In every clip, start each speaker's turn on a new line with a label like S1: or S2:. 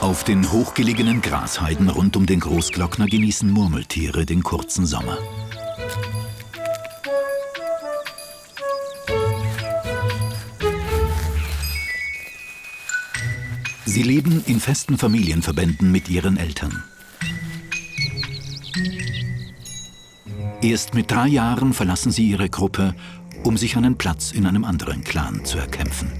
S1: Auf den hochgelegenen Grasheiden rund um den Großglockner genießen Murmeltiere den kurzen Sommer. Sie leben in festen Familienverbänden mit ihren Eltern. Erst mit 3 Jahren verlassen sie ihre Gruppe, um sich einen Platz in einem anderen Clan zu erkämpfen.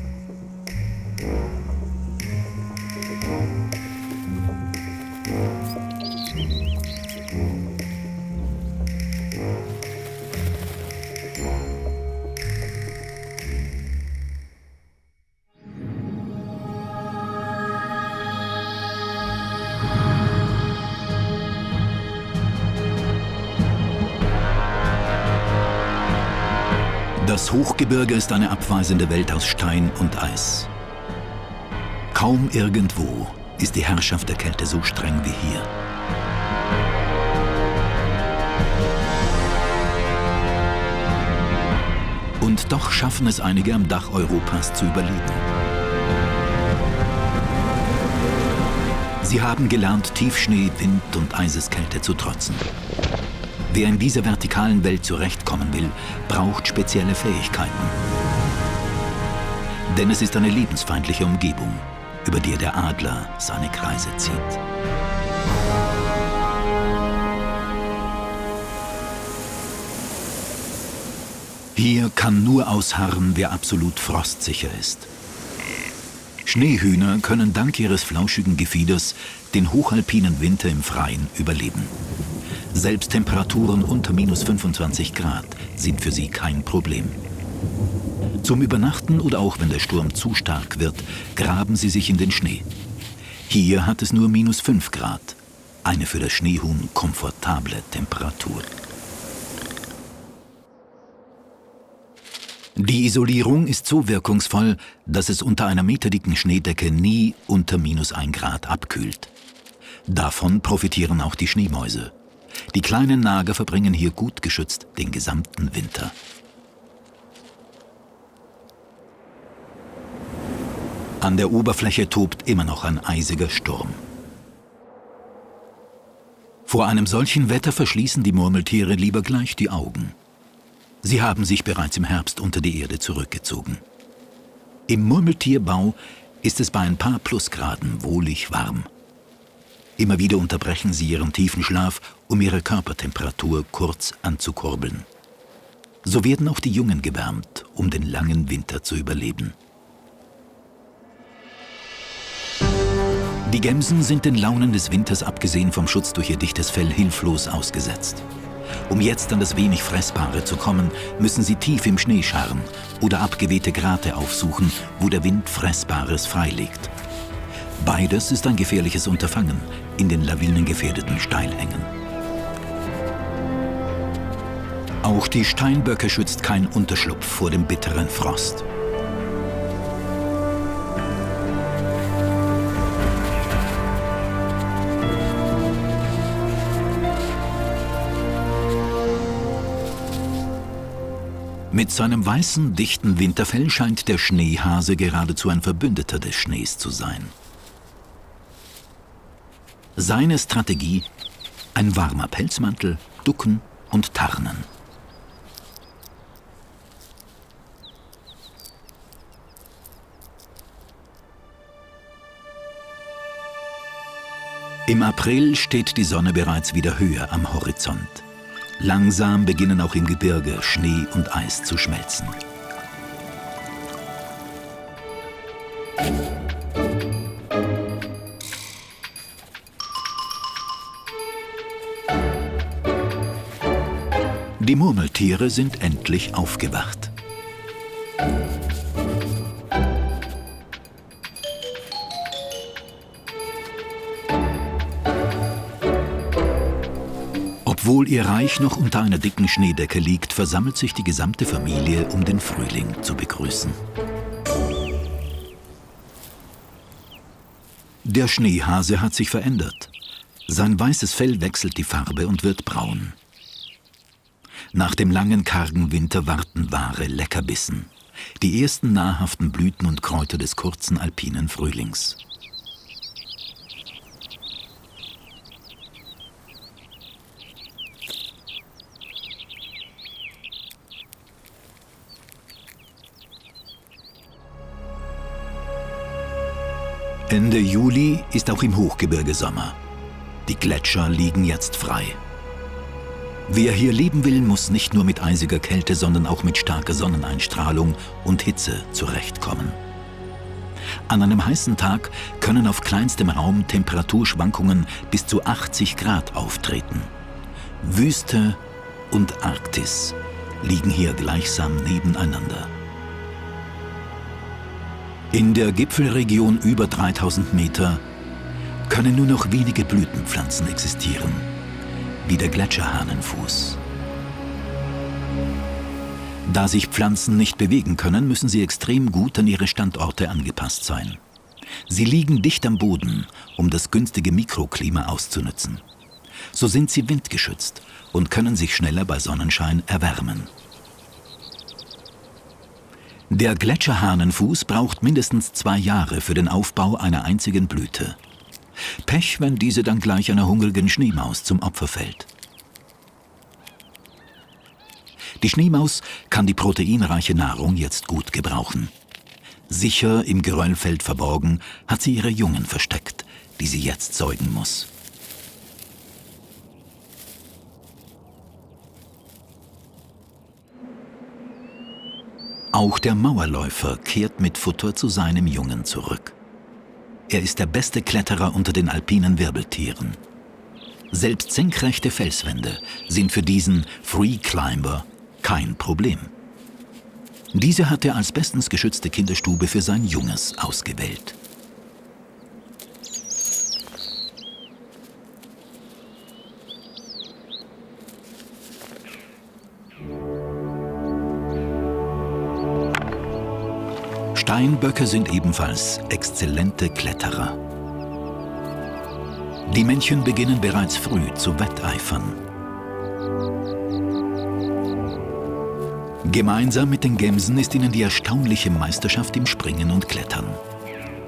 S1: Das Hochgebirge ist eine abweisende Welt aus Stein und Eis. Kaum irgendwo ist die Herrschaft der Kälte so streng wie hier. Und doch schaffen es einige am Dach Europas zu überleben. Sie haben gelernt, Tiefschnee, Wind und Eiseskälte zu trotzen. Wer in dieser vertikalen Welt zurechtkommen will, braucht spezielle Fähigkeiten. Denn es ist eine lebensfeindliche Umgebung, über die der Adler seine Kreise zieht. Hier kann nur ausharren, wer absolut frostsicher ist. Schneehühner können dank ihres flauschigen Gefieders den hochalpinen Winter im Freien überleben. Selbst Temperaturen unter minus 25 Grad sind für sie kein Problem. Zum Übernachten oder auch wenn der Sturm zu stark wird, graben sie sich in den Schnee. Hier hat es nur minus 5 Grad, eine für das Schneehuhn komfortable Temperatur. Die Isolierung ist so wirkungsvoll, dass es unter einer meterdicken Schneedecke nie unter minus 1 Grad abkühlt. Davon profitieren auch die Schneemäuse. Die kleinen Nager verbringen hier gut geschützt den gesamten Winter. An der Oberfläche tobt immer noch ein eisiger Sturm. Vor einem solchen Wetter verschließen die Murmeltiere lieber gleich die Augen. Sie haben sich bereits im Herbst unter die Erde zurückgezogen. Im Murmeltierbau ist es bei ein paar Plusgraden wohlig warm. Immer wieder unterbrechen sie ihren tiefen Schlaf, um ihre Körpertemperatur kurz anzukurbeln. So werden auch die Jungen gewärmt, um den langen Winter zu überleben. Die Gämsen sind den Launen des Winters abgesehen vom Schutz durch ihr dichtes Fell hilflos ausgesetzt. Um jetzt an das wenig Fressbare zu kommen, müssen sie tief im Schnee scharren oder abgewehte Grate aufsuchen, wo der Wind Fressbares freilegt. Beides ist ein gefährliches Unterfangen in den lawinengefährdeten Steilhängen. Auch die Steinböcke schützt kein Unterschlupf vor dem bitteren Frost. Mit seinem weißen, dichten Winterfell scheint der Schneehase geradezu ein Verbündeter des Schnees zu sein. Seine Strategie: ein warmer Pelzmantel, Ducken und Tarnen. Im April steht die Sonne bereits wieder höher am Horizont. Langsam beginnen auch im Gebirge Schnee und Eis zu schmelzen. Die Murmeltiere sind endlich aufgewacht. Obwohl ihr Reich noch unter einer dicken Schneedecke liegt, versammelt sich die gesamte Familie, um den Frühling zu begrüßen. Der Schneehase hat sich verändert. Sein weißes Fell wechselt die Farbe und wird braun. Nach dem langen, kargen Winter warten wahre Leckerbissen. Die ersten nahrhaften Blüten und Kräuter des kurzen alpinen Frühlings. Ende Juli ist auch im Hochgebirge Sommer. Die Gletscher liegen jetzt frei. Wer hier leben will, muss nicht nur mit eisiger Kälte, sondern auch mit starker Sonneneinstrahlung und Hitze zurechtkommen. An einem heißen Tag können auf kleinstem Raum Temperaturschwankungen bis zu 80 Grad auftreten. Wüste und Arktis liegen hier gleichsam nebeneinander. In der Gipfelregion über 3000 Meter können nur noch wenige Blütenpflanzen existieren, wie der Gletscherhahnenfuß. Da sich Pflanzen nicht bewegen können, müssen sie extrem gut an ihre Standorte angepasst sein. Sie liegen dicht am Boden, um das günstige Mikroklima auszunützen. So sind sie windgeschützt und können sich schneller bei Sonnenschein erwärmen. Der Gletscherhahnenfuß braucht mindestens 2 Jahre für den Aufbau einer einzigen Blüte. Pech, wenn diese dann gleich einer hungrigen Schneemaus zum Opfer fällt. Die Schneemaus kann die proteinreiche Nahrung jetzt gut gebrauchen. Sicher im Geröllfeld verborgen hat sie ihre Jungen versteckt, die sie jetzt säugen muss. Auch der Mauerläufer kehrt mit Futter zu seinem Jungen zurück. Er ist der beste Kletterer unter den alpinen Wirbeltieren. Selbst senkrechte Felswände sind für diesen Free Climber kein Problem. Diese hat er als bestens geschützte Kinderstube für sein Junges ausgewählt. Steinböcke sind ebenfalls exzellente Kletterer. Die Männchen beginnen bereits früh zu wetteifern. Gemeinsam mit den Gämsen ist ihnen die erstaunliche Meisterschaft im Springen und Klettern.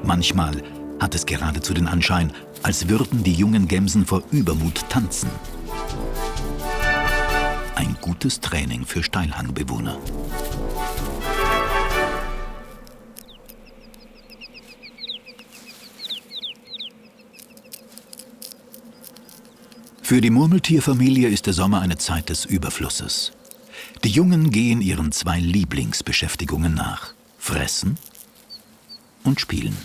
S1: Manchmal hat es geradezu den Anschein, als würden die jungen Gämsen vor Übermut tanzen. Ein gutes Training für Steilhangbewohner. Für die Murmeltierfamilie ist der Sommer eine Zeit des Überflusses. Die Jungen gehen ihren 2 Lieblingsbeschäftigungen nach: Fressen und Spielen.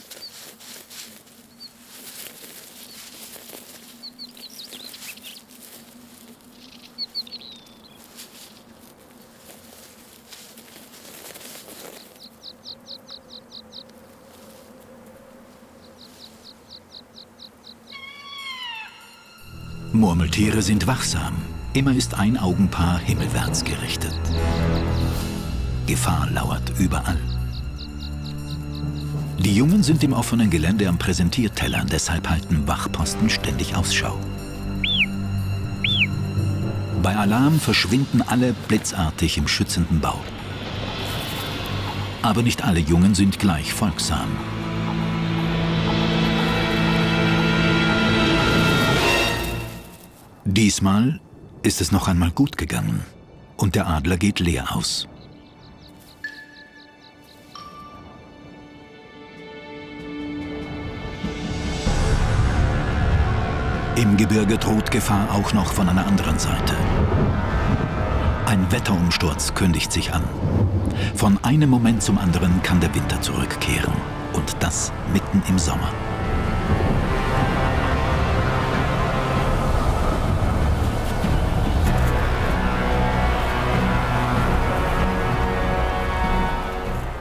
S1: Murmeltiere sind wachsam. Immer ist ein Augenpaar himmelwärts gerichtet. Gefahr lauert überall. Die Jungen sind im offenen Gelände am Präsentierteller, deshalb halten Wachposten ständig Ausschau. Bei Alarm verschwinden alle blitzartig im schützenden Bau. Aber nicht alle Jungen sind gleich folgsam. Diesmal ist es noch einmal gut gegangen und der Adler geht leer aus. Im Gebirge droht Gefahr auch noch von einer anderen Seite. Ein Wetterumsturz kündigt sich an. Von einem Moment zum anderen kann der Winter zurückkehren und das mitten im Sommer.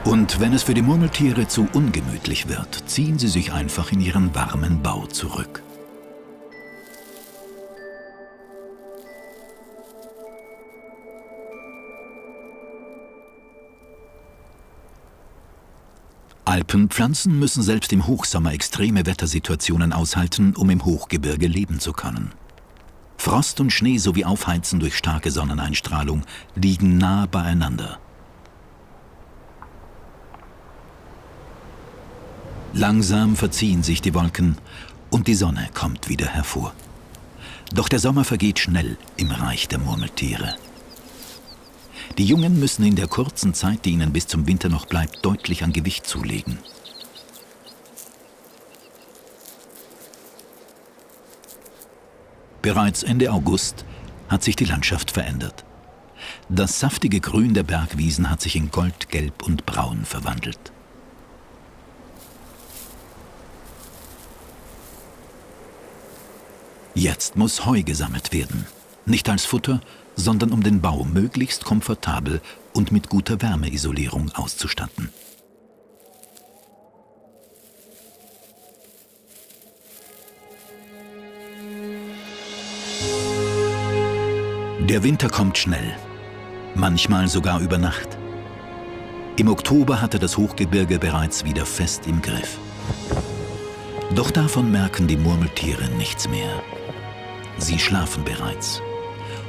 S1: Und wenn es für die Murmeltiere zu ungemütlich wird, ziehen sie sich einfach in ihren warmen Bau zurück. Alpenpflanzen müssen selbst im Hochsommer extreme Wettersituationen aushalten, um im Hochgebirge leben zu können. Frost und Schnee sowie Aufheizen durch starke Sonneneinstrahlung liegen nah beieinander. Langsam verziehen sich die Wolken und die Sonne kommt wieder hervor. Doch der Sommer vergeht schnell im Reich der Murmeltiere. Die Jungen müssen in der kurzen Zeit, die ihnen bis zum Winter noch bleibt, deutlich an Gewicht zulegen. Bereits Ende August hat sich die Landschaft verändert. Das saftige Grün der Bergwiesen hat sich in Gold, Gelb und Braun verwandelt. Jetzt muss Heu gesammelt werden. Nicht als Futter, sondern um den Bau möglichst komfortabel und mit guter Wärmeisolierung auszustatten. Der Winter kommt schnell, manchmal sogar über Nacht. Im Oktober hatte das Hochgebirge bereits wieder fest im Griff. Doch davon merken die Murmeltiere nichts mehr. Sie schlafen bereits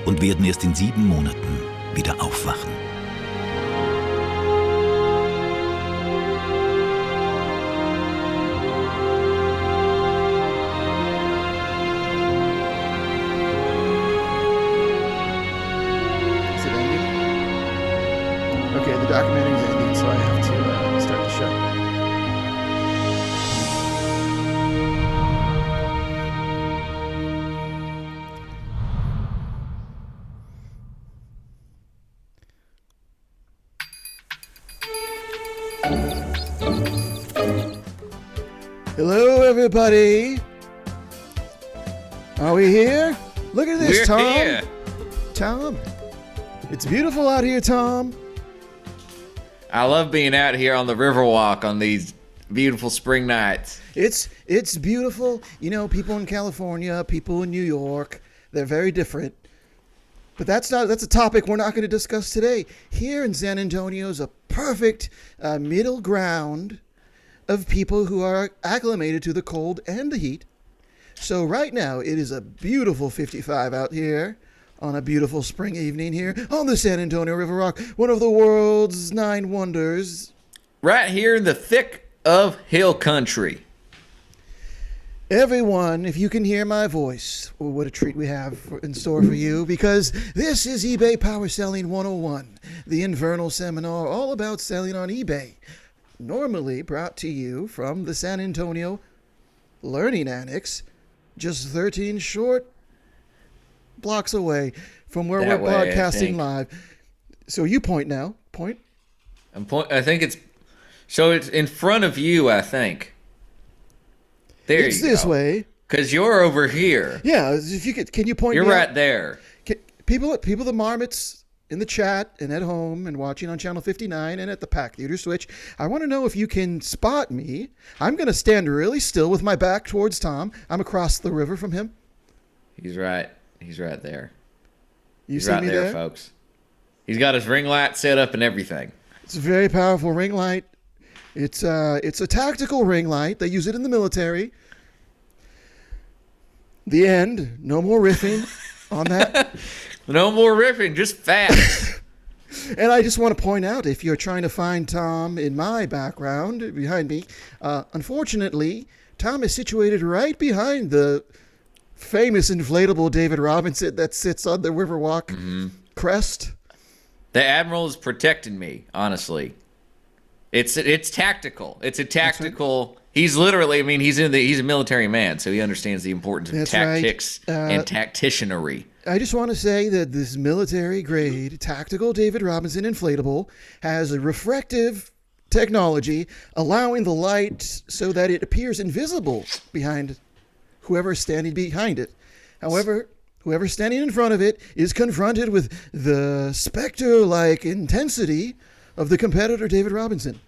S1: und werden erst in 7 Monaten wieder aufwachen.
S2: Is it ending? Okay, the documentary is ending, so I have to start the show. Hello, everybody. Are we here? Look at this,
S3: We're
S2: Tom.
S3: here.
S2: Tom, it's beautiful out here, Tom.
S3: I love being out here on the Riverwalk on these beautiful spring nights.
S2: It's beautiful. You know, people in California, people in New York, they're very different. But that's a topic we're not going to discuss today. Here in San Antonio is a perfect middle ground of people who are acclimated to the cold and the heat. So right now, it is a beautiful 55 out here on a beautiful spring evening here on the San Antonio River Rock, one of the world's 9 wonders.
S3: Right here in the thick of hill country.
S2: Everyone, if you can hear my voice, well, what a treat we have in store for you, because this is eBay Power Selling 101, the Invernal Seminar all about selling on eBay. Normally brought to you from the San Antonio Learning Annex, just 13 short blocks away from where
S3: That
S2: we're
S3: way,
S2: broadcasting live. So you point now. Point.
S3: I think it's in front of you, I think. There
S2: It's
S3: you
S2: this
S3: go.
S2: way.
S3: Because you're over here.
S2: Yeah, if you could, can you point?
S3: You're
S2: me
S3: right
S2: out?
S3: there.
S2: People, the marmots in the chat and at home and watching on Channel 59 and at the Pack Theater Switch, I want to know if you can spot me. I'm going to stand really still with my back towards Tom. I'm across the river from him.
S3: He's right. He's right there.
S2: You
S3: He's
S2: see
S3: right
S2: me
S3: there, folks. He's got his ring light set up and everything.
S2: It's a very powerful ring light. It's a tactical ring light. They use it in the military. The end. No more riffing on that.
S3: No more riffing, just facts.
S2: And I just want to point out, if you're trying to find Tom in my background, behind me, unfortunately, Tom is situated right behind the famous inflatable David Robinson that sits on the Riverwalk crest.
S3: The Admiral is protecting me, honestly. It's tactical. It's a tactical. Right. He's literally. I mean, he's a military man, so he understands the importance of tactics and tacticianry.
S2: I just want to say that this military-grade tactical David Robinson inflatable has a refractive technology, allowing the light so that it appears invisible behind whoever's standing behind it. However, whoever's standing in front of it is confronted with the specter-like intensity of the competitor, David Robinson.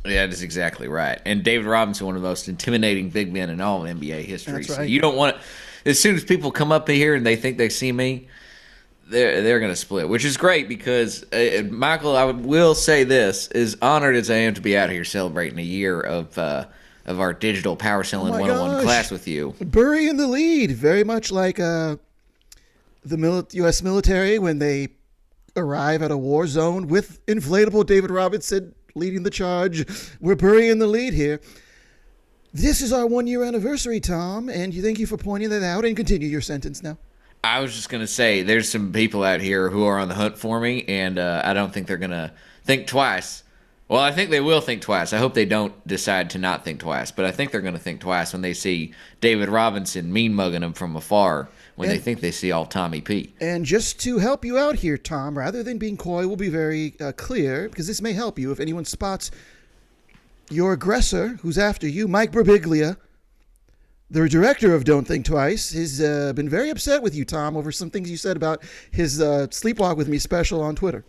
S3: Yeah, that's exactly right. And David Robinson, one of the most intimidating big men in all of NBA history.
S2: That's right.
S3: So you don't want to. As soon as people come up here and they think they see me, they're going to split, which is great because, Michael, I will say this, as honored as I am to be out here celebrating a year of our digital power selling 101 class with you.
S2: Burying the lead, very much like the U.S. military when they arrive at a war zone with inflatable David Robinson leading the charge. We're burying the lead here. This is our 1 year anniversary, Tom, and thank you for pointing that out, and continue your sentence now.
S3: I was just going to say, there's some people out here who are on the hunt for me, and I don't think they're going to think twice. Well, I think they will think twice. I hope they don't decide to not think twice, but I think they're going to think twice when they see David Robinson mean-mugging them from afar when they think they see all Tommy P.
S2: And just to help you out here, Tom, rather than being coy, we'll be very clear, because this may help you if anyone spots your aggressor who's after you, Mike Birbiglia. The director of Don't Think Twice has been very upset with you, Tom, over some things you said about his Sleepwalk With Me special on Twitter.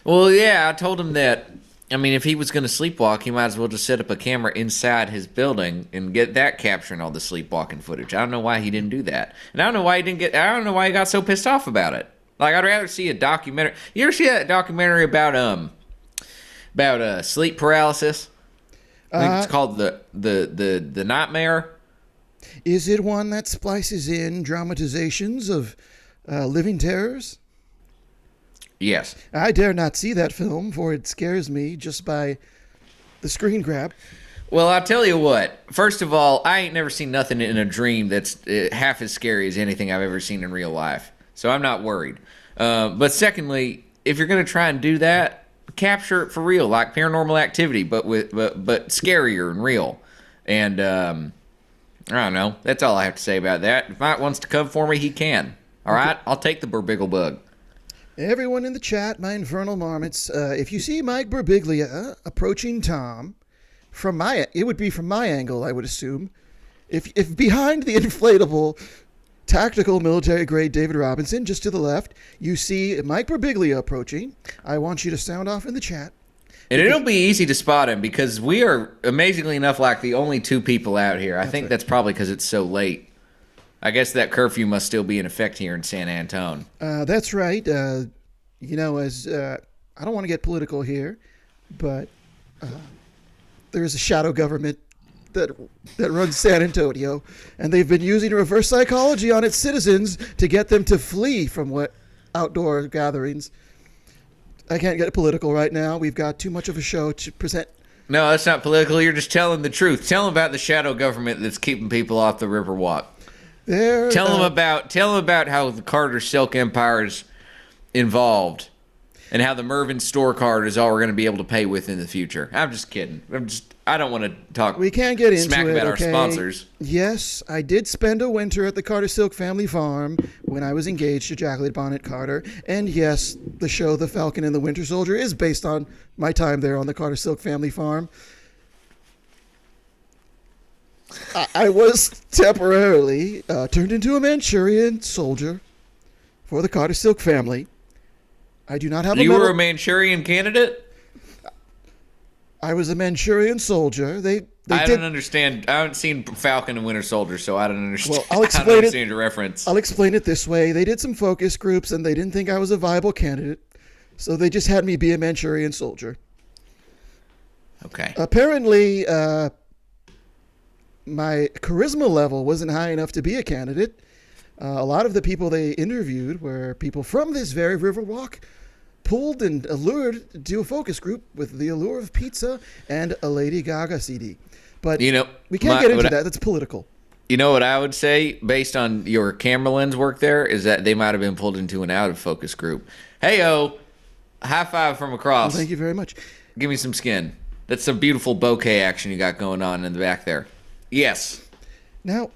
S3: Well, yeah, I told him that, I mean, if he was going to sleepwalk, he might as well just set up a camera inside his building and get that capturing all the sleepwalking footage. I don't know why he didn't do that. And I don't know why he got so pissed off about it. Like, I'd rather see a documentary. You ever see that documentary about sleep paralysis? I think it's called the Nightmare.
S2: Is it one that splices in dramatizations of living terrors?
S3: Yes.
S2: I dare not see that film, for it scares me just by the screen grab.
S3: Well, I'll tell you what. First of all, I ain't never seen nothing in a dream that's half as scary as anything I've ever seen in real life. So I'm not worried. But secondly, if you're going to try and do that, capture it for real, like Paranormal Activity, but scarier and real. And I don't know. That's all I have to say about that. If Mike wants to come for me, he can. All right? I'll take the Birbiglia bug.
S2: Everyone in the chat, my infernal marmots, if you see Mike Birbiglia approaching Tom, it would be from my angle, I would assume. If behind the inflatable tactical military-grade David Robinson, just to the left, you see Mike Birbiglia approaching, I want you to sound off in the chat.
S3: And it'll be easy to spot him because we are, amazingly enough, like the only two people out here. I think that's probably because it's so late. I guess that curfew must still be in effect here in San Antone.
S2: That's right. I don't want to get political here, but there is a shadow government that runs San Antonio, and they've been using reverse psychology on its citizens to get them to flee from outdoor gatherings. I can't get political right now. We've got too much of a show to present. No,
S3: that's not political. You're just telling the truth. Tell them about the shadow government that's keeping people off the Riverwalk. Tell them about how the Carter Silk Empire is involved, and how the Mervyn store card is all we're going to be able to pay with in the future. I'm just kidding. I don't want to talk.
S2: We can't get into
S3: smack
S2: it,
S3: about
S2: okay?
S3: our sponsors.
S2: Yes, I did spend a winter at the Carter Silk family farm when I was engaged to Jacqueline Bonnet Carter. And yes, the show The Falcon and the Winter Soldier is based on my time there on the Carter Silk family farm. I was temporarily turned into a Manchurian soldier for the Carter Silk family. I do not have a medal.
S3: You were a Manchurian candidate?
S2: I was a Manchurian soldier. I
S3: don't understand. I haven't seen Falcon and Winter Soldier, so I don't understand.
S2: Well, I'll explain
S3: I don't understand your reference.
S2: I'll explain it this way. They did some focus groups, and they didn't think I was a viable candidate, so they just had me be a Manchurian soldier.
S3: Okay.
S2: Apparently, my charisma level wasn't high enough to be a candidate. A lot of the people they interviewed were people from this very Riverwalk, pulled and allured to do a focus group with the allure of pizza and a Lady Gaga CD. But we can't get into that. That's political.
S3: You know what I would say, based on your camera lens work there, is that they might have been pulled into an out-of-focus group. Hey-o, high five from across.
S2: Well, thank you very much.
S3: Give me some skin. That's some beautiful bouquet action you got going on in the back there. Yes.
S2: Now,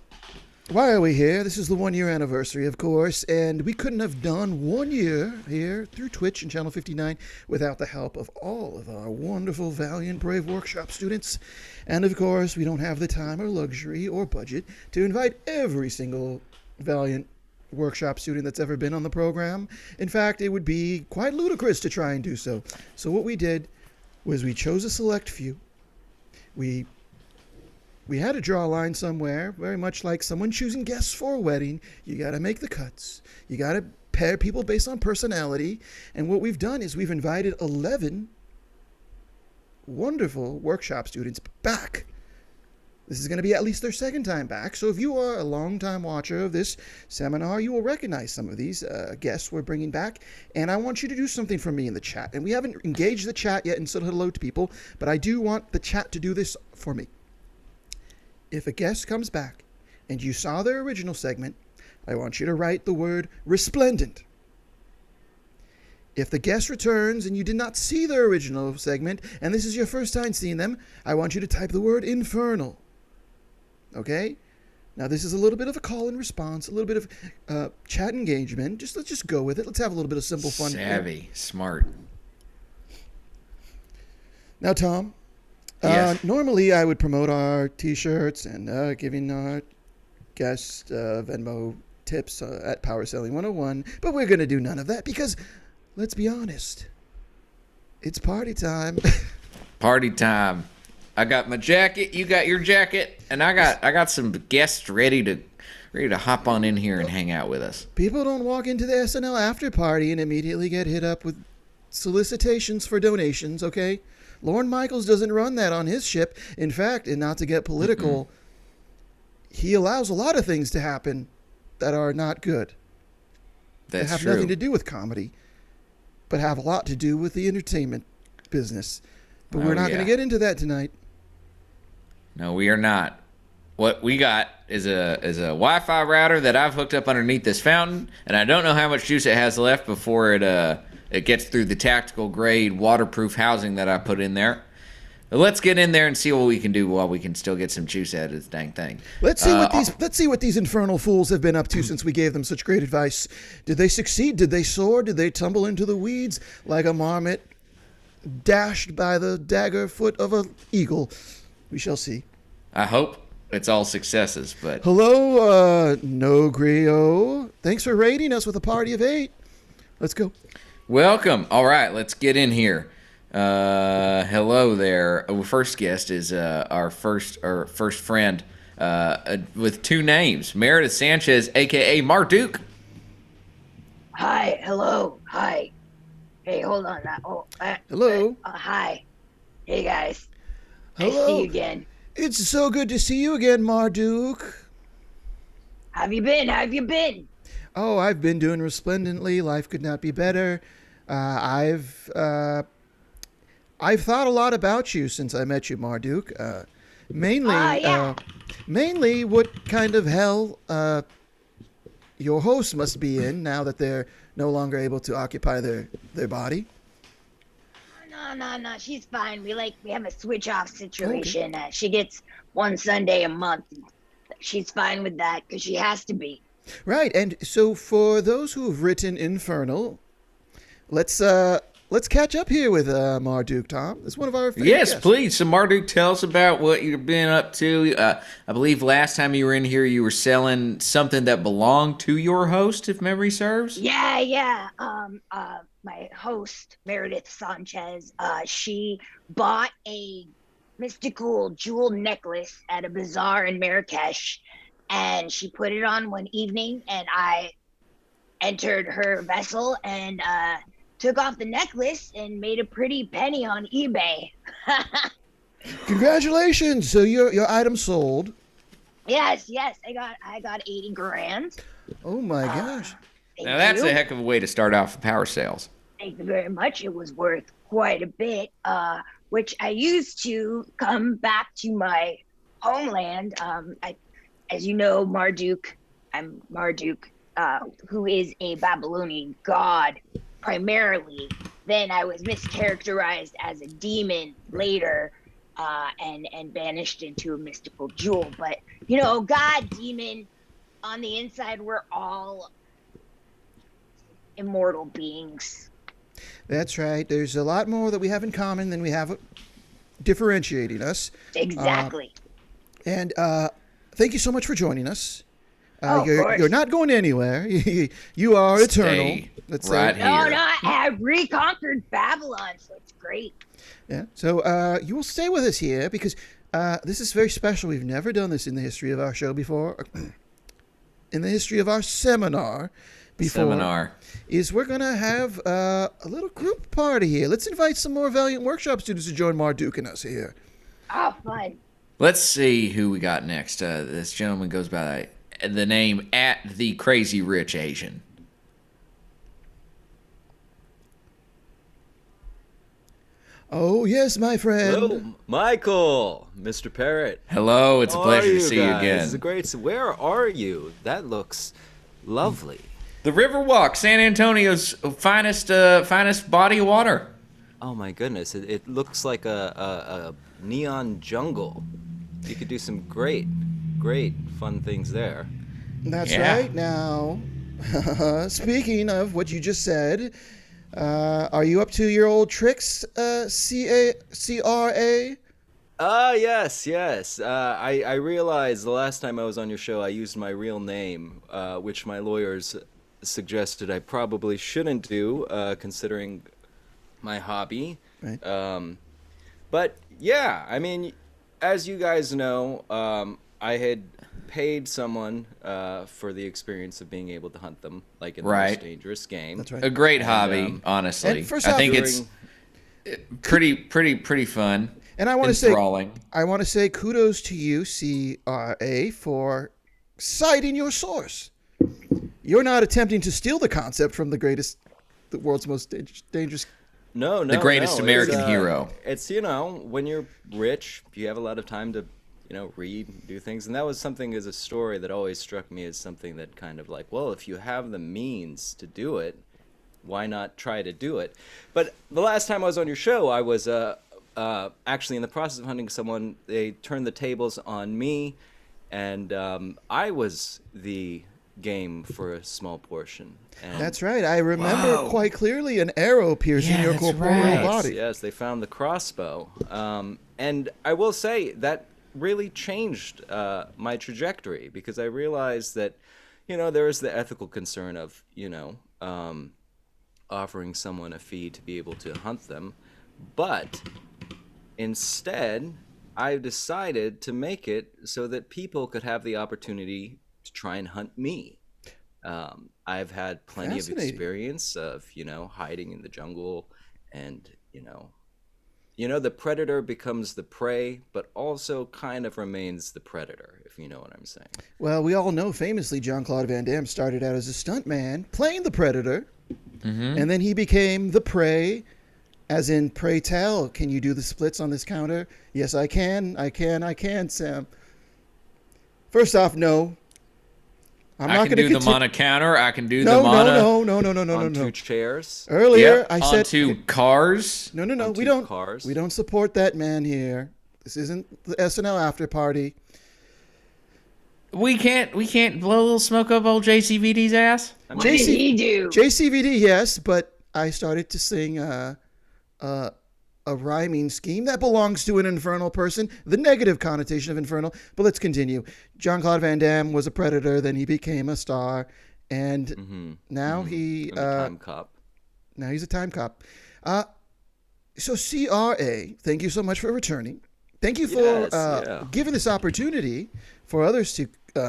S2: why are we here? This is the 1 year anniversary, of course, and we couldn't have done 1 year here through Twitch and Channel 59 without the help of all of our wonderful, valiant, brave workshop students. And of course, we don't have the time or luxury or budget to invite every single valiant workshop student that's ever been on the program. In fact, it would be quite ludicrous to try and do so. So what we did was we chose a select few. We had to draw a line somewhere, very much like someone choosing guests for a wedding. You got to make the cuts. You got to pair people based on personality. And what we've done is we've invited 11 wonderful workshop students back This is going to be at least their second time back. So if you are a long-time watcher of this seminar, you will recognize some of these guests we're bringing back. And I want you to do something for me in the chat. And we haven't engaged the chat yet and said hello to people, but I do want the chat to do this for me. If a guest comes back and you saw their original segment, I want you to write the word resplendent. If the guest returns and you did not see their original segment, and this is your first time seeing them, I want you to type the word infernal. Okay? Now, this is a little bit of a call and response, a little bit of chat engagement. Let's just go with it. Let's have a little bit of simple fun.
S3: Savvy, smart.
S2: Now, Tom,
S3: Yes.
S2: Normally I would promote our T-shirts and giving our guest Venmo tips at Power Selling 101, but we're going to do none of that because, let's be honest, it's party time.
S3: Party time. I got my jacket, you got your jacket, and I got some guests ready to hop on in here and hang out with us.
S2: People don't walk into the SNL after party and immediately get hit up with solicitations for donations, okay? Lorne Michaels doesn't run that on his ship. In fact, and not to get political, he allows a lot of things to happen that are not good.
S3: That's
S2: that have
S3: true.
S2: nothing to do with comedy, but have a lot to do with the entertainment business. But we're not going to get into that tonight.
S3: No, we are not. What we got is a Wi-Fi router that I've hooked up underneath this fountain, and I don't know how much juice it has left before it gets through the tactical grade waterproof housing that I put in there. But let's get in there and see what we can do while we can still get some juice out of this dang thing.
S2: Let's see what these infernal fools have been up to since we gave them such great advice. Did they succeed? Did they soar? Did they tumble into the weeds like a marmot dashed by the dagger foot of an eagle? We shall see.
S3: I hope it's all successes, but
S2: Hello, No Grio. Thanks for raiding us with a party of 8. Let's go.
S3: welcome. All right, let's get in here. Hello there. Our first guest is our first friend with 2 names, Meredith Sanchez, aka Marduk.
S4: Hi, hello, hi. Hey, hold on.
S2: Hello.
S4: Hi. Hey, guys.
S2: Hello.
S4: Nice to see you again.
S2: It's so good to see you again, Marduk.
S4: How have you been? How have you been?
S2: Oh, I've been doing resplendently. Life could not be better. I've thought a lot about you since I met you, Marduk. Mainly,
S4: yeah.
S2: mainly what kind of hell your host must be in now that they're no longer able to occupy their body.
S4: No. She's fine. We have a switch off situation. Okay. She gets one Sunday a month. She's fine with that because she has to be.
S2: Right. And so for those who have written Infernal, let's catch up here with Marduk, Tom. It's one of our favorite
S3: Yes,
S2: guests.
S3: please. So Marduk, tell us about what you've been up to. I believe last time you were in here, you were selling something that belonged to your host, if memory serves.
S4: Yeah. My host, Meredith Sanchez, she bought a mystical jewel necklace at a bazaar in Marrakesh, and she put it on one evening, and I entered her vessel and took off the necklace and made a pretty penny on eBay.
S2: Congratulations! So your item sold.
S4: Yes, I got 80 grand.
S2: Oh my gosh!
S3: Now that's a heck of a way to start off power sales.
S4: Thank you very much. It was worth quite a bit, which I used to come back to my homeland. As you know, I'm Marduk, who is a Babylonian god primarily. Then I was mischaracterized as a demon later, and banished into a mystical jewel. But, god, demon, on the inside, we're all immortal beings.
S2: That's right. There's a lot more that we have in common than we have differentiating us.
S4: Exactly.
S2: And thank you so much for joining us.
S4: Of course.
S2: You're not going anywhere. You are eternal.
S3: Let's right
S4: here. No, I reconquered Babylon, so it's great.
S2: Yeah. So you will stay with us here because this is very special. We've never done this in the history of our show before. In the history of our seminar is we're going to have a little group party here. Let's invite some more Valiant Workshop students to join Marduk and us here.
S4: Oh, fun.
S3: Let's see who we got next. This gentleman goes by the name at the Crazy Rich Asian.
S2: Oh, yes, my friend.
S5: Hello, Michael, Mr. Parrot.
S3: Hello, it's a
S5: How
S3: pleasure
S5: are
S3: to see you
S5: guys?
S3: again.
S5: It's a great. Where are you? That looks lovely.
S3: The Riverwalk, San Antonio's finest body of water.
S5: Oh my goodness! It looks like a neon jungle. You could do some great fun things there.
S2: That's
S3: Yeah.
S2: right. Now, speaking of what you just said, are you up to your old tricks, CRA?
S5: Yes. I realized the last time I was on your show, I used my real name, which my lawyers suggested I probably shouldn't do, considering my hobby.
S2: Right.
S5: But yeah, I mean, as you guys know, I had paid someone for the experience of being able to hunt them, like in the
S3: Right.
S5: most dangerous game.
S2: That's right.
S3: A great hobby, honestly.
S2: and first
S3: I
S2: off,
S3: think
S5: during-
S3: it's pretty fun.
S2: And I want to say,
S3: enthralling.
S2: kudos to you, CRA, for citing your source. You're not attempting to steal the concept from the world's most dangerous.
S5: No,
S3: The greatest
S5: no,
S3: American
S5: it's,
S3: hero.
S5: It's, when you're rich, you have a lot of time to, read and do things. And that was something as a story that always struck me as something that kind of like, well, if you have the means to do it, why not try to do it? But the last time I was on your show, I was actually in the process of hunting someone. They turned the tables on me, and I was the game for a small portion. And
S2: That's right. I remember quite clearly an arrow piercing your corporeal body.
S5: Yes, they found the crossbow. And I will say that really changed my trajectory, because I realized that, there is the ethical concern of, offering someone a fee to be able to hunt them. But instead, I've decided to make it so that people could have the opportunity to try and hunt me. I've had plenty of
S2: Fascinating.
S5: experience of, hiding in the jungle, and, the predator becomes the prey, but also kind of remains the predator, if you know what I'm saying.
S2: Well, we all know famously Jean-Claude Van Damme started out as a stuntman playing the predator, and then he became the prey, as in, pray tell, can you do the splits on this counter? Yes, I can, Sam. First off, no.
S3: I can do the mono counter. I can do
S2: No,
S3: the mono.
S5: On
S2: no.
S5: two chairs.
S2: Earlier,
S3: Yep,
S2: I said
S3: onto cars.
S2: no.
S5: on
S2: We
S5: two
S2: don't.
S5: cars.
S2: We don't support that man here. This isn't the SNL after party.
S3: We can't blow a little smoke up old JCVD's ass.
S4: What did he do?
S2: JCVD, yes, but I started to sing a rhyming scheme that belongs to an infernal person, the negative connotation of infernal. But let's continue. Jean-Claude Van Damme was a predator, then he became a star, and now he
S5: I'm a time cop.
S2: now he's a time cop. So CRA, thank you so much for returning. Thank you for
S5: Yes, yeah.
S2: giving this opportunity for others to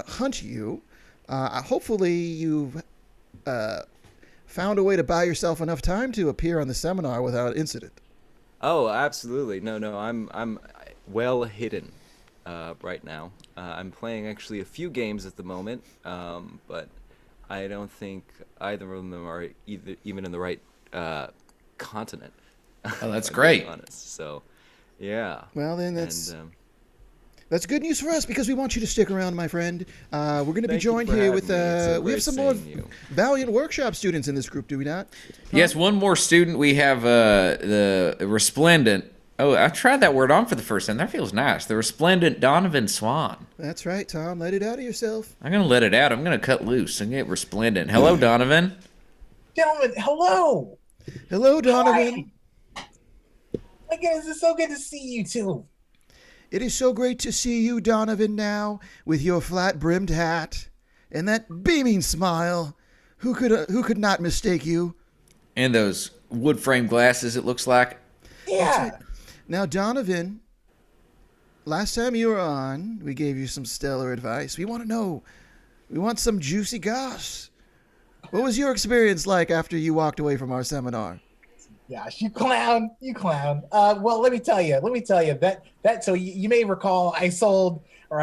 S2: hunt you. Hopefully you've found a way to buy yourself enough time to appear on the seminar without incident.
S5: Oh, absolutely. No. I'm well hidden right now. I'm playing actually a few games at the moment, but I don't think either of them are even in the right continent.
S3: Oh, that's
S5: if I'm
S3: great.
S5: being honest. So, yeah.
S2: Well, then that's
S5: And,
S2: that's good news for us, because we want you to stick around, my friend. We're going to be
S5: Thank you
S2: joined
S5: for
S2: here
S5: having
S2: with
S5: me. It's so
S2: we have
S5: great
S2: some more
S5: seeing you.
S2: Valiant Workshop students in this group, do we not?
S3: Yes, one more student. We have the resplendent. Oh, I tried that word on for the first time. That feels nice. The resplendent Donovan Swan.
S2: That's right, Tom. Let it out of yourself.
S3: I'm gonna let it out. I'm gonna cut loose and get resplendent. Hello, Donovan.
S6: Gentlemen, hello.
S2: Hello, Donovan.
S6: My goodness, it's so good to see you too.
S2: It is so great to see you, Donovan, now with your flat-brimmed hat and that beaming smile. Who could not mistake you?
S3: And those wood frame glasses, it looks like.
S6: Yeah.
S2: Now, Donovan, last time you were on, we gave you some stellar advice. We want to know. We want some juicy goss. What was your experience like after you walked away from our seminar?
S6: gosh, you clown, you clown. Well, let me tell you that. So you may recall I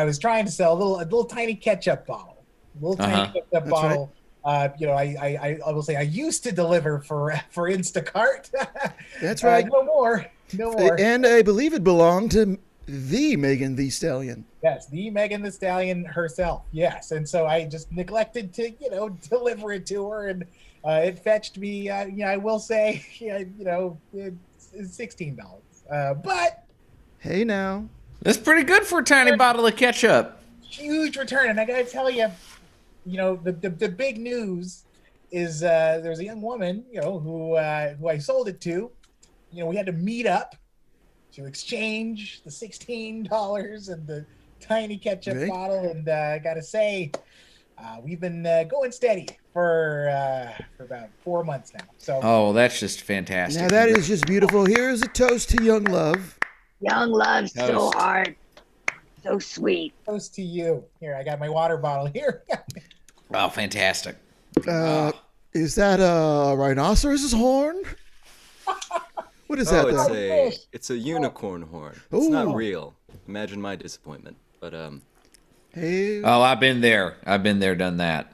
S6: was trying to sell a little tiny ketchup bottle, bottle. Right. I will say I used to deliver for Instacart.
S2: That's right.
S6: No more.
S2: And I believe it belonged to the Megan Thee Stallion.
S6: Yes, the Megan Thee Stallion herself. Yes, and so I just neglected to deliver it to her, and it fetched me. I will say, it's $16. But
S2: hey, now
S3: that's pretty good for a tiny bottle of ketchup.
S6: Huge return, and I gotta tell you, the big news is there's a young woman, who I sold it to. We had to meet up to exchange the $16 and the tiny ketchup bottle, and I gotta say, we've been going steady for about 4 months now. So
S3: that's just fantastic.
S2: Now that is just beautiful. Here's a toast to young love.
S4: Young love, so hard, so sweet.
S6: Toast to you. Here, I got my water bottle here.
S3: Oh, fantastic.
S2: Is that a rhinoceros's horn? What is that?
S5: It's a unicorn horn. It's not real. Imagine my disappointment. But
S2: Hey.
S3: Oh, I've been there. Done that.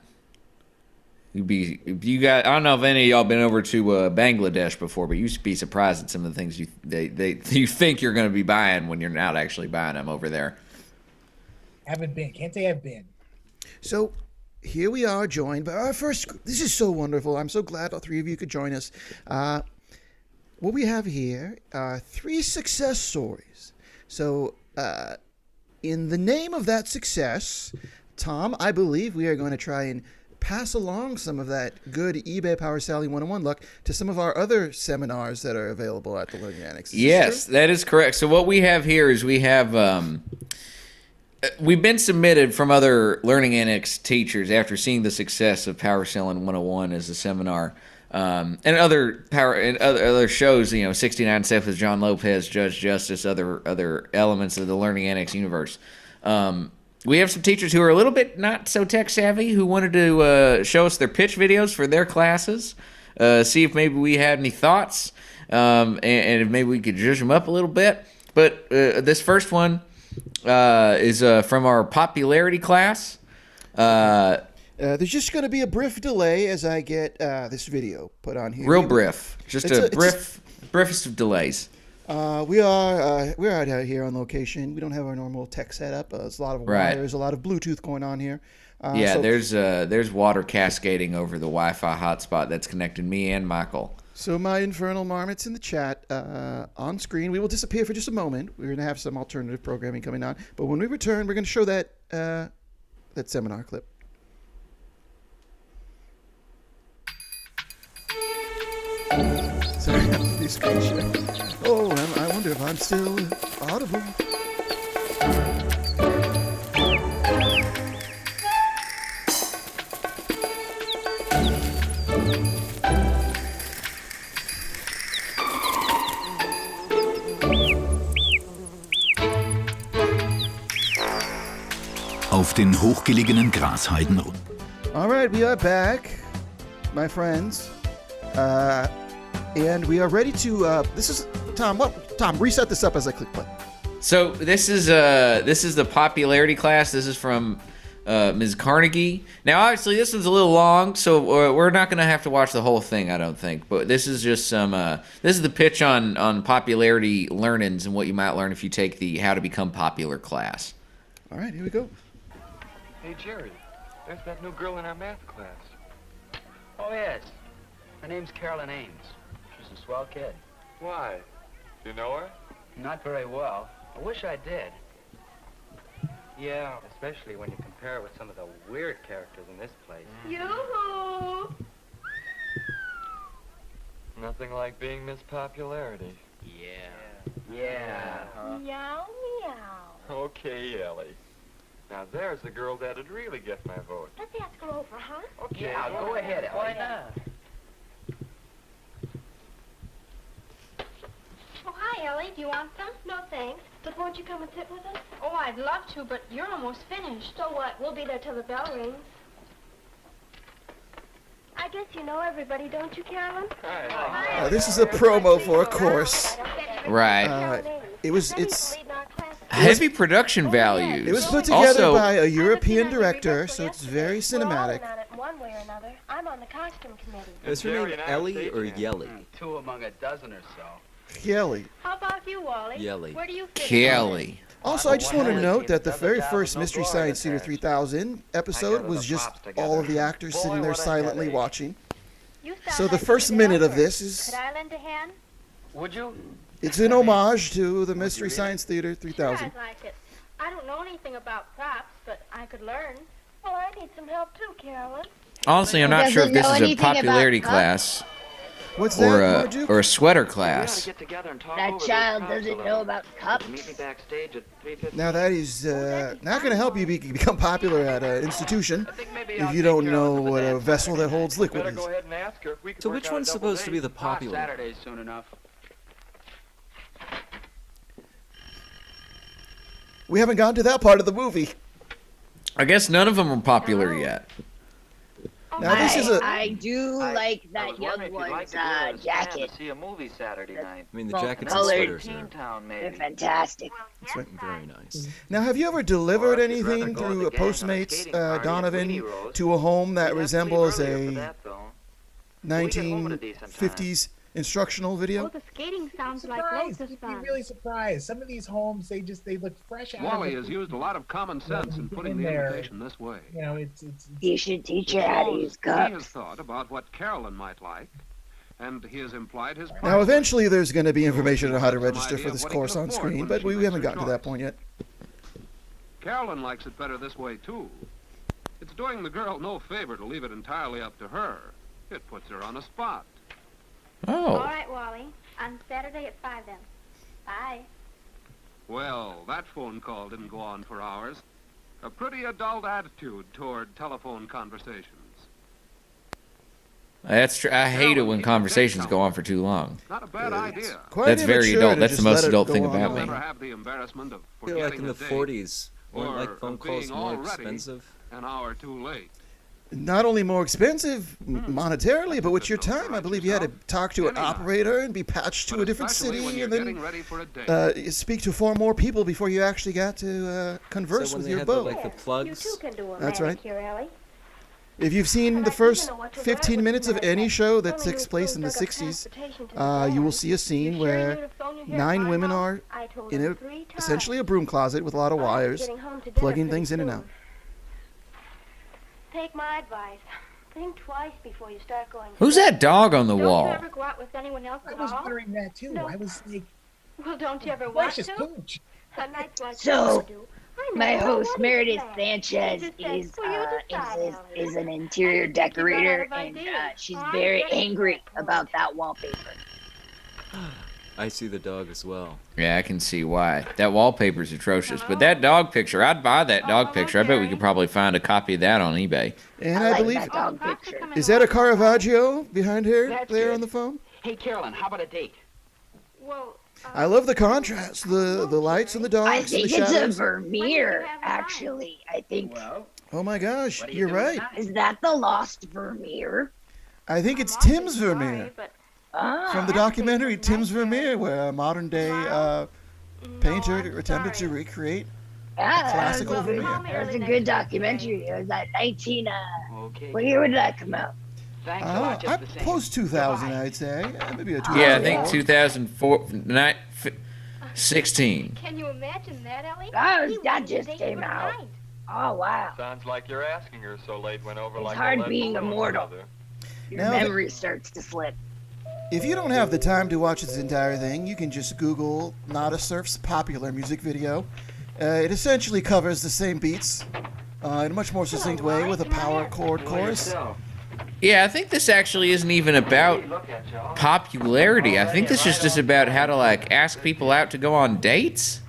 S3: You got. I don't know if any of y'all been over to Bangladesh before, but you'd be surprised at some of the things you think you're going to be buying when you're not actually buying them over there.
S6: Haven't been. Can't say I've been.
S2: So here we are, joined by our first. This is so wonderful. I'm so glad all three of you could join us. What we have here are 3 success stories. So, in the name of that success, Tom, I believe we are going to try and pass along some of that good eBay Power Sally 101 luck to some of our other seminars that are available at the Learning Annex.
S3: Yes, that is correct. So what we have here is we have we've been submitted from other Learning Annex teachers after seeing the success of Power Selling 101 as a seminar. And other shows, 69 Steps with John Lopez, Judge Justice, other elements of the Learning Annex universe. We have some teachers who are a little bit not so tech savvy who wanted to show us their pitch videos for their classes, see if maybe we had any thoughts, and if maybe we could judge them up a little bit. But this first one is from our popularity class.
S2: There's just going to be a brief delay as I get this video put on here.
S3: Real brief. Just briefest of delays.
S2: We're out here on location. We don't have our normal tech setup. There's a lot of wires, a lot of Bluetooth going on here.
S3: There's water cascading over the Wi-Fi hotspot that's connecting me and Michael.
S2: So my infernal marmots in the chat on screen. We will disappear for just a moment. We're going to have some alternative programming coming on. But when we return, we're going to show that seminar clip. Sorry, I have to do screen share. Oh, I wonder if I'm still audible.
S1: Auf den hochgelegenen Grasheiden.
S2: All right, we are back, my friends. And we are ready to. This is Tom. Tom, reset this up as I click play.
S3: So this is the popularity class. This is from Ms. Carnegie. Now, obviously, this one's a little long, so we're not going to have to watch the whole thing, I don't think. But this is just some. This is the pitch on popularity learnings and what you might learn if you take the How to Become Popular class.
S2: All right, here we go.
S7: Hey, Jerry, there's that new girl in our math class.
S8: Oh, yes. Her name's Carolyn Ames. She's a swell kid.
S7: Why? Do you know her?
S8: Not very well. I wish I did.
S7: Yeah, especially when you compare her with some of the weird characters in this place.
S9: Yoo-hoo!
S7: Nothing like being Miss Popularity.
S8: Yeah.
S9: Meow, meow.
S7: Okay, Ellie. Now there's the girl that'd really get my vote.
S9: Let's ask her over, huh?
S7: Okay.
S8: Yeah, go ahead, Ellie.
S7: Why not?
S9: Oh, hi, Ellie. Do you want some? No, thanks. But won't you come and sit with us? Oh, I'd love to, but you're almost finished. So what? We'll be there till the bell rings. I I guess you know everybody, don't you, Carolyn?
S2: This is a promo for a course.
S3: Right.
S2: It's
S3: Heavy production values.
S2: It was put together
S3: Also,
S2: by a European director, so it's very cinematic.
S9: One way or another. I'm on the costume committee.
S5: Is her name Ellie or Yelly?
S8: Two among a dozen or so.
S2: Kelly.
S9: How about you, Wally?
S5: Yelly.
S9: Where do you fit?
S3: Kelly.
S2: Also, I just want to note that the very first Mystery Science Theater 3000 episode was just all of the actors sitting there silently watching. So the first minute of this is...
S9: Could I lend a hand?
S8: Would you?
S2: It's an homage to the Mystery Science Theater
S9: Sure,
S2: 3000.
S9: I'd like it. I don't know anything about props, but I could learn. Well, I need some help too, Carolyn.
S3: Honestly, I'm not sure if this
S4: Doesn't know
S3: is a
S4: anything about
S3: popularity
S4: cups?
S3: class
S2: What's
S3: or
S2: that,
S3: a
S2: Marduk?
S3: or a sweater class.
S4: That child doesn't know about cups.
S2: Now that is not going to help you become popular at an institution if you don't know what a vessel that holds liquid
S8: Better
S2: is.
S8: go ahead and ask her. We could
S5: So
S8: work
S5: which
S8: out a
S5: one's
S8: double
S5: supposed to be
S8: date.
S5: the popular one?
S8: Saturday's soon enough.
S2: We haven't gotten to that part of the movie.
S3: I guess none of them are popular yet.
S2: Now this is a...
S4: I do like
S7: I
S4: that
S7: was
S4: young
S7: wondering if you'd like
S4: one's
S7: to go to the stand
S4: jacket.
S7: to see a movie Saturday night.
S5: I mean, the
S4: Well,
S5: jackets and
S4: colored
S5: sweaters are
S7: Town,
S4: They're
S7: maybe.
S4: fantastic.
S5: very nice.
S2: Now, have you ever delivered anything through a Postmates, Donovan, to a home that resembles a 1950s instructional
S9: Oh,
S2: video?
S9: the skating sounds like
S6: Surprised.
S9: loads of
S6: You'd be
S9: fun.
S6: really surprised. Some of these homes, they look fresh out
S10: Wally
S6: of
S10: has
S6: the...
S10: used a lot of common sense in putting the invitation this way.
S6: You know, it's
S4: You should teach her how to use
S10: He has
S4: cups.
S10: thought about what Carolyn might like, and he has implied his...
S2: Now, eventually there's going to be information on how to register for this course on screen, but we haven't gotten to that point yet.
S10: Carolyn likes it better this way, too. It's doing the girl no favor to leave it entirely up to her. It puts her on a spot.
S9: All
S3: Oh.
S9: right, Wally. On Saturday at 5 then. Bye.
S10: Well, that phone call didn't go on for hours. A pretty adult attitude toward telephone conversations.
S3: That's true. I hate it when conversations go on for too long.
S10: Not a bad idea.
S2: Quite
S3: That's very
S2: immature
S3: adult.
S2: to
S3: That's the
S2: just
S3: most
S2: let it
S3: adult
S2: go
S3: thing
S2: on
S3: about
S2: and
S3: me.
S2: on.
S10: Never have the embarrassment of
S5: I feel like
S10: forgetting
S5: in the
S10: the date,
S5: 40s, weren't
S10: or
S5: like phone
S10: of
S5: calls
S10: being
S5: more
S10: already
S5: expensive?
S10: an hour too late.
S2: Not only more expensive monetarily, but with your time, I believe you had to talk to an operator and be patched to
S10: But
S2: a different
S10: especially when
S2: city,
S10: you're
S2: and then
S10: getting ready for a date.
S2: speak to 4 more people before you actually got to converse
S5: So when
S2: with
S5: they
S2: your
S5: had
S2: beau.
S5: like the
S9: You
S5: plugs,
S9: too can do a
S2: That's right.
S9: manicure, Ellie.
S2: If you've seen the first 15 minutes of any show that takes place in the 60s, you will see a scene where 9 women are in essentially a broom closet with a lot of wires, plugging things in and out.
S9: Take my advice. Think twice before you start going.
S3: Who's that dog on the
S9: Don't you
S3: wall?
S9: ever go out with anyone else
S6: I
S9: at
S6: was
S9: all?
S6: wondering that too.
S9: No.
S6: I was like,
S9: Well, don't you ever want
S6: precious
S9: to?
S6: pooch.
S9: A night like
S4: So,
S9: this, do. I know.
S4: My host
S9: What do you
S4: Meredith
S9: say?
S4: Sanchez
S9: You just say,
S4: is
S9: "Well, you decide, Ellie."
S4: is an interior
S9: I think you run out
S4: decorator,
S9: of
S4: and
S9: ideas.
S4: she's
S9: I'm
S4: very
S9: getting
S4: angry
S9: to that
S4: about that wallpaper.
S5: I see the dog as well.
S3: Yeah, I can see why. That wallpaper's atrocious. But that dog picture, I'd buy that dog picture. I bet we could probably find a copy of that on eBay.
S2: And
S4: I
S2: I
S4: like
S2: believe,
S4: that dog picture.
S2: is that a Caravaggio behind her
S8: That's
S2: there
S8: good.
S2: on the phone?
S8: Hey, Carolyn, how about a date?
S9: Well,
S2: I love the contrast, the lights and the dogs
S4: I
S2: and the
S4: think it's a
S2: shadows.
S4: Vermeer, actually. I think.
S2: Oh my gosh,
S8: What do you
S2: you're
S8: do with
S2: right.
S8: that?
S4: Is that the Lost Vermeer?
S2: I think it's
S9: I'm
S2: Tim's
S9: sorry,
S2: Vermeer.
S9: but
S4: Ah,
S2: From the documentary Tim's Vermeer, where a modern day painter attempted to recreate
S4: yeah,
S2: classical
S4: that was a good-
S2: Vermeer.
S4: That was a good documentary. It was at 19.
S8: Okay.
S4: What year did that come out?
S8: Thanks a lot, just
S2: I'm
S8: the same.
S2: post 2000,
S8: Goodbye.
S2: I'd say. Maybe a 2000.
S3: Yeah, I think 2004, 16.
S9: can you imagine that, Ellie?
S4: That
S9: He
S4: that
S9: wanted to
S4: just
S9: date
S4: came
S9: you
S4: out.
S9: tonight.
S4: Oh wow,
S7: Sounds like you're asking her so late went over
S4: It's
S7: like
S4: hard
S7: a lead
S4: being
S7: balloon,
S4: immortal.
S7: Mother.
S4: your
S2: Now-
S4: memory starts to slip.
S2: If you don't have the time to watch this entire thing, you can just Google Nada Surf's popular music video. It essentially covers the same beats in a much more succinct way with a power chord chorus.
S3: Yeah, I think this actually isn't even about popularity. I think this is just about how to, like, ask people out to go on dates.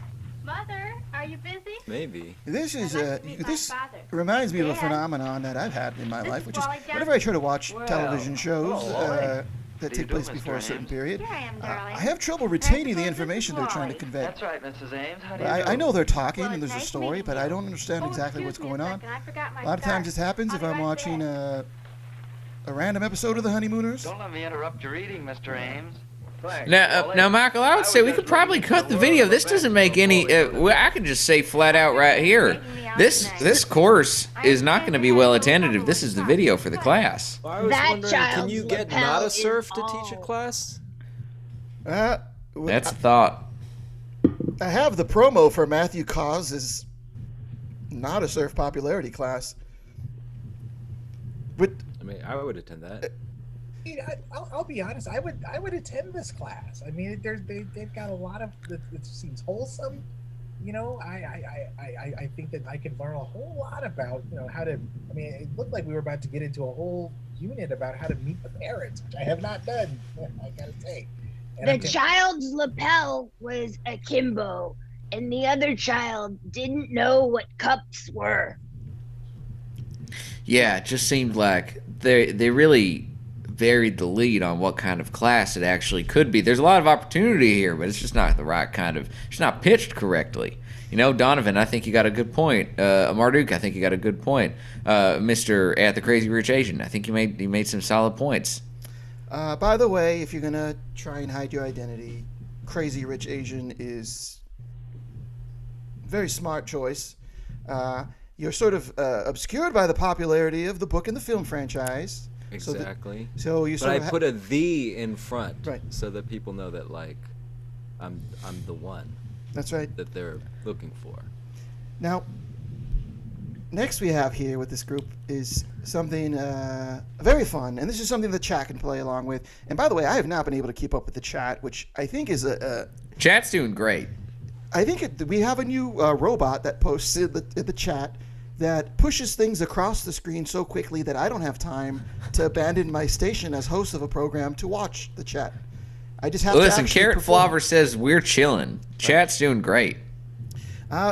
S9: Mother, are you busy?
S5: Maybe.
S2: This is
S9: I'd like to meet my
S2: this
S9: father.
S2: reminds me of a
S9: Dad?
S2: phenomenon that I've had in my
S9: This
S2: life,
S9: is
S2: which is
S9: Wally Johnson.
S2: whenever I try to watch television shows that
S7: you
S2: take
S7: do,
S2: place
S7: Mr.
S2: before a certain
S7: Ames?
S2: period,
S9: Here I am, darling.
S2: I have trouble retaining the
S9: suppose this
S2: information
S9: is
S2: they're trying to
S9: Wally.
S2: convey.
S7: That's right, Mrs. Ames. How do you
S2: I know they're talking
S9: Well,
S2: and
S9: it's
S2: there's a
S9: nice
S2: story,
S9: meeting
S2: but
S9: you.
S2: I don't understand
S9: Oh,
S2: exactly
S9: excuse
S2: what's
S9: me a
S2: going on.
S9: second, I forgot my
S2: A lot of times
S9: scarf.
S2: this happens if
S9: I'll be
S2: I'm
S9: right
S2: watching
S9: back.
S2: a random episode of The Honeymooners.
S8: Don't let me interrupt your eating, Mr. Ames.
S3: Now, Michael, I would say we could probably cut the video. This doesn't make any. I can just say flat out right here. This course is not going to be well attended if this is the video for the class.
S5: Well, I was wondering, can you get not a surf to teach a class?
S3: That's a thought.
S2: I have the promo for Matthew Cause's not a surf popularity class. But
S5: I mean, I would attend that.
S6: I'll be honest. I would attend this class. I mean, they've got a lot of. It seems wholesome. You know, I think that I could learn a whole lot about how to. I mean, it looked like we were about to get into a whole unit about how to meet the parents, which I have not done. I gotta say.
S4: And the child's lapel was akimbo, and the other child didn't know what cups were.
S3: Yeah, it just seemed like they really varied the lead on what kind of class it actually could be. There's a lot of opportunity here, but it's just not the right kind of. It's not pitched correctly. You know, Donovan, I think you got a good point. Marduk, I think you got a good point. Mr. at the Crazy Rich Asian, I think you made some solid points.
S2: By the way, if you're gonna try and hide your identity, Crazy Rich Asian is a very smart choice. You're sort of obscured by the popularity of the book and the film franchise.
S5: Exactly.
S2: So you sort
S5: but
S2: of
S5: I put a "the" in front,
S2: right,
S5: so that people know that I'm the one.
S2: That's right.
S5: That they're looking for.
S2: Now, next we have here with this group is something very fun, and this is something the chat can play along with. And by the way, I have not been able to keep up with the chat, which I think is
S3: chat's doing great.
S2: I think we have a new robot that posts in the chat that pushes things across the screen so quickly that I don't have time to abandon my station as host of a program to watch the chat. I just have to
S3: listen.
S2: actually
S3: Carrot
S2: perform.
S3: Flobber says we're chilling. Chat's doing great.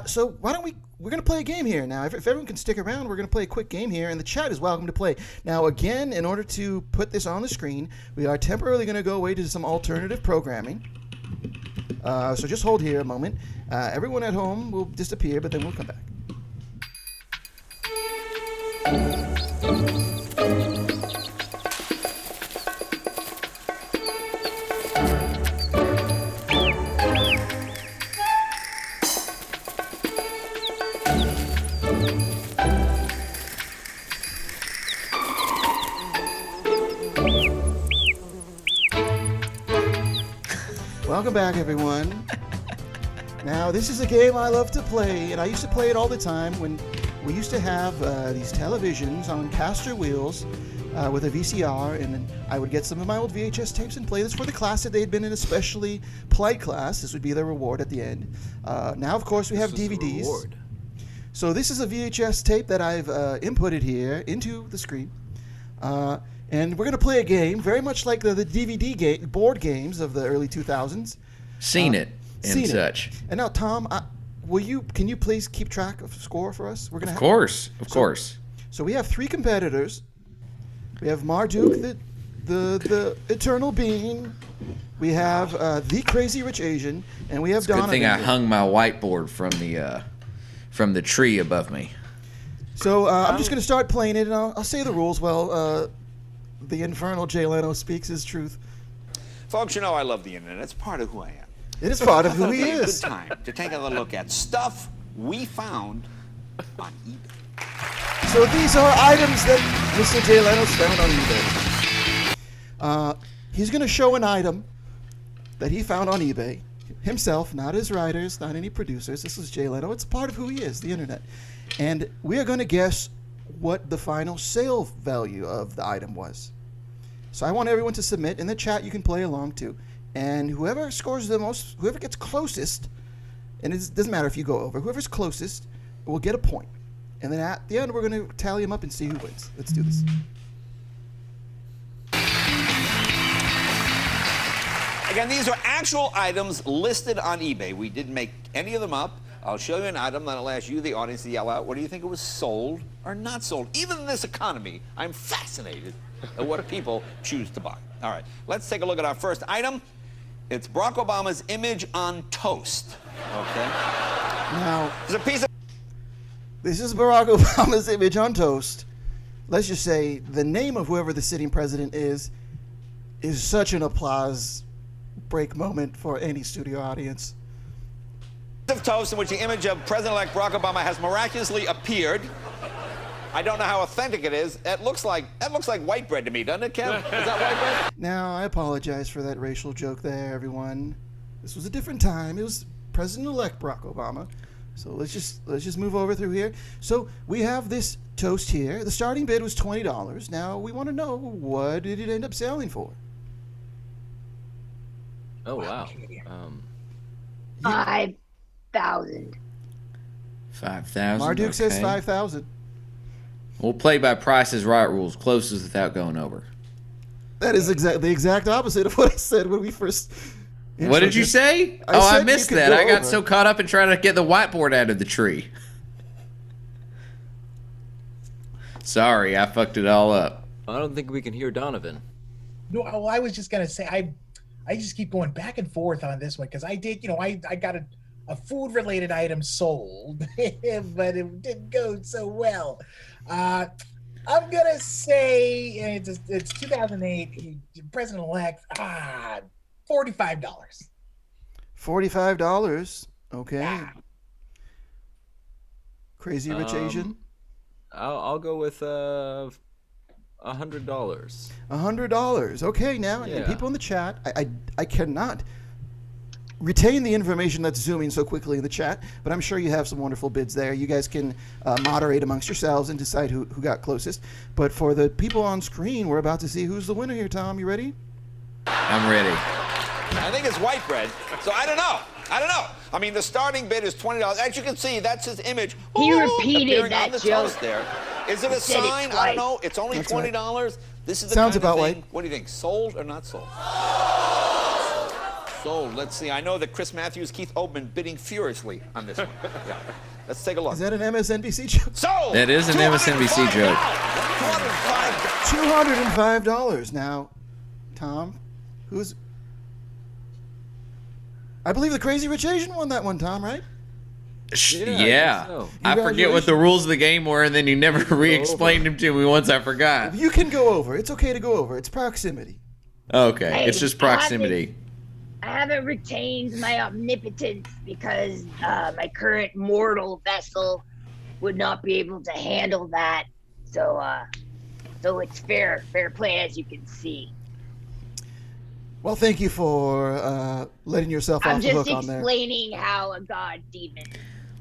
S2: So why don't we're going to play a game here now. If everyone can stick around, we're going to play a quick game here, and the chat is welcome to play. Now, again, in order to put this on the screen, we are temporarily going to go away to some alternative programming. So just hold here a moment. Everyone at home will disappear, but then we'll come back. Welcome back, everyone. Now, this is a game I love to play, and I used to play it all the time when we used to have these televisions on caster wheels with a VCR, and then I would get some of my old VHS tapes and play this for the class that they had been in, especially polite class. This would be the reward at the end. Now, of course, we have DVDs. So this is a VHS tape that I've inputted here into the screen. And we're going to play a game, very much like the DVD board games of the early 2000s.
S3: Seen it and such.
S2: And now, Tom, can you please keep track of the score for us? We're gonna
S3: of course.
S2: So we have three competitors. We have Marduk, the eternal being. We have the Crazy Rich Asian, and we have Donovan.
S3: Good thing I hung my whiteboard from the tree above me.
S2: So I'm just going to start playing it, and I'll say the rules. Well, the infernal Jay Leno speaks his truth.
S11: Folks, you know I love the internet. It's part of who I am.
S2: It is part of who he is.
S11: Good time to take a look at stuff we found on eBay.
S2: So these are items that Mr. Jay Leno's found on eBay. He's going to show an item that he found on eBay himself, not his writers, not any producers. This is Jay Leno. It's part of who he is, the internet. And we are going to guess what the final sale value of the item was. So I want everyone to submit. In the chat, you can play along too. And whoever scores the most, whoever gets closest, and it doesn't matter if you go over, whoever's closest will get a point. And then at the end, we're going to tally them up and see who wins. Let's do this.
S11: Again, these are actual items listed on eBay. We didn't make any of them up. I'll show you an item, then I'll ask you, the audience, to yell out, what do you think it was sold or not sold? Even in this economy, I'm fascinated at what people choose to buy. All right, let's take a look at our first item. It's Barack Obama's image on toast. Okay.
S2: Now,
S11: it's a piece of...
S2: This is Barack Obama's image on toast. let's just say the name of whoever the sitting president is such an applause break moment for any studio audience.
S11: Of toast in which the image of President-elect Barack Obama has miraculously appeared. I don't know how authentic it is. That looks like white bread to me, doesn't it, Kev? Is that white bread?
S2: Now, I apologize for that racial joke there, everyone. This was a different time. It was President-elect Barack Obama. So let's just move over through here. So we have this toast here. The starting bid was $20. Now we want to know, what did it end up selling for?
S5: Oh wow.
S4: 5,000.
S3: 5,000.
S2: Marduk says
S3: okay.
S2: 5,000.
S3: We'll play by Price is Right rules, closest without going over.
S2: That is the exact opposite of what I said when we first.
S3: What did you say? I missed that. I got so caught up in trying to get the whiteboard out of the tree. Sorry, I fucked it all up.
S5: I don't think we can hear Donovan.
S6: No, I was just gonna say I just keep going back and forth on this one because I did, I got a food related item sold, but it didn't go so well. I'm gonna say it's 2008, President-elect. $45.
S2: $45. Okay.
S6: Yeah.
S2: Crazy Rich Asian.
S5: I'll go with $100.
S2: $100. Okay, now and
S5: Yeah.
S2: people in the chat, I cannot retain the information that's zooming so quickly in the chat, but I'm sure you have some wonderful bids there. You guys can moderate amongst yourselves and decide who got closest. But for the people on screen, we're about to see who's the winner here. Tom, you ready?
S3: I'm ready.
S11: I think it's white bread. So I don't know. I mean, the starting bid is $20. As you can see, that's his image.
S4: He repeated
S11: appearing
S4: that
S11: on the
S4: joke.
S11: toast there. Is it a
S4: said it
S11: sign? I
S4: twice.
S11: don't know. It's only
S2: That's
S11: $20. This is the
S2: Sounds
S11: kind
S2: about
S11: of thing.
S2: right.
S11: What do you think? Sold or not sold? Sold. Let's see. I know that Chris Matthews, Keith Oldman bidding furiously on this one. Yeah. Let's take a look.
S2: Is that an MSNBC joke?
S11: Sold.
S3: That is an MSNBC joke.
S2: $205. Now, Tom, who's... I believe the Crazy Rich Asian won that one, Tom, right?
S3: Yeah.
S5: so.
S3: I forget what the rules of the game were, and then you never re-explained them to me once I forgot.
S2: You can go over. It's okay to go over. It's proximity.
S3: Okay,
S4: Hey,
S3: it's just proximity.
S4: I haven't retained my omnipotence because my current mortal vessel would not be able to handle that. So it's fair play, as you can see.
S2: Well, thank you for letting yourself
S4: I'm
S2: off the
S4: just
S2: hook on there.
S4: explaining how a god demon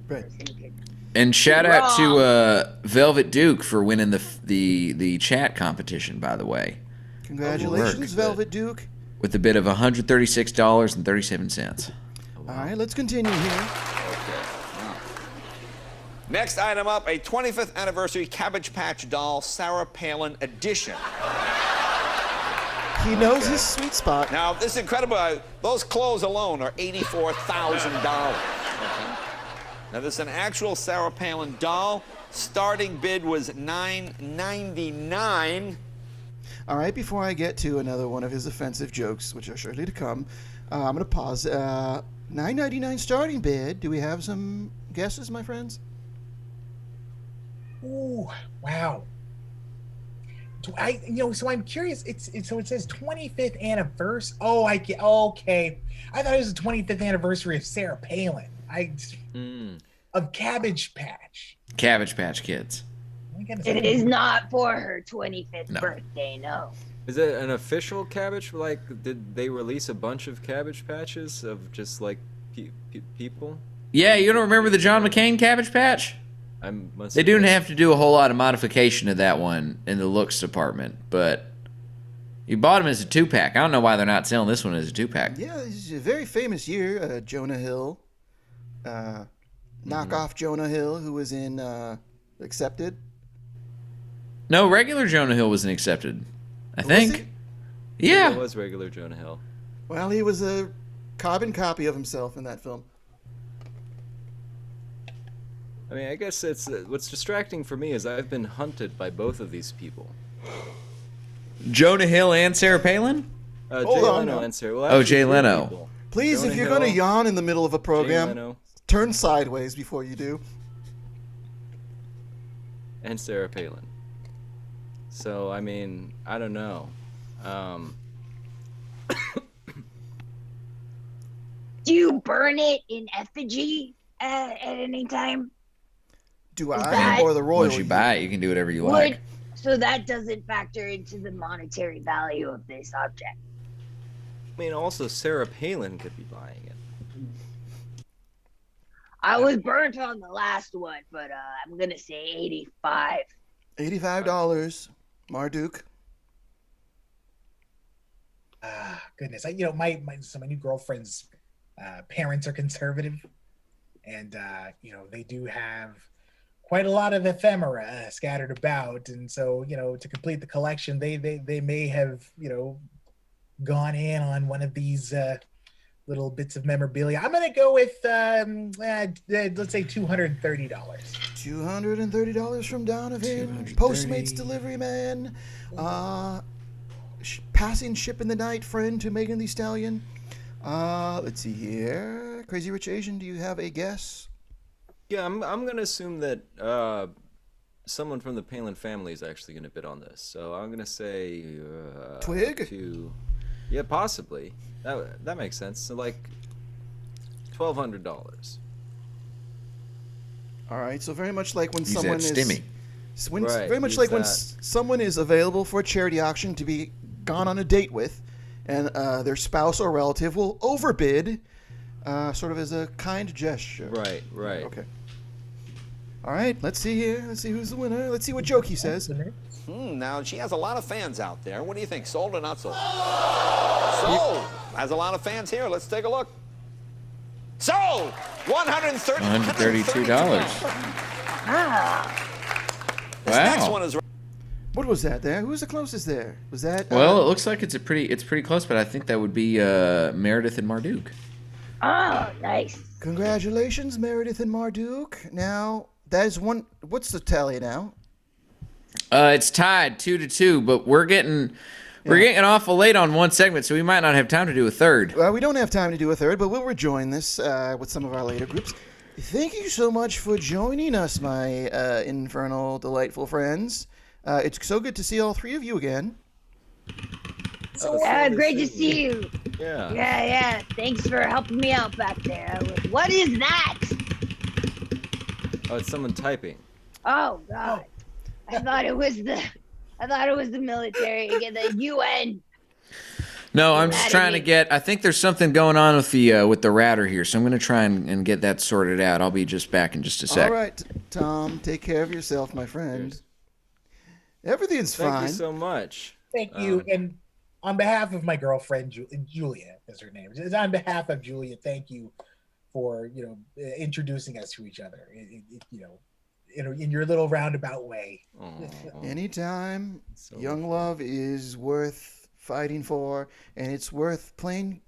S2: Right.
S4: person could.
S3: And shout out to Velvet Duke for winning the chat competition, by the way,
S2: Congratulations,
S3: Work.
S2: Velvet Duke.
S3: with a bid of $136.37.
S2: All right, let's continue here.
S11: Next item up, a 25th anniversary Cabbage Patch Doll Sarah Palin edition.
S2: He knows his sweet spot.
S11: Now, this is incredible. Those clothes alone are $84,000. Now, this is an actual Sarah Palin doll. Starting bid was $9.99.
S2: All right, before I get to another one of his offensive jokes, which are surely to come, I'm going to pause. $9.99 starting bid. Do we have some guesses, my friends?
S6: Ooh, wow. So I'm curious. So it says 25th anniversary. Oh, I get. Okay, I thought it was the 25th anniversary of Sarah Palin. Of Cabbage Patch.
S3: Cabbage Patch Kids.
S4: It is not for her 25th birthday, no.
S5: Is it an official Cabbage? Like, did they release a bunch of Cabbage Patches of just like people?
S3: Yeah, you don't remember the John McCain Cabbage Patch? They do have to do a whole lot of modification to that one in the looks department, but you bought them as a 2-pack. I don't know why they're not selling this one as a 2-pack.
S2: Yeah, it's a very famous year. Jonah Hill. Knockoff Jonah Hill, who was in Accepted.
S3: No, regular Jonah Hill wasn't accepted, I
S2: Was
S3: think.
S2: he?
S3: Yeah.
S5: It was regular Jonah Hill.
S2: Well, he was a carbon copy of himself in that film.
S5: I mean, I guess it's what's distracting for me is I've been hunted by both of these people.
S3: Jonah Hill and Sarah Palin?
S5: Jay
S2: Hold on
S5: Leno
S2: now.
S5: and Sarah. Well,
S3: Oh,
S5: actually,
S3: Jay
S5: three
S3: Leno.
S5: people.
S2: Please,
S5: Jonah
S2: if you're going to
S5: Hill,
S2: yawn in the middle of a
S5: Jay
S2: program,
S5: Leno,
S2: turn sideways before you do.
S5: and Sarah Palin. So I mean, I don't know.
S4: Do you burn it in effigy at any time?
S2: Do
S4: Is
S2: I
S4: that-
S2: or the royal?
S3: Once you buy it, you can do whatever you like.
S4: So that doesn't factor into the monetary value of this object.
S5: I mean, also Sarah Palin could be buying it.
S4: I was burnt on the last one, but I'm gonna say 85.
S2: $85, Marduk.
S6: Goodness, my new girlfriend's parents are conservative, and they do have quite a lot of ephemera scattered about, and so to complete the collection, they may have gone in on one of these little bits of memorabilia. I'm gonna go with let's say $230.
S2: $230 from Donovan, Postmates delivery man, passing ship in the night friend to Megan Thee Stallion. Let's see here. Crazy Rich Asian, do you have a guess?
S5: Yeah, I'm gonna assume that someone from the Palin family is actually gonna bid on this. So I'm gonna say
S2: Twig?
S5: Yeah, possibly. That makes sense. So like $1,200.
S2: All right, so very much like when
S3: Use
S2: someone
S3: that
S2: is
S3: stimmy.
S5: Right,
S2: very much
S5: use
S2: like when
S5: that.
S2: someone is available for a charity auction to be gone on a date with, and their spouse or relative will overbid, sort of as a kind gesture.
S5: Right.
S2: Okay. All right, let's see here. Let's see who's the winner. Let's see what Jokey says.
S11: Now, she has a lot of fans out there. What do you think, sold or not sold? Sold! Has a lot of fans here. Let's take a look. Sold!
S3: $132.
S11: This next
S3: Wow.
S11: one is
S2: What was that there? Who's the closest there? Was that...
S3: Well, it looks like it's pretty close, but I think that would be Meredith and Marduk.
S4: Oh, nice.
S2: Congratulations, Meredith and Marduk. Now, that is one... What's the tally now?
S3: It's tied 2-2, but we're getting awful late on one segment, so we might not have time to do a third.
S2: Well, we don't have time to do a third, but we'll rejoin this with some of our later groups. Thank you so much for joining us, my infernal, delightful friends. It's so good to see all three of you again.
S4: Great to see you.
S5: Yeah.
S4: Yeah. Thanks for helping me out back there. What is that?
S5: Oh, it's someone typing.
S4: Oh God. I thought it was the military, the UN.
S3: No, I'm just trying to get. I think there's something going on with the router here, so I'm going to try and get that sorted out. I'll be just back in just a sec.
S2: All right, Tom, take care of yourself, my friend.
S5: Cheers.
S2: Everything's fine.
S5: Thank you so much.
S6: Thank you, and on behalf of my girlfriend Julia is her name. It's on behalf of Julia. Thank you for introducing us to each other. In your little roundabout way.
S2: Anytime.
S5: So
S2: Young love is worth fighting for, and it's worth playing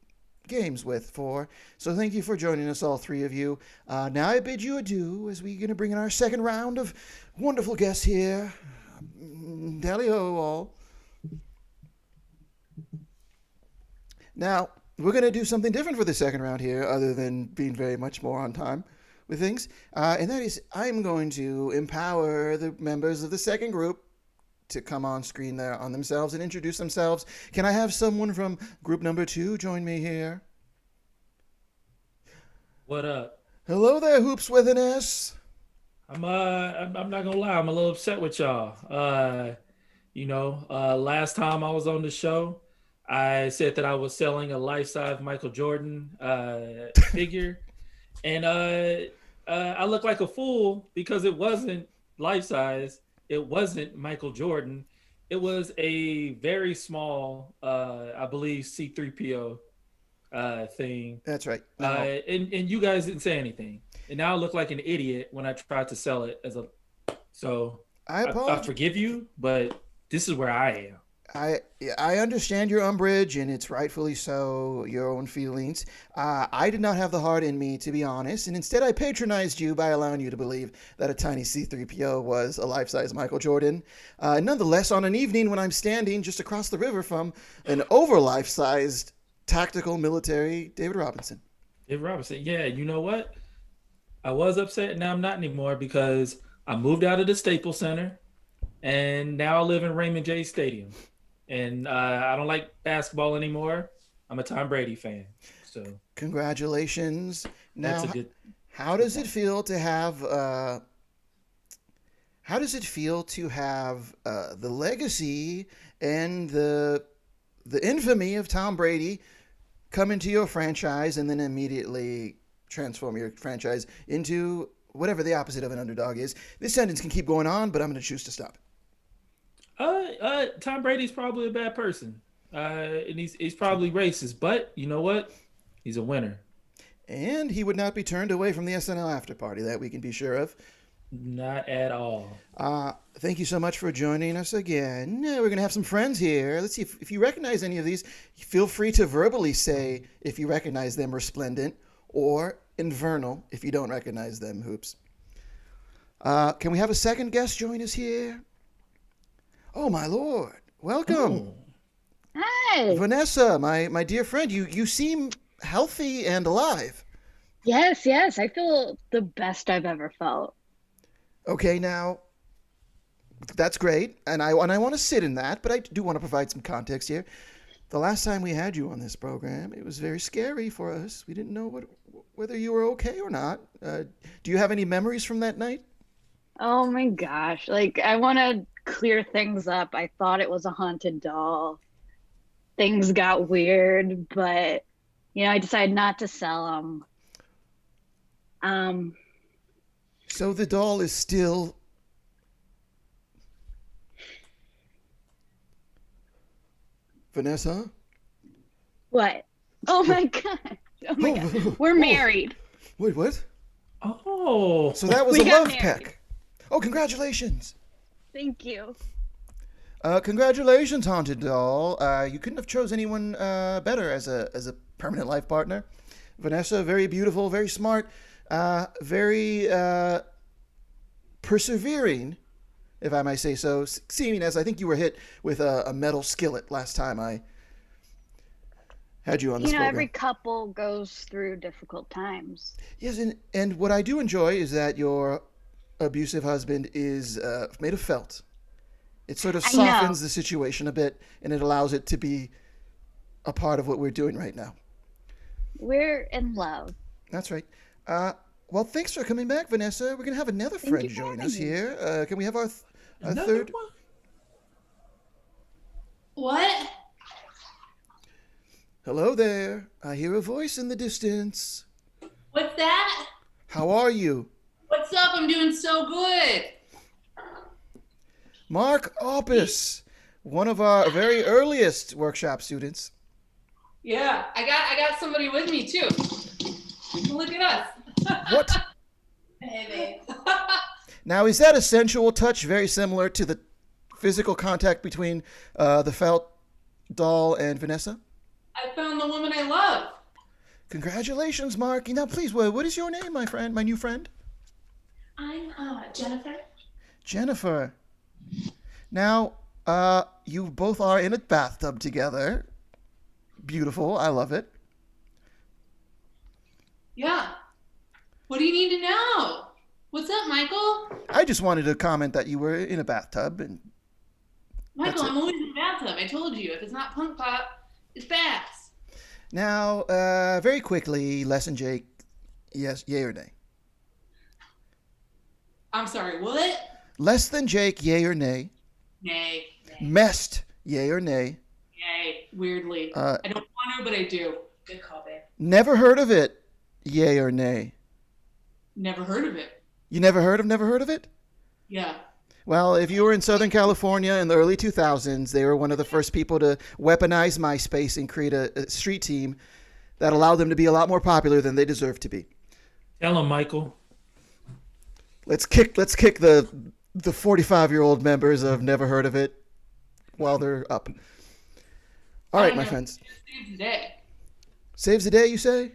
S2: games with for. So thank you for joining us, all three of you. Now I bid you adieu as we're going to bring in our second round of wonderful guests here. Tally-ho, all. Now, we're going to do something different for the second round here, other than being very much more on time with things. And that is, I'm going to empower the members of the second group to come on screen there on themselves and introduce themselves. Can I have someone from group number 2 join me here?
S12: What up?
S2: Hello there, Hoops with an S.
S12: I'm not gonna lie, I'm a little upset with y'all. Last time I was on the show, I said that I was selling a life-size Michael Jordan figure, and I looked like a fool because it wasn't life-size. It wasn't Michael Jordan. It was a very small, I believe, C-3PO thing.
S2: That's right.
S12: And you guys didn't say anything. And now I look like an idiot when I tried to sell it as a. So
S2: I apologize.
S12: I forgive you, but this is where I am.
S2: I understand your umbrage, and it's rightfully so, your own feelings. I did not have the heart in me, to be honest, and instead I patronized you by allowing you to believe that a tiny C-3PO was a life-size Michael Jordan. Nonetheless, on an evening when I'm standing just across the river from an over-life-sized tactical military David Robinson.
S12: David Robinson, yeah, you know what? I was upset, and now I'm not anymore because I moved out of the Staples Center, and now I live in Raymond J Stadium. And I don't like basketball anymore. I'm a Tom Brady fan. So
S2: congratulations. Now,
S12: that's a good.
S2: how does it feel to have? How does it feel to have the legacy and the infamy of Tom Brady come into your franchise and then immediately transform your franchise into whatever the opposite of an underdog is? This sentence can keep going on, but I'm going to choose to stop.
S12: Tom Brady's probably a bad person, and he's probably racist. But you know what? He's a winner.
S2: And he would not be turned away from the SNL after party. That we can be sure of.
S12: Not at all.
S2: Thank you so much for joining us again. We're going to have some friends here. Let's see if you recognize any of these. Feel free to verbally say if you recognize them, Resplendent, or Infernal if you don't recognize them, Hoops. Can we have a second guest join us here? Oh, my Lord. Welcome.
S13: Hi.
S2: Vanessa, my dear friend. You seem healthy and alive.
S13: Yes. I feel the best I've ever felt.
S2: Okay, now, that's great, and I want to sit in that, but I do want to provide some context here. The last time we had you on this program, it was very scary for us. We didn't know whether you were okay or not. Do you have any memories from that night?
S13: Oh my gosh. I want to clear things up. I thought it was a haunted doll. Things got weird, but, I decided not to sell them.
S2: So the doll is still... Vanessa?
S13: What? Oh my God. We're married.
S2: Wait, what?
S12: Oh.
S2: So that was a love peck. Oh, congratulations.
S13: Thank you.
S2: Congratulations, Haunted Doll. You couldn't have chose anyone better as a permanent life partner. Vanessa, very beautiful, very smart, very persevering, if I might say so, seeming as I think you were hit with a metal skillet last time I had you on this program.
S13: Every couple goes through difficult times.
S2: Yes, and what I do enjoy is that your abusive husband is made of felt. It sort of softens the situation a bit, and it allows it to be a part of what we're doing right now.
S13: We're in love.
S2: That's right. Well, thanks for coming back, Vanessa. We're going to have another friend join us here. Can we have our third?
S14: One? What?
S2: Hello there. I hear a voice in the distance.
S14: What's that?
S2: How are you?
S14: What's up? I'm doing so good.
S2: Mark Opus, one of our very earliest workshop students.
S14: Yeah, I got somebody with me too. Look at us.
S2: What?
S14: Hey, babe.
S2: Now, is that a sensual touch very similar to the physical contact between the felt doll and Vanessa?
S14: I found the woman I love.
S2: Congratulations, Mark. Now, please, what is your name, my friend, my new friend?
S14: I'm Jennifer.
S2: Jennifer. Now, you both are in a bathtub together. Beautiful. I love it.
S14: Yeah. What do you need to know? What's up, Michael?
S2: I just wanted to comment that you were in a bathtub. And
S14: Michael, I'm always in the bathtub. I told you. If it's not punk pop, it's baths.
S2: Now, very quickly, Les and Jake, yes, yay or nay?
S14: I'm sorry, what?
S2: Less than Jake, yay or nay?
S14: Nay.
S2: Messed, yay or nay?
S14: Yay. Weirdly. I don't want to, but I do. Good call, babe.
S2: Never heard of it, yay or nay?
S14: Never heard of it.
S2: You never heard of it?
S14: Yeah.
S2: Well, if you were in Southern California in the early 2000s, they were one of the first people to weaponize MySpace and create a street team that allowed them to be a lot more popular than they deserved to be.
S12: Tell them, Michael.
S2: Let's kick the 45-year-old members of Never Heard of It while they're up. All right, my friends.
S14: Saves the day.
S2: Saves the day, you say?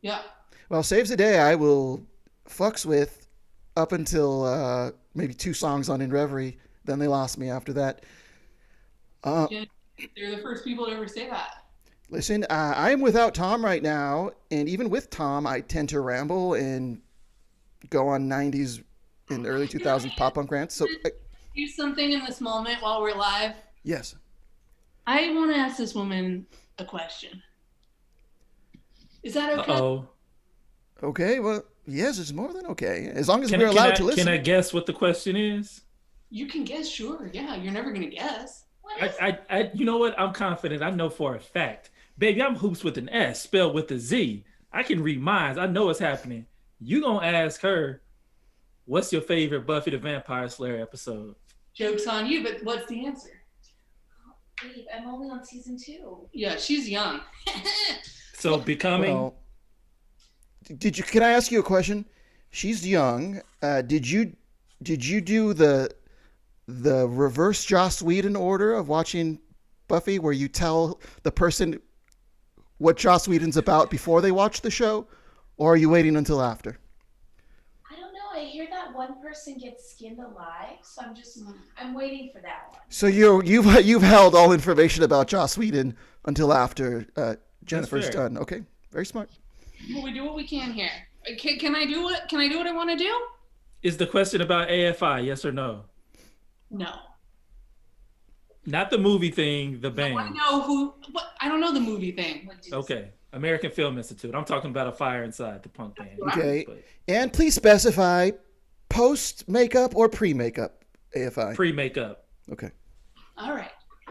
S14: Yeah.
S2: Well, Saves the Day I will fucks with up until maybe 2 songs on In Reverie. Then they lost me after that.
S14: They're the first people to ever say that.
S2: Listen, I am without Tom right now, and even with Tom, I tend to ramble and go on 90s and early 2000s pop punk rants. So
S14: do something in this moment while we're live?
S2: Yes.
S14: I want to ask this woman a question. Is that okay?
S12: Uh-oh.
S2: Okay, well, yes, it's more than okay. As long as
S12: Can
S2: we're
S12: I-
S2: allowed to listen.
S12: Can I guess what the question is?
S14: You can guess, sure. Yeah, you're never gonna guess.
S12: I you know what? I'm confident. I know for a fact. Baby, I'm hoops with an S spelled with a Z. I can read minds. I know what's happening. You gonna ask her, what's your favorite Buffy the Vampire Slayer episode?
S14: Joke's on you, but what's the answer?
S9: Babe, I'm only on season 2.
S14: Yeah, she's young.
S12: So becoming.
S2: Well, can I ask you a question? She's young. Did you do the reverse Joss Whedon order of watching Buffy, where you tell the person what Joss Whedon's about before they watch the show, or are you waiting until after?
S9: I don't know. I hear that one person gets skinned alive, so I'm waiting for that one.
S2: So you've held all information about Joss Whedon until after Jennifer's
S12: fair.
S2: done. Okay, very smart.
S14: Well, we do what we can here. Can I do what I want to do?
S12: Is the question about AFI, yes or no?
S14: No.
S12: Not the movie thing, the band.
S14: I know I don't know the movie thing.
S12: Okay. American Film Institute. I'm talking about A Fire Inside, the punk band.
S2: Okay, and please specify post makeup or pre makeup AFI.
S12: Pre makeup.
S2: Okay.
S14: All right.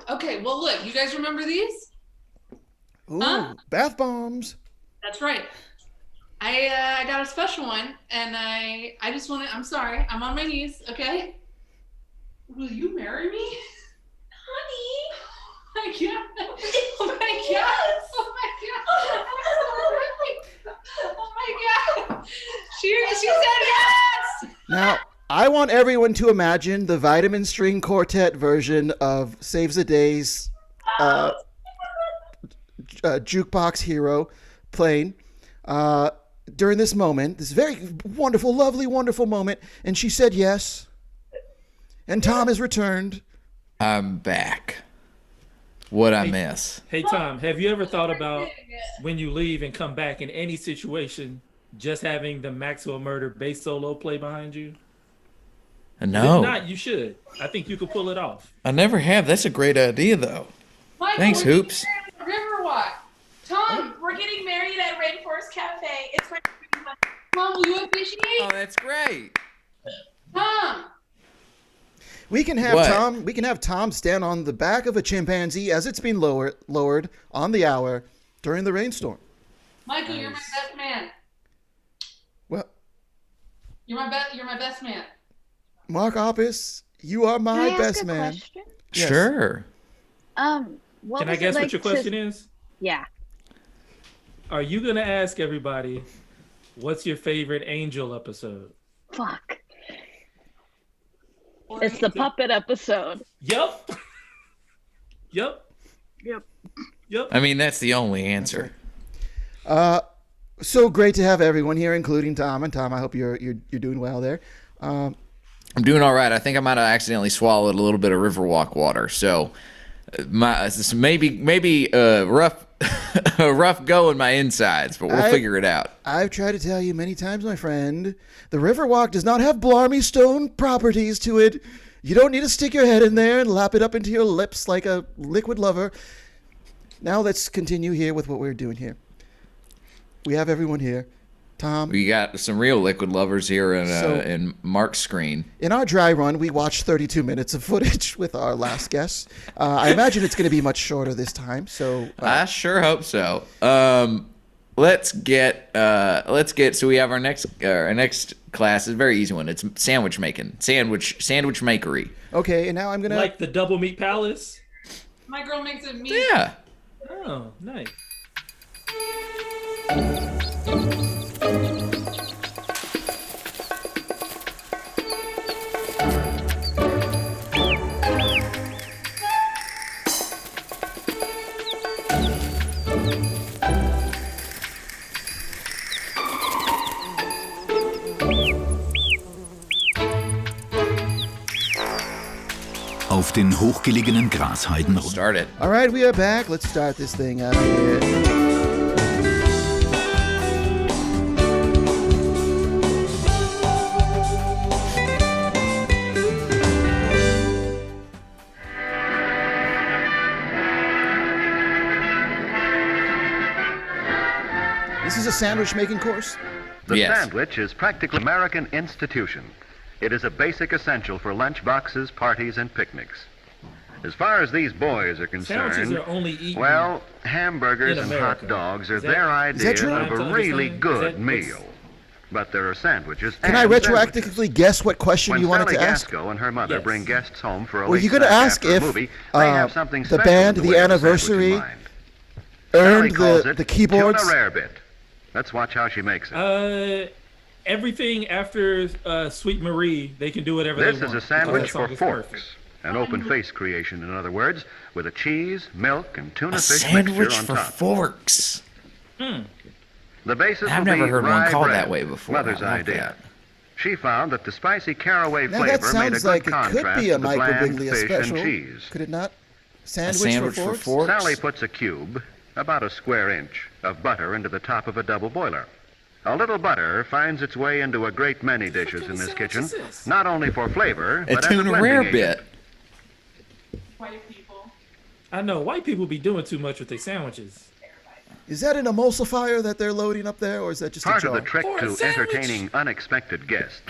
S14: Okay. Well, look. You guys remember these?
S2: Ooh, bath bombs.
S14: That's right. I got a special one, and I just want to. I'm sorry. I'm on my knees. Okay. Will you marry me?
S9: Honey!
S14: Oh my God. Oh my God. Oh my God. Oh my God. She said yes!
S2: Now, I want everyone to imagine the Vitamin String Quartet version of Saves the Day's Jukebox Hero playing during this moment, this very wonderful, lovely, wonderful moment. And she said yes. And Tom has returned.
S3: I'm back. What'd I miss?
S12: Hey, Tom, have you ever thought about when you leave and come back in any situation, just having the Maxwell Murder bass solo play behind you?
S3: No.
S12: If not, you should. I think you could pull it off.
S3: I never have. That's a great idea, though.
S14: Michael,
S3: Thanks,
S14: we're
S3: Hoops.
S14: getting married at Riverwalk. Tom,
S9: We're getting married at Rainforest Cafe. It's my
S14: Mom, will you officiate?
S3: Oh, that's great.
S14: Tom.
S2: We can have
S3: What?
S2: Tom. We can have Tom stand on the back of a chimpanzee as it's being lowered on the hour during the rainstorm.
S14: Michael, you're my best man.
S2: Well,
S14: You're my best man.
S2: Mark Hoppus, you are
S13: Can
S2: my
S13: I ask
S2: best
S13: a
S2: man.
S13: question?
S2: Yes.
S3: Sure.
S13: What
S12: Can I
S13: was it
S12: guess
S13: like
S12: what your
S13: to-
S12: question is?
S13: Yeah.
S12: Are you going to ask everybody, what's your favorite Angel episode?
S13: Fuck. It's the puppet episode.
S12: Yep. Yep.
S13: Yep.
S12: Yep.
S3: I mean, that's the only answer.
S2: So great to have everyone here, including Tom. And Tom, I hope you're doing well there.
S3: I'm doing all right. I think I might have accidentally swallowed a little bit of Riverwalk water, so this maybe rough a rough go in my insides, but we'll figure it out.
S2: I've tried to tell you many times, my friend, the Riverwalk does not have Blarney Stone properties to it. You don't need to stick your head in there and lap it up into your lips like a liquid lover. Now let's continue here with what we're doing here. We have everyone here. Tom.
S3: We got some real liquid lovers here in Mark's screen.
S2: In our dry run, we watched 32 minutes of footage with our last guest. I imagine it's going to be much shorter this time. So
S3: I sure hope so. Let's get. So we have our next class. It's a very easy one. It's sandwich making, sandwich makery.
S2: Okay, and now I'm gonna
S12: like the Double Meat Palace.
S14: My girl makes it meat.
S3: Yeah.
S12: Oh, nice.
S1: Auf den hochgelegenen Grasheiden.
S3: Start it.
S2: All right, we are back. Let's start this thing out here. sandwich making course?
S15: The
S3: Yes.
S15: sandwich is practically an American institution. It is a basic essential for lunch boxes, parties, and picnics. As far as these boys are concerned,
S12: Sandwiches are only eaten
S15: well, hamburgers
S12: in
S15: and
S12: America.
S15: hot dogs are
S12: Is that-
S15: their
S12: is
S15: idea
S2: that true?
S15: of a
S12: To
S15: really
S12: understand?
S15: good
S12: Is that what's-
S15: meal. But there are sandwiches.
S2: Can I
S15: and
S2: retroactively
S15: sandwiches.
S2: guess what question
S15: When
S2: you wanted
S15: Sally
S2: to ask?
S15: Gasco and her mother
S12: Yes.
S15: bring guests home for a
S2: Were
S15: late
S2: you going to
S15: snack
S2: ask
S15: after a
S2: if
S15: movie, they have something
S2: the
S15: special
S2: band,
S15: in
S2: the
S15: way of a sandwich in
S2: anniversary,
S15: mind. Sally
S2: earned
S15: calls
S2: the
S15: it
S2: keyboards?
S15: Tuna Rarebit. Let's watch how she makes it.
S12: Everything after Sweet Marie, they can do whatever
S15: This
S12: they
S15: is
S12: want.
S15: a sandwich
S12: because that
S15: for
S12: song is
S15: forks.
S12: perfect.
S15: An open face creation, in other words, with a cheese, milk, and tuna
S3: A
S15: fish
S3: sandwich
S15: mixture on
S3: for
S15: top.
S3: forks.
S15: The basis
S3: I've
S15: will
S3: never
S15: be
S3: heard one
S15: rye
S3: called
S15: bread,
S3: that way before.
S15: Mother's
S3: I like
S15: idea.
S3: that.
S15: She found that the spicy caraway
S2: Now
S15: flavor
S2: that
S15: made a
S2: sounds
S15: good
S2: like it
S15: contrast
S2: could be a
S15: to the
S2: Mike
S15: bland
S2: Birbiglia
S15: fish
S2: special.
S15: and cheese.
S2: Could it not?
S3: Sandwich
S2: Sandwich,
S3: for
S2: for forks?
S3: forks?
S15: Sally puts a cube, about a square inch, of butter into the top of a double boiler. A little butter finds its way into a great many dishes in this kitchen, not only for flavor,
S3: A
S15: but as a
S3: tuna
S15: blending
S3: rare
S15: agent.
S3: bit.
S14: White people.
S12: I know white people be doing too much with their sandwiches.
S2: Is that an emulsifier that they're loading up there, or is that just
S15: Part
S2: a
S15: of
S2: jar?
S15: the trick
S12: For a
S15: to
S12: sandwich.
S15: entertaining unexpected guests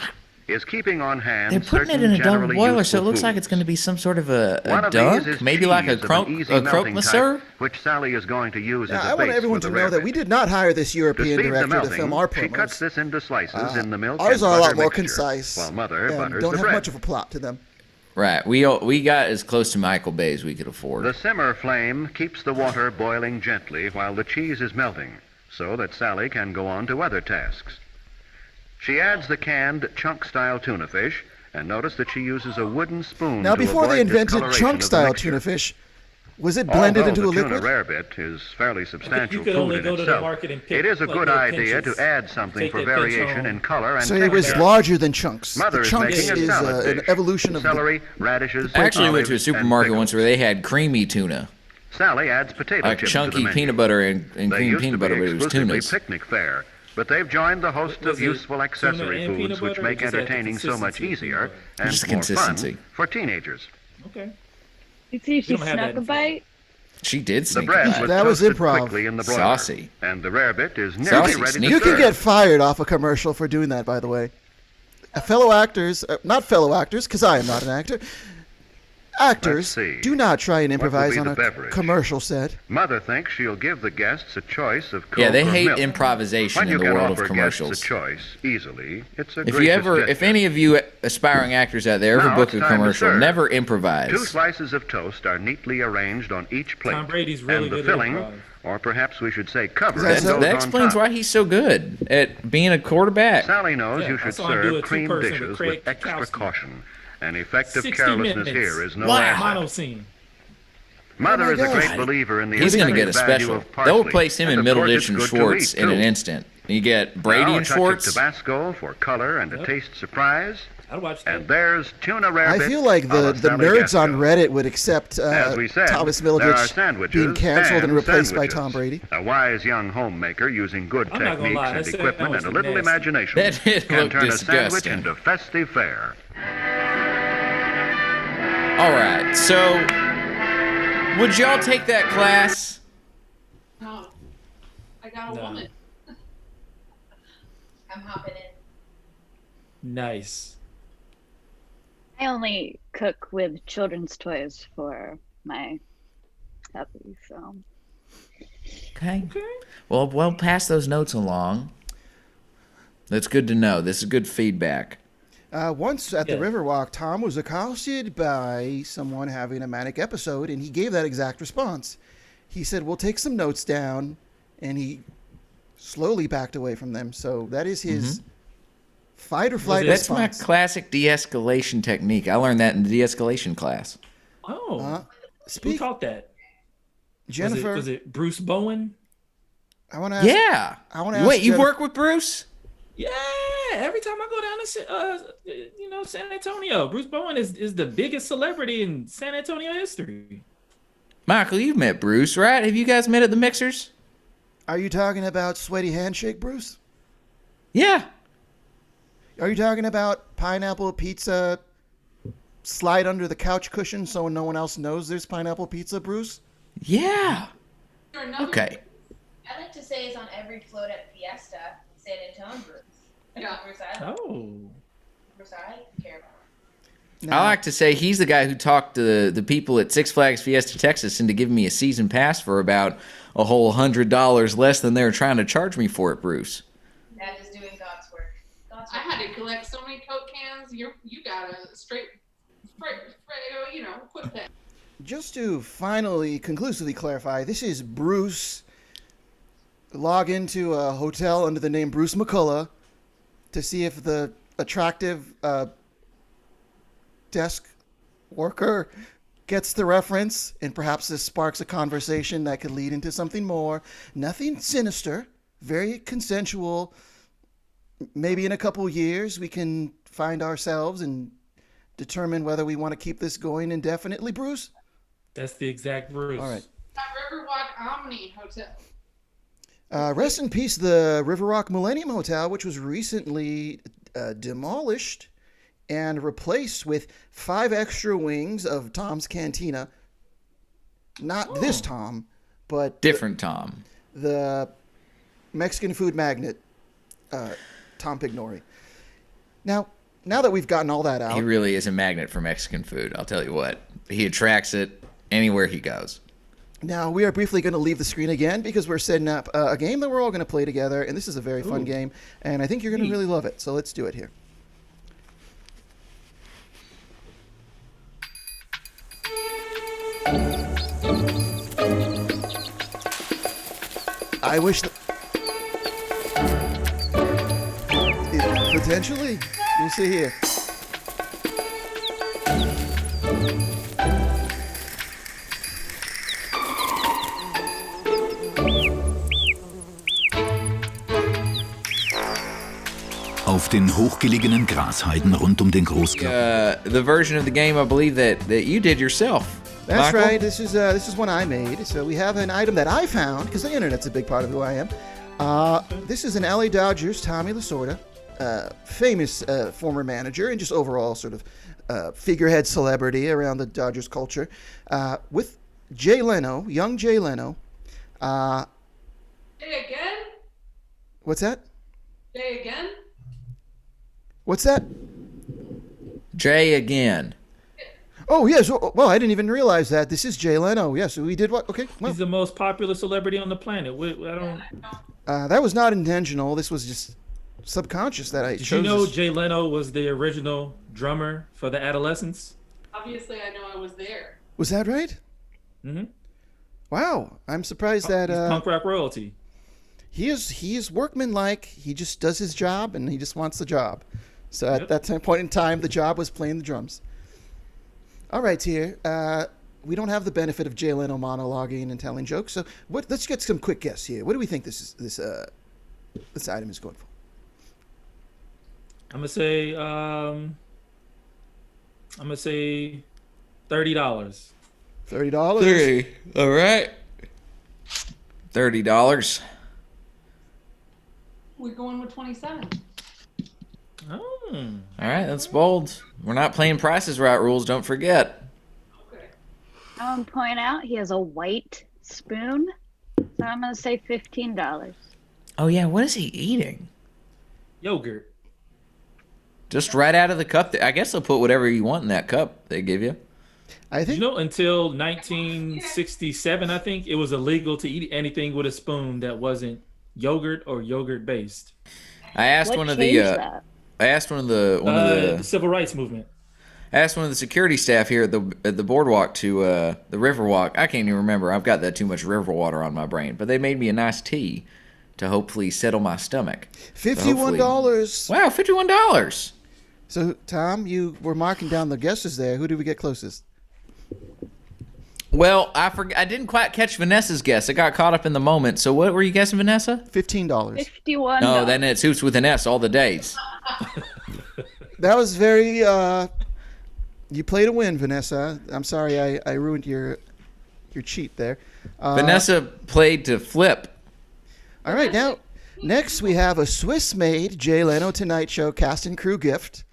S15: is keeping on hand
S3: They're putting it
S15: certain
S3: in a double
S15: generally
S3: boiler, so it
S15: useful
S3: looks like
S15: foods.
S3: it's going to be some sort of a
S15: One of
S3: dunk,
S15: these is
S3: maybe like a
S15: cheese of an easy
S3: croque
S15: melting
S3: monsieur.
S15: type, which Sally is going to use
S2: Now,
S15: as
S2: I
S15: a
S2: want
S15: base
S2: everyone
S15: for
S2: to
S15: the
S2: know that
S15: rarebit.
S2: we did not hire this
S15: To
S2: European
S15: speed the
S2: director to
S15: melting,
S2: film our
S15: she cuts
S2: promos.
S15: this into slices in the milk
S2: Ours
S15: and
S2: are a lot
S15: butter
S2: more
S15: mixture,
S2: concise
S15: while Mother
S2: and
S15: butters
S2: don't
S15: the
S2: have
S15: bread.
S2: much of a plot to them.
S3: Right, we got as close to Michael Bay as we could afford.
S15: The simmer flame keeps the water boiling gently while the cheese is melting, so that Sally can go on to other tasks. She adds the canned chunk-style tuna fish, and notice that she uses a wooden spoon
S2: Now,
S15: to
S2: before they
S15: avoid
S2: invented
S15: discoloration of the
S2: chunk-style
S15: mixture.
S2: tuna fish, was it blended
S15: Although
S2: into a
S15: the tuna
S2: liquid?
S15: rarebit is fairly substantial
S12: could
S15: food
S12: only
S15: in
S12: go to the
S15: itself,
S12: market and pick,
S15: it is a
S12: like,
S15: good
S12: little
S15: idea
S12: pinches.
S15: to add something
S12: Take
S15: for
S12: that pinch
S15: variation
S12: home.
S15: in color and
S2: So it was
S15: texture.
S2: larger than chunks.
S15: Mother
S2: The
S15: is
S2: chunks
S15: making a
S2: is
S15: salad
S2: an
S15: dish.
S2: evolution of
S15: Celery, radishes,
S3: I actually went to a
S15: olives, and
S3: supermarket
S15: pickles.
S3: once where they had creamy tuna,
S15: Sally adds potato
S3: like
S15: chips to the
S3: chunky
S15: menu.
S3: peanut butter and
S15: They
S3: cream
S15: used
S3: peanut
S15: to
S3: butter,
S15: be
S3: but it was
S15: exclusively
S3: tunas.
S15: picnic fare, but they've joined the host
S12: Was
S15: of
S12: it
S15: useful
S12: tuna
S15: accessory
S12: and peanut
S15: foods which
S12: butter, or
S15: make
S12: just had the
S15: entertaining so much
S12: consistency of
S15: easier
S12: peanut
S15: and
S3: Just
S15: more
S3: consistency.
S15: fun for teenagers.
S12: Okay.
S13: You see, she
S12: don't have that
S13: snuck a
S12: in
S13: bite.
S3: She did
S15: The
S3: sneak
S15: bread
S3: by.
S15: was
S2: That was
S15: toasted
S2: improv.
S15: quickly in the broiler,
S3: Saucy.
S15: and the rarebit is nearly
S3: Saucy
S15: ready to
S3: sneak
S2: You
S15: serve.
S2: can get fired off a commercial for doing that, by the way. Fellow actors, not fellow actors, because I am not an actor. Actors,
S15: see.
S2: do not try and
S15: What will
S2: improvise
S15: be
S2: on
S15: the
S2: a
S15: beverage?
S2: commercial set.
S15: Mother thinks she'll give the guests a choice of Coke
S3: Yeah, they
S15: or
S3: hate
S15: milk.
S3: improvisation
S15: When
S3: in
S15: you
S3: the
S15: can
S3: world
S15: offer
S3: of commercials.
S15: guests a choice easily, it's a
S3: If you
S15: gracious
S3: ever, if
S15: gesture.
S3: any of you aspiring actors out there ever
S15: Now
S3: book
S15: it's
S3: a
S15: time to
S3: commercial,
S15: serve.
S3: never
S15: 2
S3: improvise.
S15: slices of toast are neatly arranged on each plate.
S12: Tom Brady's really
S15: and the
S12: good at
S15: filling,
S12: improv.
S15: or perhaps we should say covering,
S2: That-
S15: goes
S3: That
S15: on
S3: explains
S15: top.
S3: why he's so good at being a quarterback.
S15: Sally knows
S12: Yeah,
S15: you
S12: I
S15: should
S12: saw him do a
S15: serve cream
S12: two-person with
S15: dishes
S12: Craig
S15: with extra
S12: Kowalski.
S15: caution. And effective
S12: 60
S15: carelessness
S12: minutes.
S15: here is no
S3: Wow.
S15: asset.
S12: Mono scene.
S15: Mother
S2: Oh my
S15: is a great
S2: God.
S15: believer in the
S3: He's going to
S15: intrinsic
S3: get a
S15: value
S3: special.
S15: of parsley.
S3: They'll replace him
S15: And
S3: in
S15: of course,
S3: Middleditch
S15: it's
S3: and
S15: good to
S3: Schwartz
S15: eat,
S3: in an
S15: too.
S3: instant. You get Brady
S15: Now,
S3: and
S15: a touch
S3: Schwartz.
S15: of Tabasco for color and a
S12: Yep.
S15: taste surprise.
S12: I'd watch that.
S15: And there's tuna
S2: I
S15: rarebit.
S2: feel like
S15: a la
S2: the
S15: Sally
S2: nerds on
S15: Gasco.
S2: Reddit would accept
S15: As we said,
S2: Thomas
S15: there are
S2: Middleditch
S15: sandwiches
S2: being canceled and replaced
S15: sandwiches.
S2: by Tom Brady.
S15: A wise young homemaker using good
S12: I'm not gonna
S15: techniques
S12: lie,
S15: and
S12: that
S15: equipment
S12: sandwich
S15: and a
S12: was
S15: little
S12: nasty.
S15: imagination
S3: That did
S15: can
S3: look
S15: turn a sandwich
S3: disgusting.
S15: into festive fare.
S3: All right, so would y'all take that class?
S14: No. I got a
S12: No.
S14: woman.
S9: I'm hopping in.
S12: Nice.
S13: I only cook with children's toys for my hubby, so.
S3: Okay. Well, we'll pass those notes along. That's good to know. This is good feedback.
S2: Once at the
S12: Yeah.
S2: Riverwalk, Tom was accosted by someone having a manic episode, and he gave that exact response. He said, "We'll take some notes down," and he slowly backed away from them. So that is his fight or flight
S3: That's my
S2: response.
S3: classic de-escalation technique. I learned that in the de-escalation class.
S12: Oh. Who
S2: Speak,
S12: taught that?
S2: Jennifer.
S12: Was it Bruce Bowen?
S2: I want to ask.
S3: Yeah.
S2: I want to ask.
S3: Wait, you
S2: Jennifer-
S3: work with Bruce?
S12: Yeah. Every time I go down to San Antonio, Bruce Bowen is the biggest celebrity in San Antonio history.
S3: Michael, you've met Bruce, right? Have you guys met at the Mixers?
S2: Are you talking about sweaty handshake, Bruce?
S3: Yeah.
S2: Are you talking about pineapple pizza? Slide under the couch cushion so no one else knows there's pineapple pizza, Bruce?
S3: Yeah.
S14: Another
S3: Okay.
S9: I like to say is on every float at Fiesta, San Antonio Bruce.
S14: Yeah.
S9: Bruce Island.
S12: Oh.
S9: Bruce I care about.
S3: I like to say he's the guy who talked the people at Six Flags Fiesta Texas into giving me a season pass for about a whole $100 less than they were trying to charge me for it, Bruce.
S9: That is doing God's work.
S14: I had to collect so many Coke cans. You got a straight, quick pay.
S2: Just to finally, conclusively clarify, this is Bruce. Log into a hotel under the name Bruce McCullough to see if the attractive desk worker gets the reference, and perhaps this sparks a conversation that could lead into something more. Nothing sinister, very consensual. Maybe in a couple years we can find ourselves and determine whether we want to keep this going indefinitely, Bruce?
S12: That's the exact Bruce.
S2: All right.
S14: Riverwalk Omni Hotel.
S2: Rest in peace, the River Rock Millennium Hotel, which was recently demolished and replaced with 5 extra wings of Tom's Cantina. Not this Tom, but
S3: different Tom.
S2: The Mexican food magnate, Tom Pignori. Now that we've gotten all that out,
S3: He really is a magnet for Mexican food, I'll tell you what. He attracts it anywhere he goes.
S2: now we are briefly going to leave the screen again because we're setting up a game that we're all going to play together, and this is a very fun game, and I think you're going to really love it. So let's do it here. I wish that potentially, we'll see here.
S1: Auf den hochgelegenen Grasheiden rund um den Großkörper.
S3: The version of the game I believe that you did yourself.
S2: That's
S3: Michael?
S2: right. This is one I made. So we have an item that I found because the internet's a big part of who I am. This is an LA Dodgers Tommy Lasorda, famous former manager and just overall sort of figurehead celebrity around the Dodgers culture, with Jay Leno, young Jay Leno.
S14: Say again?
S2: What's that?
S14: Say again?
S2: What's that?
S3: Jay again.
S2: Oh, yes. Well, I didn't even realize that. This is Jay Leno. Yes, we did what? Okay. Well.
S12: He's the most popular celebrity on the planet. I don't.
S2: That was not intentional. This was just subconscious that I chose.
S12: Did you know
S2: this.
S12: Jay Leno was the original drummer for the Adolescents?
S14: Obviously, I know I was there.
S2: Was that right?
S12: Mm-hmm.
S2: Wow. I'm surprised that...
S12: He's punk rock royalty.
S2: He is workmanlike. He just does his job, and he just wants the job. So at that point in time, the job was playing the drums. All right, here. We don't have the benefit of Jay Leno monologuing and telling jokes. So let's get some quick guess here. What do we think this item is going for?
S12: I'm gonna say $30.
S2: $30.
S3: $30. All right. $30.
S14: We're going with 27.
S12: Oh.
S3: All right, that's bold. We're not playing Prices Right rules, don't forget.
S13: I want to point out he has a white spoon, so I'm going to say $15.
S3: Oh, yeah, what is he eating?
S12: Yogurt.
S3: Just right out of the cup. I guess they'll put whatever you want in that cup they give you.
S2: I think.
S12: You know, until 1967, I think, it was illegal to eat anything with a spoon that wasn't yogurt or yogurt based.
S3: I asked one of the
S12: civil rights movement.
S3: I asked one of the security staff here at the boardwalk to the Riverwalk. I can't even remember. I've got that too much river water on my brain. But they made me a nice tea to hopefully settle my stomach.
S2: $51.
S3: Wow, $51.
S2: So Tom, you were marking down the guesses there. Who did we get closest?
S3: Well, I didn't quite catch Vanessa's guess. I got caught up in the moment. So what were you guessing, Vanessa?
S2: $15.
S13: $51.
S3: No, then it's Hoops with an S all the days.
S2: That was very... you played a win, Vanessa. I'm sorry I ruined your cheat there.
S3: Vanessa played to flip.
S2: All right, now, next we have a Swiss-made Jay Leno Tonight Show cast and crew gift.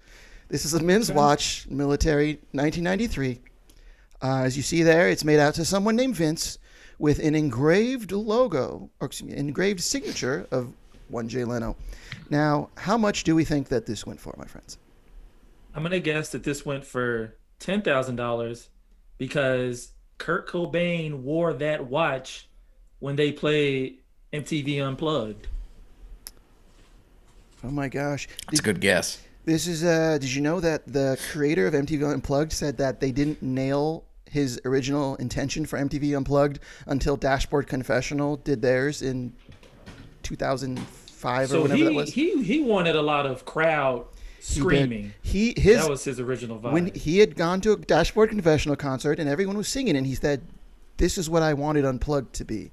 S2: This is a men's watch, military, 1993. As you see there, it's made out to someone named Vince with an engraved logo, or excuse me, engraved signature of one Jay Leno. Now, how much do we think that this went for, my friends?
S12: I'm gonna guess that this went for $10,000 because Kurt Cobain wore that watch when they played MTV Unplugged.
S2: Oh my gosh,
S3: That's a good guess.
S2: This is. Did you know that the creator of MTV Unplugged said that they didn't nail his original intention for MTV Unplugged until Dashboard Confessional did theirs in 2005 or whenever that was.
S12: He wanted a lot of crowd screaming. That was his original vibe.
S2: When he had gone to a Dashboard Confessional concert and everyone was singing, and he said, "This is what I wanted Unplugged to be."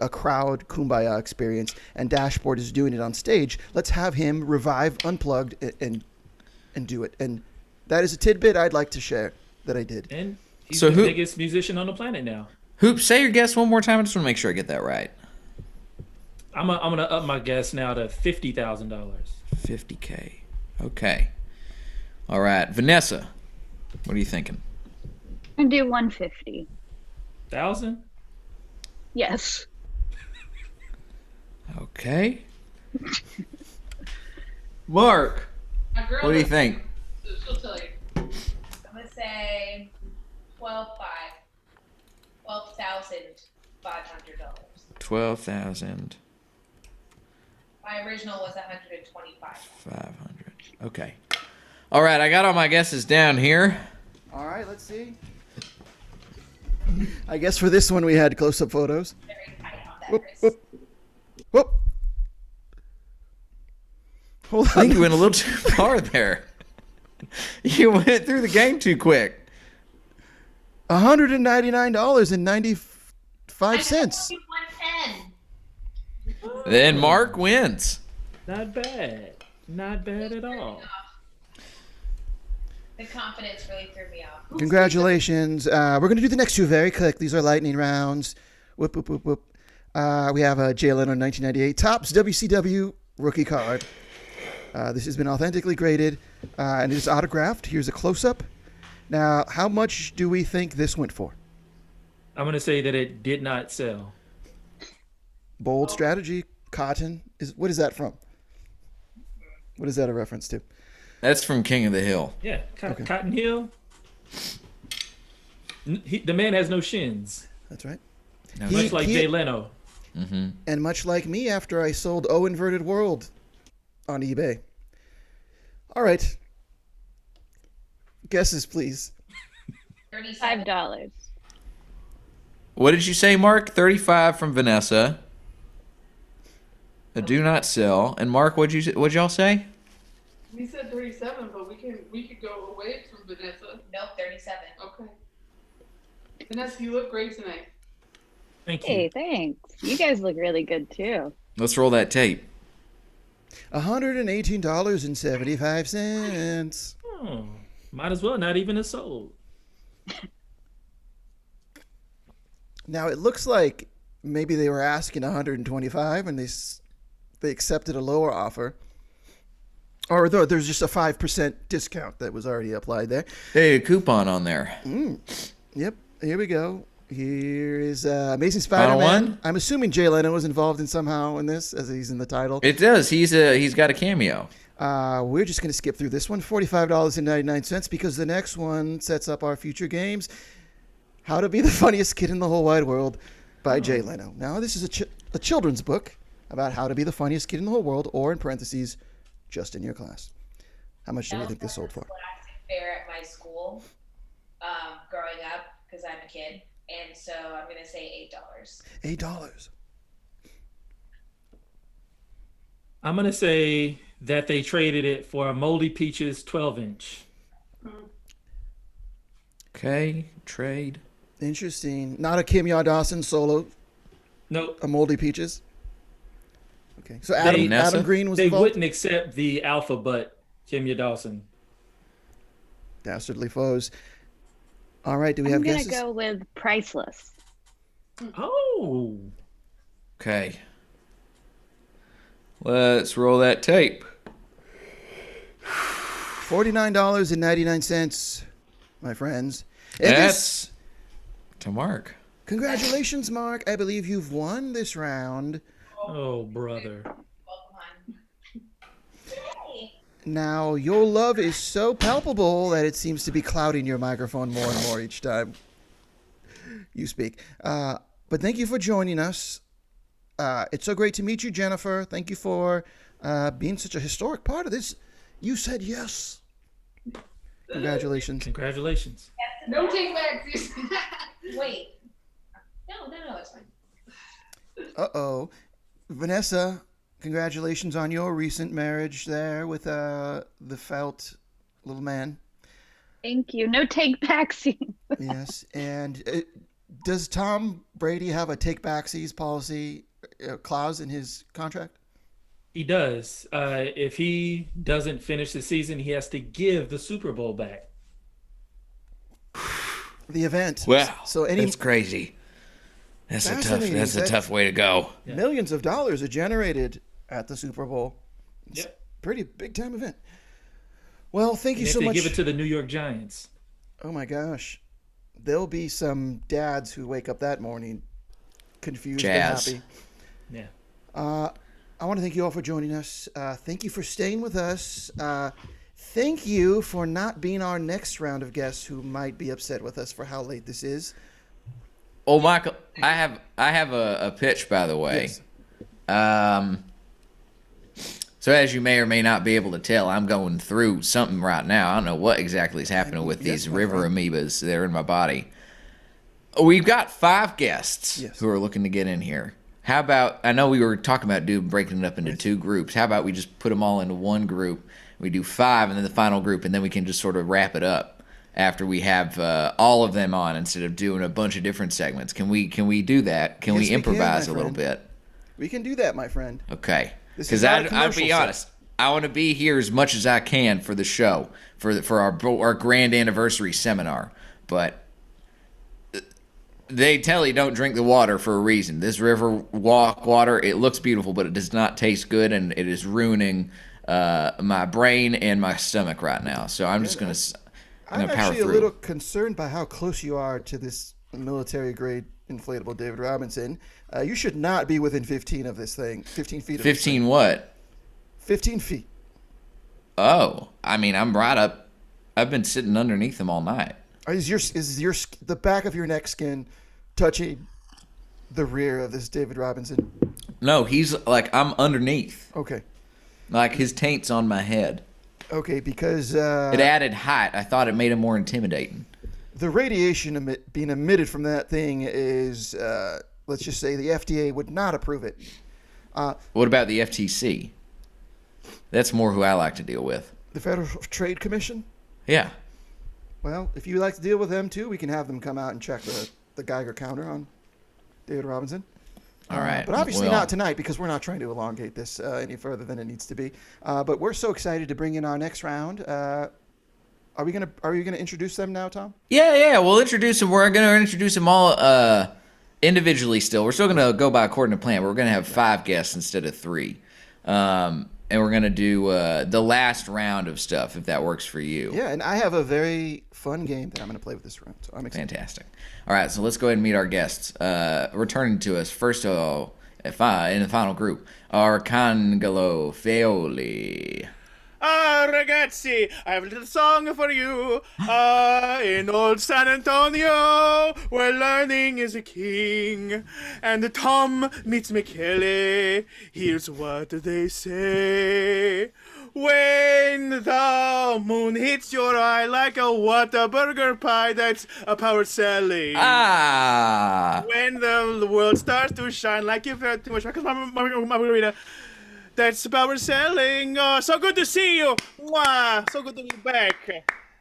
S2: A crowd kumbaya experience, and Dashboard is doing it on stage. Let's have him revive Unplugged and do it. And that is a tidbit I'd like to share that I did.
S12: And he's the biggest musician on the planet now.
S3: Hoop, say your guess one more time. I just want to make sure I get that right.
S12: I'm gonna up my guess now to $50,000.
S3: $50K. Okay. All right, Vanessa, what are you thinking?
S13: I'm gonna do 150.
S12: 1,000?
S13: Yes.
S3: Okay. Mark,
S14: My girl
S3: what do you
S14: is-
S3: think?
S14: She'll tell you. I'm gonna say $12,500.
S3: 12,500.
S14: My original was 125.
S3: Okay. All right, I got all my guesses down here.
S2: All right, let's see. I guess for this one we had close-up photos. Whoop, whoop. Whoop. Hold on.
S3: I think you went a little too far there. You went through the game too quick.
S2: $199.95.
S3: Then Mark wins.
S12: Not bad. Not bad at all.
S14: The confidence really threw me off.
S2: Congratulations. We're going to do the next two very quick. These are lightning rounds. Whoop, whoop, whoop, whoop. We have a Jay Leno 1998 Topps WCW rookie card. This has been authentically graded, and it is autographed. Here's a close-up. Now, how much do we think this went for?
S12: I'm gonna say that it did not sell.
S2: Bold strategy. Cotton. What is that from? What is that a reference to?
S3: That's from King of the Hill.
S12: Yeah, Cotton Hill. The man has no shins.
S2: That's right.
S12: Much like Jay Leno.
S3: Mm-hmm.
S2: And much like me after I sold O Inverted World on eBay. All right. Guesses, please.
S13: $35.
S3: What did you say, Mark? 35 from Vanessa. A do not sell. And Mark, what'd y'all say?
S14: We said 37, but we could go away from Vanessa. Nope, 37. Okay. Vanessa, you look great tonight.
S12: Thank you.
S13: Hey, thanks. You guys look really good too.
S3: Let's roll that tape.
S2: $118.75.
S12: Oh, might as well not even have sold.
S2: Now it looks like maybe they were asking 125 and they accepted a lower offer. Or there's just a 5% discount that was already applied there.
S3: Hey, a coupon on there.
S2: Yep, here we go. Here is Amazing Spider-Man.
S3: one?
S2: I'm assuming Jay Leno was involved in somehow in this, as he's in the title.
S3: It does. He's got a cameo.
S2: We're just going to skip through this one. $45.99 because the next one sets up our future games. How to Be the Funniest Kid in the Whole Wide World by Jay Leno. Now, this is a children's book about how to be the funniest kid in the whole world, or in parentheses, just in your class. How much do you think this sold for?
S14: Fair at my school, growing up, because I'm a kid, and so I'm gonna say $8.
S2: $8.
S12: I'm gonna say that they traded it for a Moldy Peaches 12-inch.
S3: Okay, trade.
S2: Interesting. Not a Kim Dawson solo.
S12: Nope.
S2: A Moldy Peaches. Okay. So Adam Green was
S12: They
S2: involved?
S12: wouldn't accept the alpha, but Kim Dawson.
S2: Dastardly foes. All right. Do we have
S13: I'm
S2: guesses?
S13: gonna go with Priceless.
S12: Oh.
S3: Okay. Let's roll that tape.
S2: $49.99, my friends. And
S3: That's to Mark.
S2: Congratulations, Mark. I believe you've won this round.
S12: Oh, brother.
S2: Now, your love is so palpable that it seems to be clouding your microphone more and more each time you speak. But thank you for joining us. It's so great to meet you, Jennifer. Thank you for being such a historic part of this. You said yes. Congratulations.
S12: Congratulations.
S14: No take back.
S9: Wait. No, it's fine.
S2: Uh-oh. Vanessa, congratulations on your recent marriage there with the felt little man.
S13: Thank you. No take back scene.
S2: Yes. And does Tom Brady have a take backsies policy clause in his contract?
S12: He does. If he doesn't finish the season, he has to give the Super Bowl back.
S2: The event.
S3: Wow.
S2: So
S3: that's crazy. That's a tough way to go.
S2: Millions of dollars are generated at the Super Bowl. It's
S12: Yep.
S2: a pretty big time event. Well, thank you so much.
S12: Give it to the New York Giants.
S2: Oh my gosh. There'll be some dads who wake up that morning confused and happy.
S12: Yeah.
S2: I want to thank you all for joining us. Thank you for staying with us. Thank you for not being our next round of guests who might be upset with us for how late this is.
S3: Oh, Michael, I have a pitch, by the way.
S2: Yes.
S3: So as you may or may not be able to tell, I'm going through something right now. I don't know what exactly is happening with these river amoebas that are in my body. We've got 5 guests who are looking to get in here. How about, I know we were talking about breaking it up into 2 groups. How about we just put them all into one group? We do 5 and then the final group, and then we can just sort of wrap it up after we have all of them on instead of doing a bunch of different segments. Can we do that? Can we improvise a little bit?
S2: We can do that, my friend.
S3: Okay.
S2: This
S3: Because
S2: is not a
S3: I'll
S2: commercial
S3: be
S2: set.
S3: honest, I want to be here as much as I can for the show, for our grand anniversary seminar. But they tell you don't drink the water for a reason. This river water, it looks beautiful, but it does not taste good, and it is ruining my brain and my stomach right now. So I'm just going to
S2: I'm
S3: power
S2: actually
S3: through.
S2: a little concerned by how close you are to this military-grade inflatable David Robinson. You should not be within 15 of this thing. 15 feet of this
S3: 15
S2: thing.
S3: what?
S2: 15 feet.
S3: Oh, I mean, I'm right up. I've been sitting underneath them all night.
S2: Is the back of your neck skin touching the rear of this David Robinson?
S3: No, he's like, I'm underneath.
S2: Okay.
S3: Like his taint's on my head.
S2: Okay, because...
S3: it added height. I thought it made him more intimidating.
S2: The radiation being emitted from that thing is, let's just say the FDA would not approve it.
S3: What about the FTC? That's more who I like to deal with.
S2: The Federal Trade Commission?
S3: Yeah.
S2: Well, if you like to deal with them too, we can have them come out and check the Geiger counter on David Robinson.
S3: All right.
S2: But obviously not tonight because we're not trying to elongate this any further than it needs to be. But we're so excited to bring in our next round. Are you gonna introduce them now, Tom?
S3: Yeah. We'll introduce them. We're gonna introduce them all individually. Still, we're still gonna go by according to plan. We're gonna have 5 guests instead of 3, and we're gonna do the last round of stuff if that works for you.
S2: Yeah, and I have a very fun game that I'm gonna play with this round. So I'm excited.
S3: Fantastic. All right, so let's go ahead and meet our guests. Returning to us first of all, in the final group, Arcangelo Feoli.
S16: Ah, ragazzi, I have a little song for you. In old San Antonio, where learning is a king, and Tom meets Michele. Here's what they say. When the moon hits your eye like a Whataburger pie, that's a power selling. When the world starts to shine like you've had too much margarita, that's power selling. Oh, so good to see you. Mwah. So good to be back.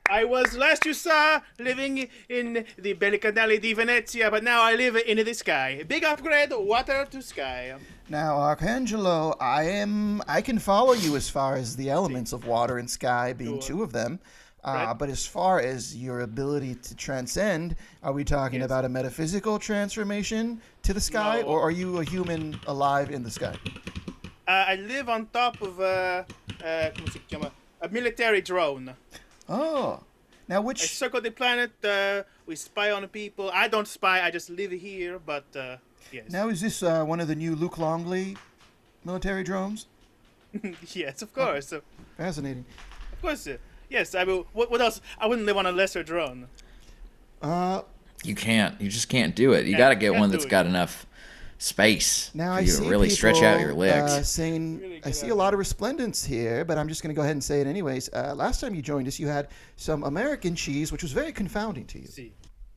S16: I was, last you saw, living in the Belli Canali di Venezia, but now I live in the sky. Big upgrade, water to sky.
S2: Now, Arcangelo, I can follow you as far as the elements of water and sky being 2 of them. But as far as your ability to transcend, are we talking about a metaphysical transformation to the sky, or are you a human alive in the sky?
S16: I live on top of a military drone.
S2: Oh, Now,
S16: I circle the planet. We spy on people. I don't spy. I just live here. But yes.
S2: Now, is this one of the new Luke Longley military drones?
S16: Yes, of course.
S2: Fascinating.
S16: Of course. Yes. I will. What else? I wouldn't live on a lesser drone.
S3: You can't. You just can't do it. You got to get one that's got enough space
S2: Now
S3: for
S2: I
S3: you
S2: see
S3: to really stretch out your legs.
S2: Saying, I see a lot of resplendence here, but I'm just going to go ahead and say it anyways. Last time you joined us, you had some American cheese, which was very confounding to you.
S16: See.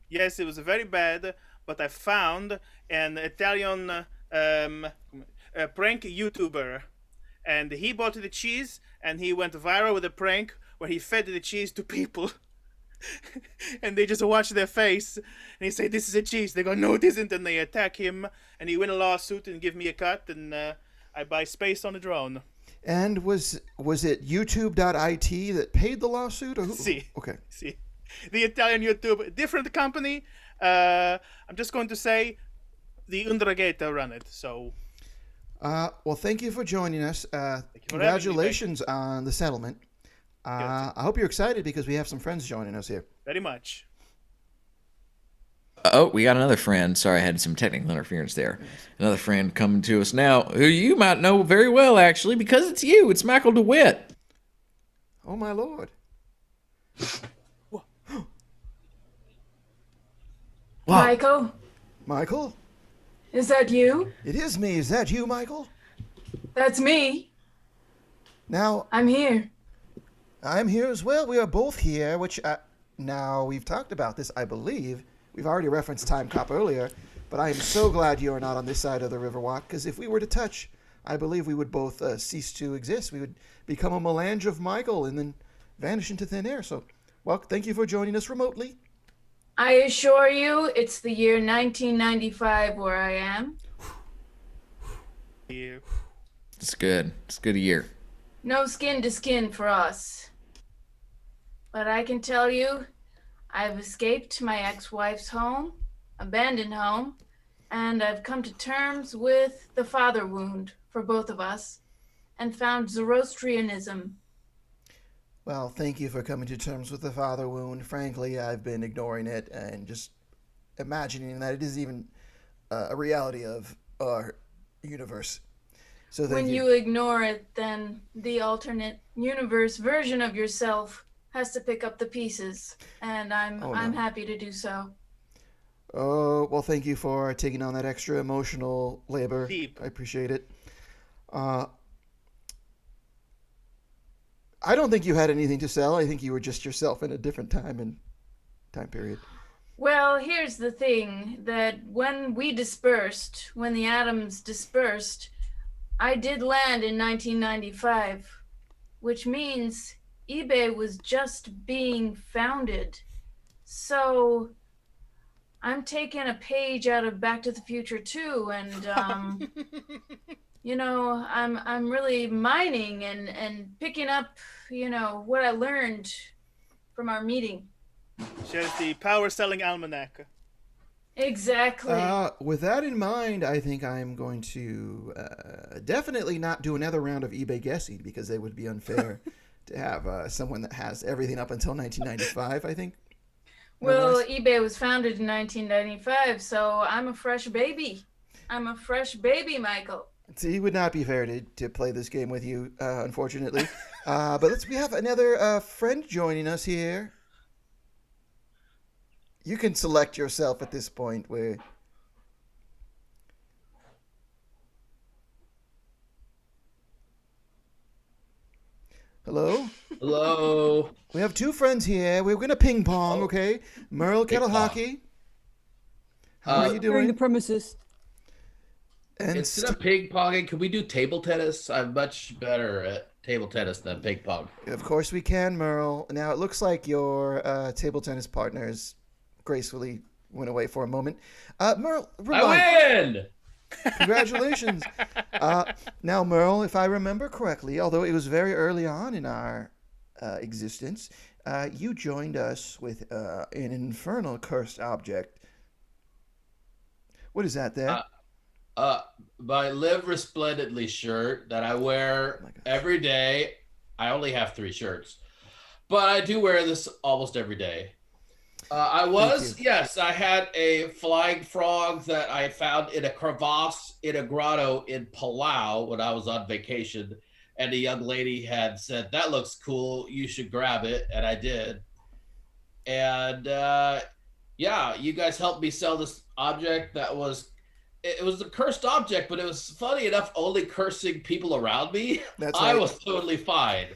S16: Yes, it was very bad, but I found an Italian prank YouTuber, and he bought the cheese, and he went viral with a prank where he fed the cheese to people. And they just watch their face, and he say, "This is a cheese." They go, "No, it isn't," and they attack him, and he win a lawsuit and give me a cut, and I buy space on the drone.
S2: And was it YouTube.it that paid the lawsuit? Or who?
S16: See.
S2: Okay.
S16: See. The Italian YouTube, different company. I'm just going to say the Undrageta run it. So.
S2: Well, thank you for joining us.
S16: Congratulations
S2: on the settlement. I hope you're excited because we have some friends joining us here.
S16: Very much.
S3: Oh, we got another friend. Sorry, I had some technical interference there. Another friend coming to us now, who you might know very well, actually, because it's you. It's Michael DeWitt.
S2: Oh, my Lord.
S17: Michael?
S2: Michael?
S17: Is that you?
S2: It is me. Is that you, Michael?
S17: That's me.
S2: Now...
S17: I'm here.
S2: I'm here as well. We are both here, which... now, we've talked about this, I believe. We've already referenced Time Cop earlier, but I am so glad you are not on this side of the Riverwalk, because if we were to touch, I believe we would both cease to exist. We would become a melange of Michael and then vanish into thin air. So, well, thank you for joining us remotely.
S17: I assure you, it's the year 1995 where I am.
S3: It's good. It's a good year.
S17: No skin to skin for us. But I can tell you, I've escaped my ex-wife's home, abandoned home, and I've come to terms with the father wound for both of us and found Zoroastrianism.
S2: Well, thank you for coming to terms with the father wound. Frankly, I've been ignoring it and just imagining that it is even a reality of our universe. So
S17: when you ignore it, then the alternate universe version of yourself has to pick up the pieces, and I'm happy to do so.
S2: Oh, well, thank you for taking on that extra emotional labor.
S16: Deep.
S2: I appreciate it. I don't think you had anything to sell. I think you were just yourself in a different time period.
S17: Well, here's the thing, that when we dispersed, when the atoms dispersed, I did land in 1995, which means eBay was just being founded. So I'm taking a page out of Back to the Future 2, and you know, I'm really mining and picking up, you know, what I learned from our meeting.
S16: Shares the power selling almanac.
S17: Exactly.
S2: With that in mind, I think I'm going to definitely not do another round of eBay guessing, because it would be unfair to have someone that has everything up until 1995, I think.
S17: Well, eBay was founded in 1995, so I'm a fresh baby. I'm a fresh baby, Michael.
S2: See, it would not be fair to play this game with you, unfortunately. But we have another friend joining us here. You can select yourself at this point. Hello?
S18: Hello.
S2: We have two friends here. We're going to ping pong, okay? Merle Kettle Hockey. How are you doing?
S18: During the
S19: premises.
S2: And
S18: instead of ping ponging, can we do table tennis? I'm much better at table tennis than ping pong.
S2: Of course we can, Merle. Now, it looks like your table tennis partners gracefully went away for a moment. Merle,
S18: I win!
S2: Congratulations. Now, Merle, if I remember correctly, although it was very early on in our existence, you joined us with an infernal cursed object. What is that there?
S18: My Live Resplendently shirt that I wear every day. I only have 3 shirts. but I do wear this almost every day. I had a flying frog that I found in a crevasse in a grotto in Palau when I was on vacation. And a young lady had said, "That looks cool. You should grab it." And I did. And you guys helped me sell this object that was a cursed object, but it was funny enough only cursing people around me.
S2: That's
S18: I
S2: right.
S18: was totally fine.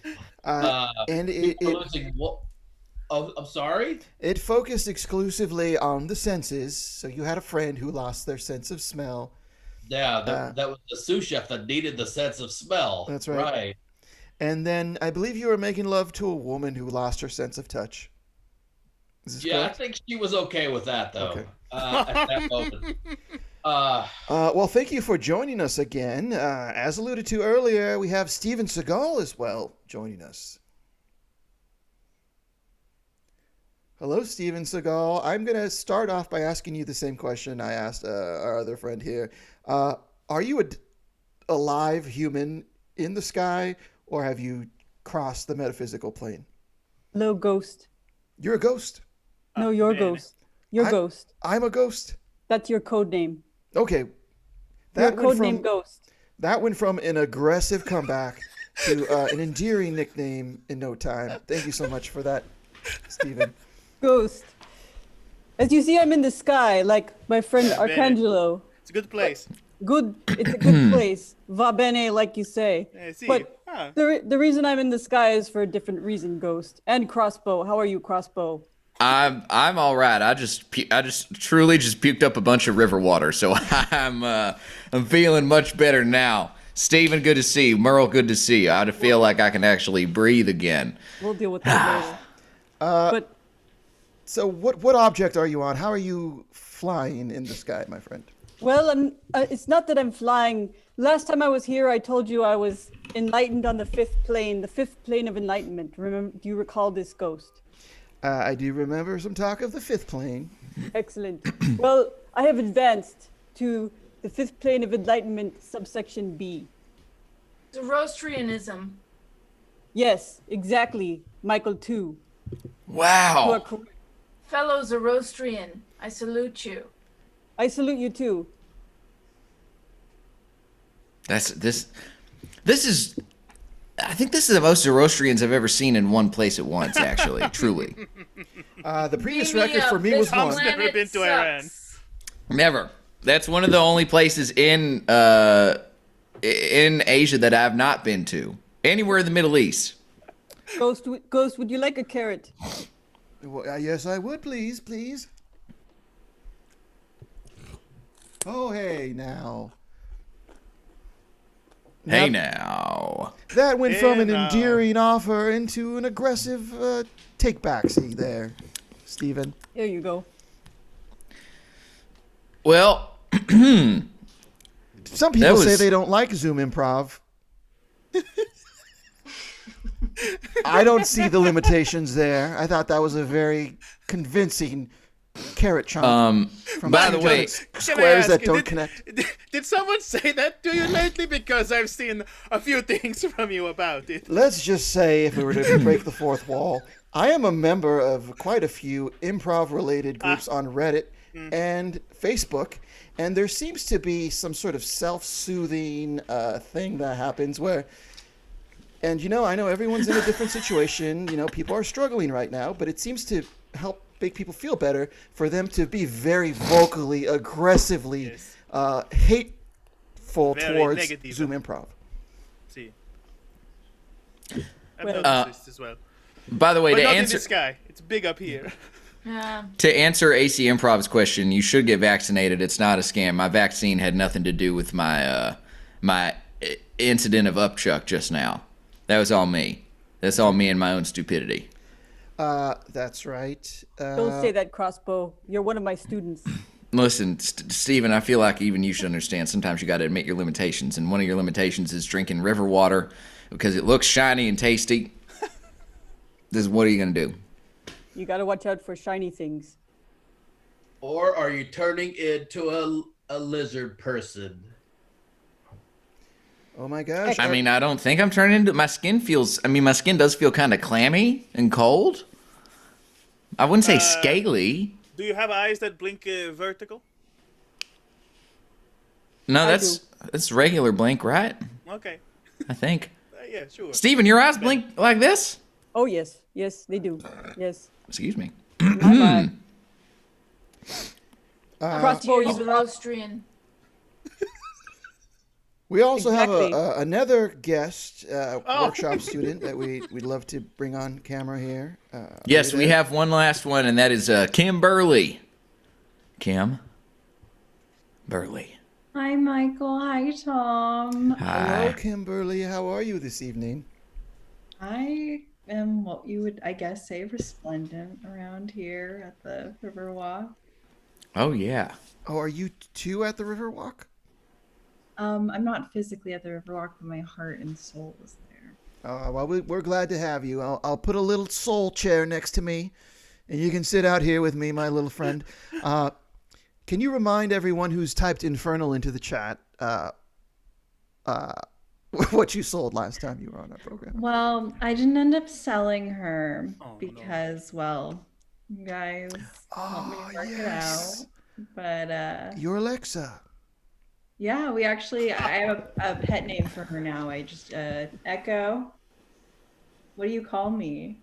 S2: And
S18: I'm sorry?
S2: It focused exclusively on the senses. So you had a friend who lost their sense of smell.
S18: Yeah, that was the sous chef that needed the sense of smell.
S2: That's right. And then I believe you were making love to a woman who lost her sense of touch. Is this correct?
S18: I think she was okay with that, though.
S2: Okay.
S18: At that moment.
S2: Well, thank you for joining us again. As alluded to earlier, we have Steven Seagal as well joining us. Hello, Steven Seagal. I'm going to start off by asking you the same question I asked our other friend here. Are you a live human in the sky, or have you crossed the metaphysical plane?
S19: Hello, ghost.
S2: You're a ghost?
S19: No, you're a ghost. You're ghost.
S2: I'm a ghost?
S19: That's your code name.
S2: Okay.
S19: Your code name Ghost.
S2: That went from an aggressive comeback to an endearing nickname in no time. Thank you so much for that, Steven.
S19: Ghost. As you see, I'm in the sky, like my friend Arcangelo.
S16: It's a good place.
S19: It's a good place. Va bene, like you say.
S16: See.
S19: But the reason I'm in the sky is for a different reason, Ghost. And Crossbow. How are you, Crossbow?
S3: I'm all right. I just truly just puked up a bunch of river water, so I'm feeling much better now. Steven, good to see you. Merle, good to see you. I feel like I can actually breathe again.
S19: We'll deal with that later.
S2: So what object are you on? How are you flying in the sky, my friend?
S19: Well, it's not that I'm flying. Last time I was here, I told you I was enlightened on the fifth plane of enlightenment. Do you recall this, Ghost?
S2: I do remember some talk of the fifth plane.
S19: Excellent. Well, I have advanced to the fifth plane of enlightenment, subsection B.
S17: Zoroastrianism.
S19: Yes, exactly, Michael 2.
S3: Wow.
S17: Fellow Zoroastrian, I salute you.
S19: I salute you too.
S3: This is. I think this is the most Zoroastrians I've ever seen in one place at once. Actually, truly.
S2: The previous record for me was one.
S16: Never been to Iran.
S3: Never. That's one of the only places in Asia that I've not been to. Anywhere in the Middle East.
S19: Ghost, would you like a carrot?
S2: Well, yes, I would, please. Oh, hey, now.
S3: Hey, now.
S2: That went from an endearing offer into an aggressive take-back-see there, Steven.
S19: Here you go.
S3: Well,
S2: some people say they don't like Zoom improv. I don't see the limitations there. I thought that was a very convincing carrot chomp.
S3: By the way,
S2: squares that don't connect.
S16: Did someone say that to you lately? Because I've seen a few things from you about it.
S2: Let's just say, if we were to break the fourth wall, I am a member of quite a few improv-related groups on Reddit and Facebook, and there seems to be some sort of self-soothing thing that happens where, and I know everyone's in a different situation, people are struggling right now, but it seems to help make people feel better for them to be very vocally, aggressively hateful towards
S16: negative.
S2: Zoom improv.
S16: See. I've noticed this as well.
S3: By the way,
S16: but
S3: to
S16: not
S3: answer
S16: in the sky. It's big up here.
S17: Yeah.
S3: To answer AC Improv's question, you should get vaccinated. It's not a scam. My vaccine had nothing to do with my my incident of upchuck just now. That was all me. That's all me and my own stupidity.
S2: That's right.
S19: Don't say that, Crossbow. You're one of my students.
S3: Listen, Steven, I feel like even you should understand. Sometimes you got to admit your limitations, and one of your limitations is drinking river water because it looks shiny and tasty. What are you gonna do?
S19: You got to watch out for shiny things.
S18: Or are you turning into a lizard person?
S2: Oh my gosh.
S3: I mean, I don't think I'm turning into. My skin does feel kind of clammy and cold. I wouldn't say scaly.
S16: Do you have eyes that blink vertical?
S3: No, that's regular blink, right?
S16: Okay.
S3: I think.
S16: Yeah, sure.
S3: Steven, your eyes blink like this?
S19: Oh yes, yes they do. Yes.
S3: Excuse me.
S17: Crossbow, you Austrian.
S2: We also have another guest workshop student that we'd love to bring on camera here.
S3: Yes, we have one last one, and that is Kim Burley. Kim Burley.
S20: Hi, Michael. Hi, Tom.
S2: Hello, Kimberly. How are you this evening?
S20: I am what you would, I guess, say resplendent around here at the Riverwalk.
S3: Oh, yeah.
S2: Oh, are you two at the Riverwalk?
S20: I'm not physically at the Riverwalk, but my heart and soul is there.
S2: Well, we're glad to have you. I'll put a little soul chair next to me, and you can sit out here with me, my little friend. Can you remind everyone who's typed infernal into the chat what you sold last time you were on our program?
S20: Well, I didn't end up selling her because, well, you guys helped me work it out. But
S2: your Alexa.
S20: Yeah, I have a pet name for her now. I just Echo. What do you call me?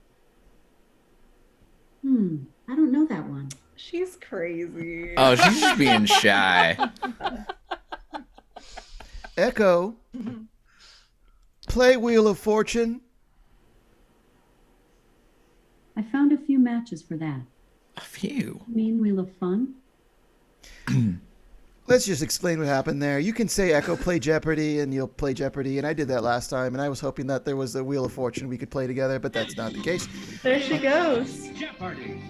S21: I don't know that one.
S20: She's crazy.
S3: Oh, she's just being shy.
S2: Echo, play Wheel of Fortune.
S21: I found a few matches for that.
S3: A few?
S21: You mean Wheel of Fun?
S2: Let's just explain what happened there. You can say Echo, play Jeopardy, and you'll play Jeopardy. And I did that last time, and I was hoping that there was a Wheel of Fortune we could play together, but that's not the case.
S20: There she goes.
S21: Jeopardy.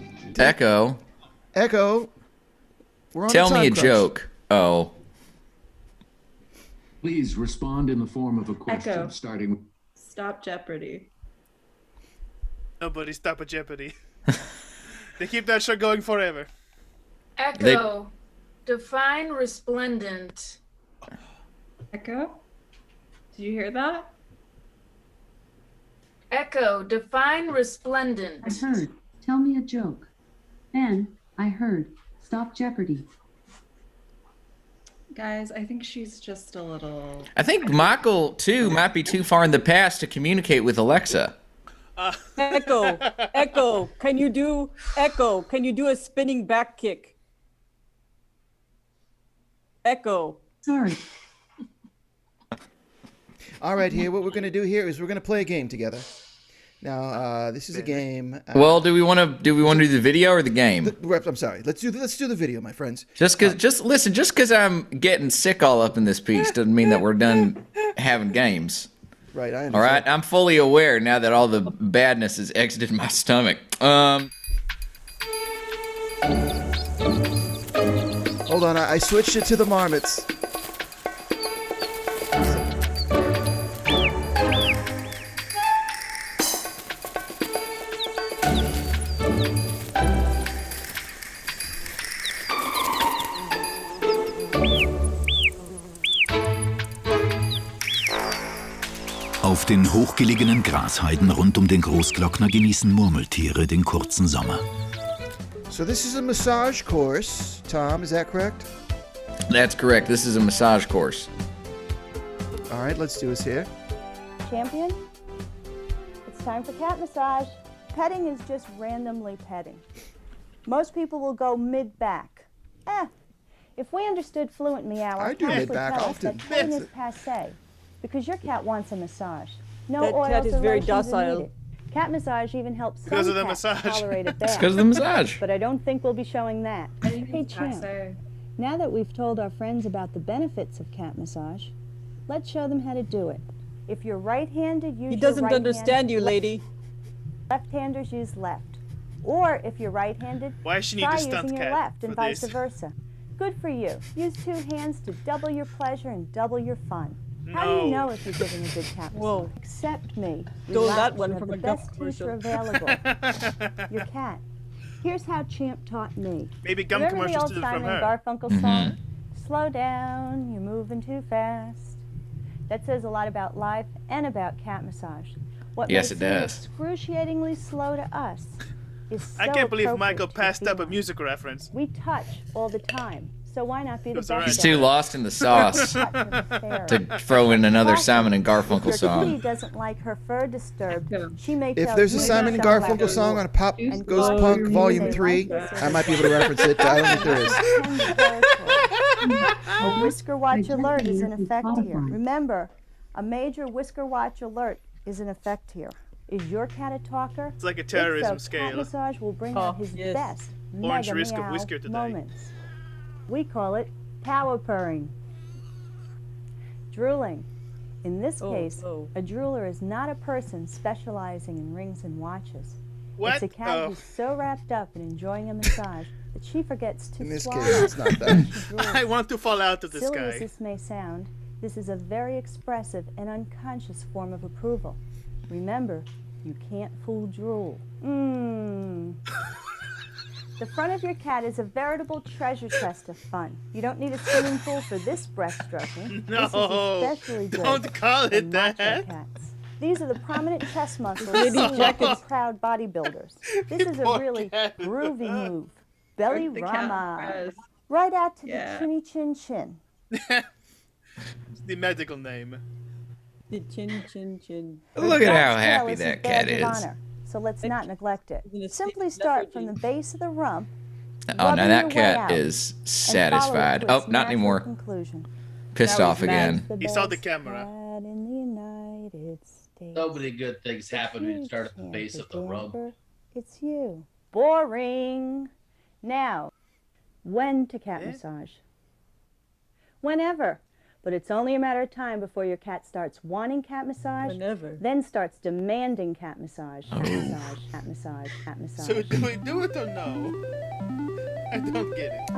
S2: Echo, we're on
S3: Tell
S2: a time
S3: me a
S2: crunch.
S3: joke. Oh.
S22: Please respond in the form of a question,
S20: Echo.
S22: starting with...
S20: Stop Jeopardy.
S16: Nobody stop at Jeopardy. They keep that show going forever.
S17: Echo, define resplendent.
S20: Echo? Did you hear that?
S17: Echo, define resplendent.
S21: I heard. Tell me a joke. Then I heard. Stop Jeopardy.
S20: Guys, I think she's just a little...
S3: I think Michael, too, might be too far in the past to communicate with Alexa.
S19: Echo, can you do a spinning back kick? Echo.
S21: Sorry.
S2: All right, here, what we're going to do here is we're going to play a game together. Now, this is a game.
S3: Well, do we want to do the video or the game?
S2: I'm sorry. Let's do the video, my friends.
S3: Just because I'm getting sick all up in this piece doesn't mean that we're done having games.
S2: Right, I understand.
S3: All right, I'm fully aware now that all the badness has exited my stomach.
S2: Hold on, I switched it to the marmots.
S1: Auf den hochgelegenen Grasheiden rund um den Großglockner genießen Murmeltiere den kurzen Sommer.
S2: So this is a massage course, Tom, is that correct?
S3: That's correct. This is a massage course.
S2: All right, let's do this here.
S23: Champion, it's time for cat massage. Petting is just randomly petting. Most people will go mid-back. If we understood fluent meow, our
S2: I do
S23: cats would
S2: mid-back
S23: tell us
S2: often.
S23: that petting is passé, because your cat wants a massage. No
S19: That
S23: oils
S19: cat is
S23: or
S19: very
S23: lotions are
S19: docile.
S23: needed. Cat massage even helps
S16: Because
S23: some
S16: of the
S23: cats
S16: massage.
S23: tolerate a
S3: It's
S23: bath.
S3: because of the massage.
S23: But I don't think we'll be showing that. Hey, Champ,
S20: Passé.
S23: now that we've told our friends about the benefits of cat massage, let's show them how to do it. If you're right-handed, use
S19: He doesn't
S23: your right
S19: understand
S23: hand.
S19: you, lady.
S23: Left-handers use left. Or if you're right-handed,
S16: Why she need
S23: try
S16: a stunt
S23: using your
S16: cat
S23: left and
S16: for
S23: vice
S16: this?
S23: versa. Good for you. Use two hands to double your pleasure and double your fun. How do you
S16: No.
S23: know if you're giving a good cat massage?
S19: Whoa.
S23: Accept me.
S19: Stole
S23: Relax,
S19: that one
S23: you have
S19: from
S23: the
S19: a Duff
S23: best
S19: commercial.
S23: teacher available. Your cat. Here's how Champ taught me.
S16: Maybe gum
S23: Remember the
S16: commercials
S23: old
S16: to do
S23: Simon
S16: from
S23: and
S16: her.
S23: Garfunkel song? Slow down, you're moving too fast. That says a lot about life and about cat massage. What
S3: Yes,
S23: makes
S3: it does.
S23: excruciatingly slow to us is so
S16: I can't believe
S23: appropriate
S16: Michael
S23: to
S16: passed up a
S23: feline.
S16: music reference.
S23: We touch all the time, so why not be the best?
S3: He's too lost in the sauce to throw in another Simon and Garfunkel
S23: If your kitty
S3: song.
S23: doesn't like her fur disturbed, she may
S2: If
S23: tell
S2: there's a
S23: you
S2: Simon and
S23: something
S2: Garfunkel song on Pop Goes
S23: slow,
S2: Punk
S23: you
S2: Volume
S23: may
S2: 3,
S23: like this
S2: I might be able to reference it, but I don't think there is.
S23: A whisker watch alert is in effect here. Remember, a major whisker watch alert is in effect here. Is your cat a talker?
S16: It's like a
S23: If
S16: terrorism
S23: so,
S16: scale.
S23: Cat massage will bring out his best
S16: Orange
S23: mega
S16: risk of
S23: meow
S16: whisker today.
S23: moments. We call it power purring. Drooling. In this case, a drooler is not a person specializing in rings and watches.
S16: What?
S23: It's a cat who's so wrapped up in enjoying a massage that she forgets to
S2: In this
S23: swallow.
S2: case, it's not that.
S16: I want to fall out of the
S23: Silly as
S16: sky.
S23: this may sound, this is a very expressive and unconscious form of approval. Remember, you can't fool drool. The front of your cat is a veritable treasure chest of fun. You don't need a swimming pool for this breaststroking.
S16: No,
S23: This is especially good
S16: don't call
S23: for
S16: it
S23: macho
S16: that.
S23: cats. These are the prominent chest muscles
S16: Lady
S23: seen
S16: jackets.
S23: in proud bodybuilders. This is a really groovy move. Belly
S20: The cat
S23: rama.
S20: press.
S23: Right out to
S20: Yeah.
S23: the chinny chin chin.
S16: It's the medical name.
S19: The chin, chin, chin.
S3: Look at how
S23: Cat's tail
S3: happy
S23: is his
S3: that cat
S23: badge of
S3: is.
S23: honor, so let's not neglect it. Simply start from the base of the rump.
S3: Oh, now
S23: rubbing
S3: that
S23: your way
S3: cat
S23: out,
S3: is
S23: and
S3: satisfied.
S23: follow
S3: Oh,
S23: its
S3: not
S23: natural
S3: anymore.
S23: conclusion.
S3: Pissed off again.
S16: He saw the camera.
S23: Cat in the United States.
S18: So many good things happen when you start at the base of the rump.
S23: It's you. Boring. Now, when to cat massage? Whenever. But it's only a matter of time before your cat starts wanting cat massage, then starts demanding cat massage, cat massage, cat massage, cat massage.
S16: So do we do it or no? I don't get it.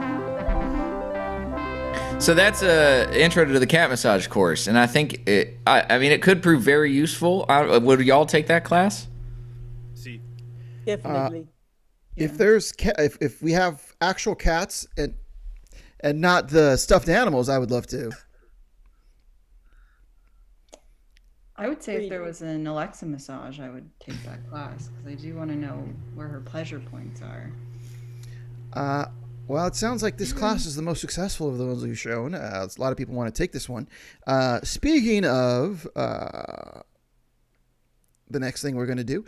S3: So that's a intro to the cat massage course, and I think I mean, it could prove very useful. Would y'all take that class?
S16: See,
S19: Definitely.
S2: If there's if we have actual cats and not the stuffed animals, I would love to.
S20: I would say if there was an Alexa massage, I would take that class because I do want to know where her pleasure points are.
S2: Well, it sounds like this class is the most successful of the ones we've shown. A lot of people want to take this one. Speaking of the next thing we're going to do,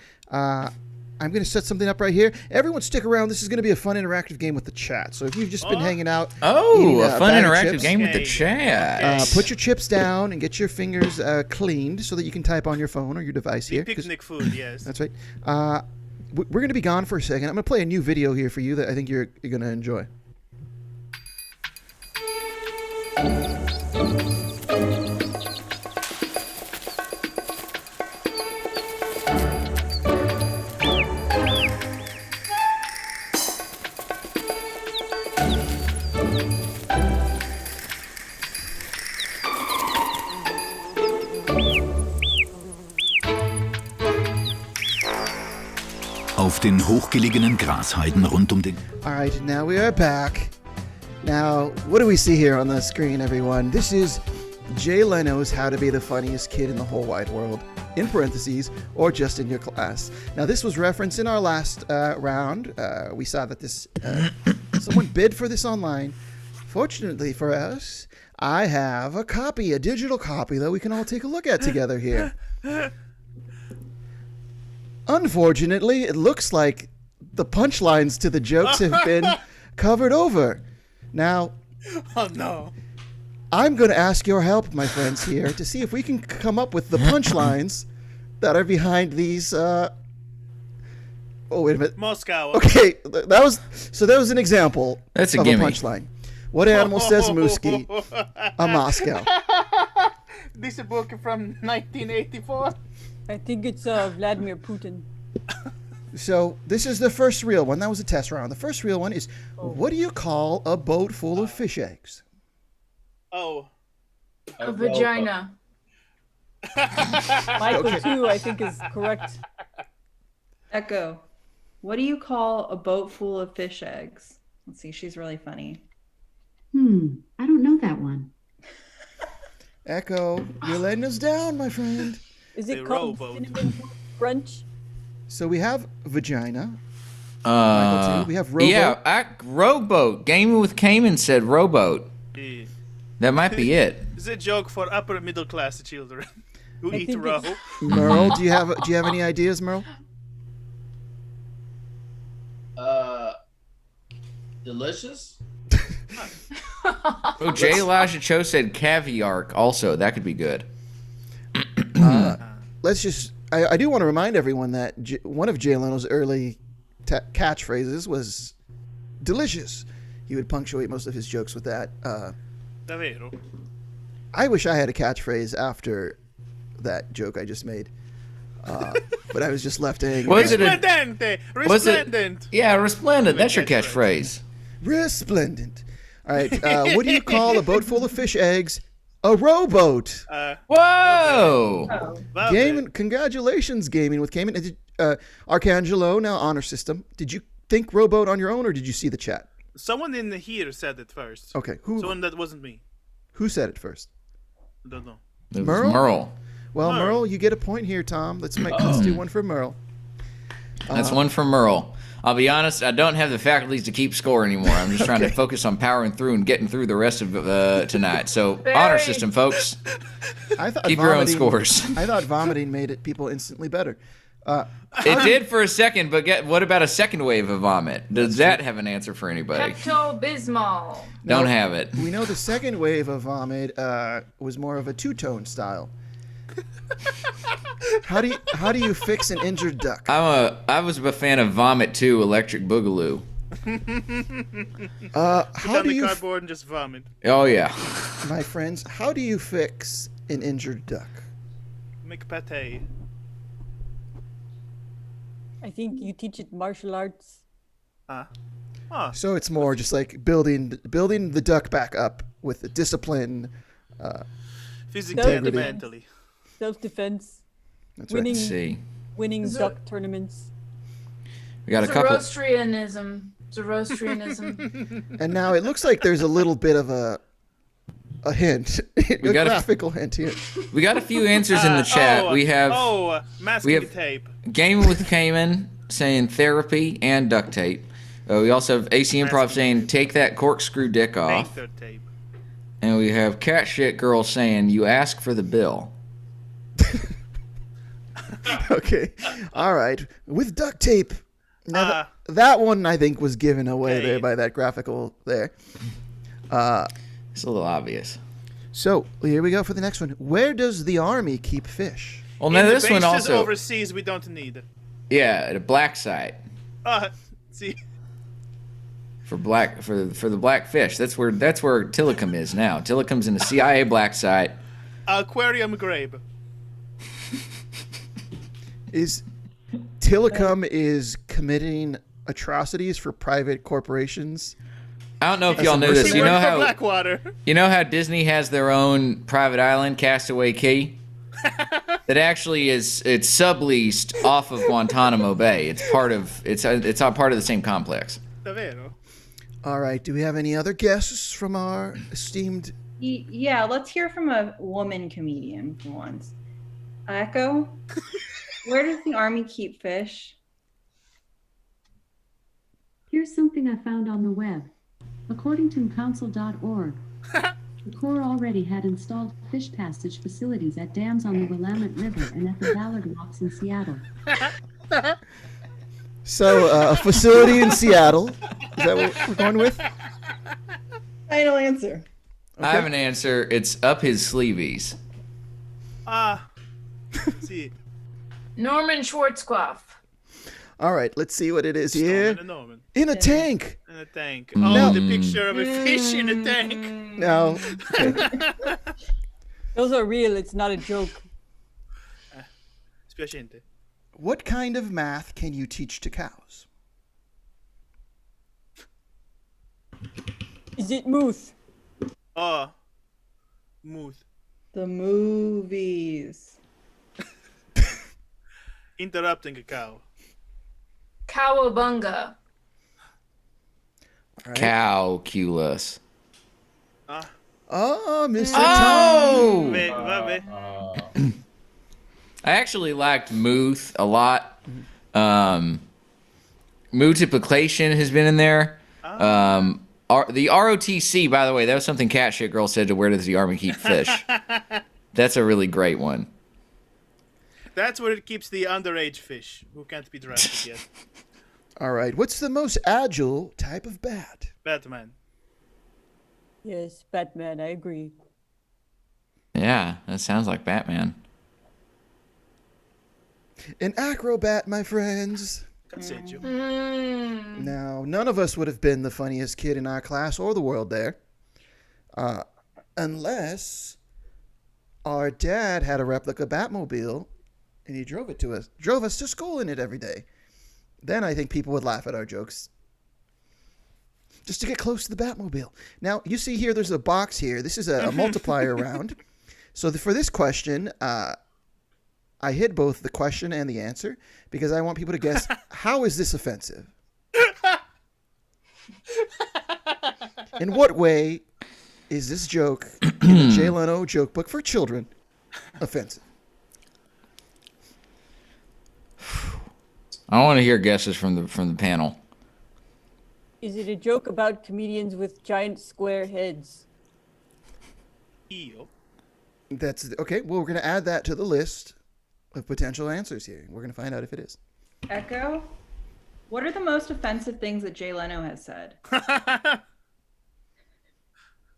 S2: I'm going to set something up right here. Everyone stick around. This is going to be a fun interactive game with the chat. So if you've just been hanging out.
S3: Oh,
S2: eating,
S3: a fun
S2: bag of
S3: interactive
S2: chips,
S3: game with the chat.
S2: Put your chips down and get your fingers cleaned so that you can type on your phone or your device here.
S16: Picnic food, yes.
S2: That's right. We're going to be gone for a second. I'm going to play a new video here for you that I think you're going to enjoy.
S1: Auf den hochgelegenen Grasheiden rund um den...
S2: All right, now we are back. Now, what do we see here on the screen, everyone? This is Jay Leno's How to Be the Funniest Kid in the Whole Wide World, in parentheses, or just in your class. Now, this was referenced in our last round. We saw that this someone bid for this online. Fortunately for us, I have a copy, a digital copy that we can all take a look at together here. Unfortunately, it looks like the punchlines to the jokes have been covered over. Now,
S16: oh no.
S2: I'm going to ask your help, my friends, here to see if we can come up with the punchlines that are behind these. Oh, wait a minute.
S16: Moscow.
S2: Okay, that was an example
S3: That's a
S2: of
S3: gimme.
S2: a punchline. What animal says Mooski? A Moscow.
S16: This is a book from 1984.
S19: I think it's Vladimir Putin.
S2: So this is the first real one. That was a test round. The first real one is, what do you call a boat full of fish eggs?
S16: Oh.
S17: A vagina.
S19: Michael, too, I think is correct.
S20: Echo, what do you call a boat full of fish eggs? Let's see, she's really funny.
S21: I don't know that one.
S2: Echo, you're letting us down, my friend.
S19: Is it called cinnamon brunch?
S2: So we have vagina. Michael, too. We have rowboat.
S3: Yeah, rowboat. Gaming with Cayman said rowboat.
S16: Yeah.
S3: That might be it.
S16: It's a joke for upper middle class children who eat row.
S2: Merle, do you have any ideas, Merle?
S18: Delicious.
S3: Oh, J. Elijah Cho said caviar. Also, that could be good.
S2: Let's just. I do want to remind everyone that one of Jay Leno's early catchphrases was delicious. He would punctuate most of his jokes with that.
S16: Davvero?
S2: I wish I had a catchphrase after that joke I just made. But I was just left hanging.
S16: Resplendente! Resplendent!
S3: Yeah, resplendent. That's your catchphrase.
S2: Resplendent. All right. What do you call a boat full of fish eggs? A rowboat.
S3: Whoa!
S2: Gaming, congratulations, Gaming with Cayman. Arcangelo, now honor system. Did you think rowboat on your own, or did you see the chat?
S16: Someone in here said it first.
S2: Okay,
S16: Someone that wasn't me.
S2: Who said it first?
S16: I don't know.
S3: It was Merle.
S2: Well, Merle, you get a point here, Tom. Let's do one for Merle.
S3: That's one for Merle. I'll be honest, I don't have the faculties to keep score anymore. I'm just trying to focus on powering through and getting through the rest of tonight. So, honor system, folks. Keep your own scores.
S2: I thought vomiting made people instantly better.
S3: It did for a second, but what about a second wave of vomit? Does that have an answer for anybody?
S17: Pepto-Bismol.
S3: Don't have it.
S2: We know the second wave of vomit was more of a two-tone style. How do you fix an injured duck?
S3: I was a fan of Vomit 2, Electric Boogaloo.
S2: How do you
S16: cardboard and just vomit?
S3: Oh yeah.
S2: My friends, how do you fix an injured duck?
S16: Make pate.
S19: I think you teach it martial arts.
S2: So it's more just like building the duck back up with the discipline,
S16: physically and mentally.
S19: Self-defense.
S2: That's
S19: winning,
S3: right. Let's see.
S19: Winning duck tournaments.
S3: We got a couple.
S17: Zoroastrianism.
S2: And now it looks like there's a little bit of a hint, a graphical hint here.
S3: We got a few answers in the chat. We have
S16: masking tape.
S3: Gaming with Cayman saying therapy and duct tape. We also have AC Improv saying take that corkscrew dick off.
S16: Tape.
S3: And we have Cat Shit Girl saying you ask for the bill.
S2: Okay, all right. With duct tape. Now that one I think was given away there by that graphical there.
S3: It's a little obvious.
S2: So here we go for the next one. Where does the army keep fish?
S3: Well, now this one also
S16: overseas we don't need.
S3: Yeah, at a black site.
S16: See.
S3: For the black fish. That's where Tillicum is now. Tillicum's in a CIA black site.
S16: Aquarium grape.
S2: Is Tillicum is committing atrocities for private corporations?
S3: I don't know if y'all knew this. You know how
S16: Blackwater.
S3: You know how Disney has their own private island, Castaway Cay? That actually it's subleased off of Guantanamo Bay. It's all part of the same complex.
S16: Davvero.
S2: All right. Do we have any other guests from our esteemed?
S20: Yeah, let's hear from a woman comedian for once. Echo, where does the army keep fish?
S21: Here's something I found on the web. According to council.org, the Corps already had installed fish passage facilities at dams on the Willamette River and at the Ballard Locks in Seattle.
S2: So, a facility in Seattle. Is that what we're going with?
S20: Final answer.
S3: Okay. I have an answer. It's up his sleeveys.
S16: See.
S17: Norman Schwarzkopf.
S2: All right, let's see what it is here. In a tank.
S16: In a tank. Oh, the picture of a fish in a tank.
S2: No. Okay.
S19: Those are real. It's not a joke.
S16: Spiacente.
S2: What kind of math can you teach to cows?
S19: Is it moose?
S16: Moose.
S20: The movies.
S16: Interrupting a cow.
S2: Oh, Mr.
S3: Oh!
S2: Tom.
S3: I actually liked Muth a lot. Multiplication has been in there. The ROTC, by the way, that was something Cat Shit Girl said to Where Does the Army Keep Fish? That's a really great one.
S16: That's where it keeps the underage fish who can't be drafted yet.
S2: All right. What's the most agile type of bat?
S16: Batman.
S19: Yes, Batman, I agree.
S3: Yeah, that sounds like Batman.
S2: An acrobat, my friends. Now, none of us would have been the funniest kid in our class or the world there. Unless our dad had a replica Batmobile and he drove us to school in it every day. Then I think people would laugh at our jokes. Just to get close to the Batmobile. Now, you see here, there's a box here. This is a multiplier round. So for this question, I hid both the question and the answer because I want people to guess, how is this offensive? In what way is this joke in the Jay Leno joke book for children offensive?
S3: I want to hear guesses from the panel.
S19: Is it a joke about comedians with giant square heads?
S2: That's okay. Well, we're going to add that to the list of potential answers here. We're going to find out if it is.
S20: Echo, what are the most offensive things that Jay Leno has said?
S21: I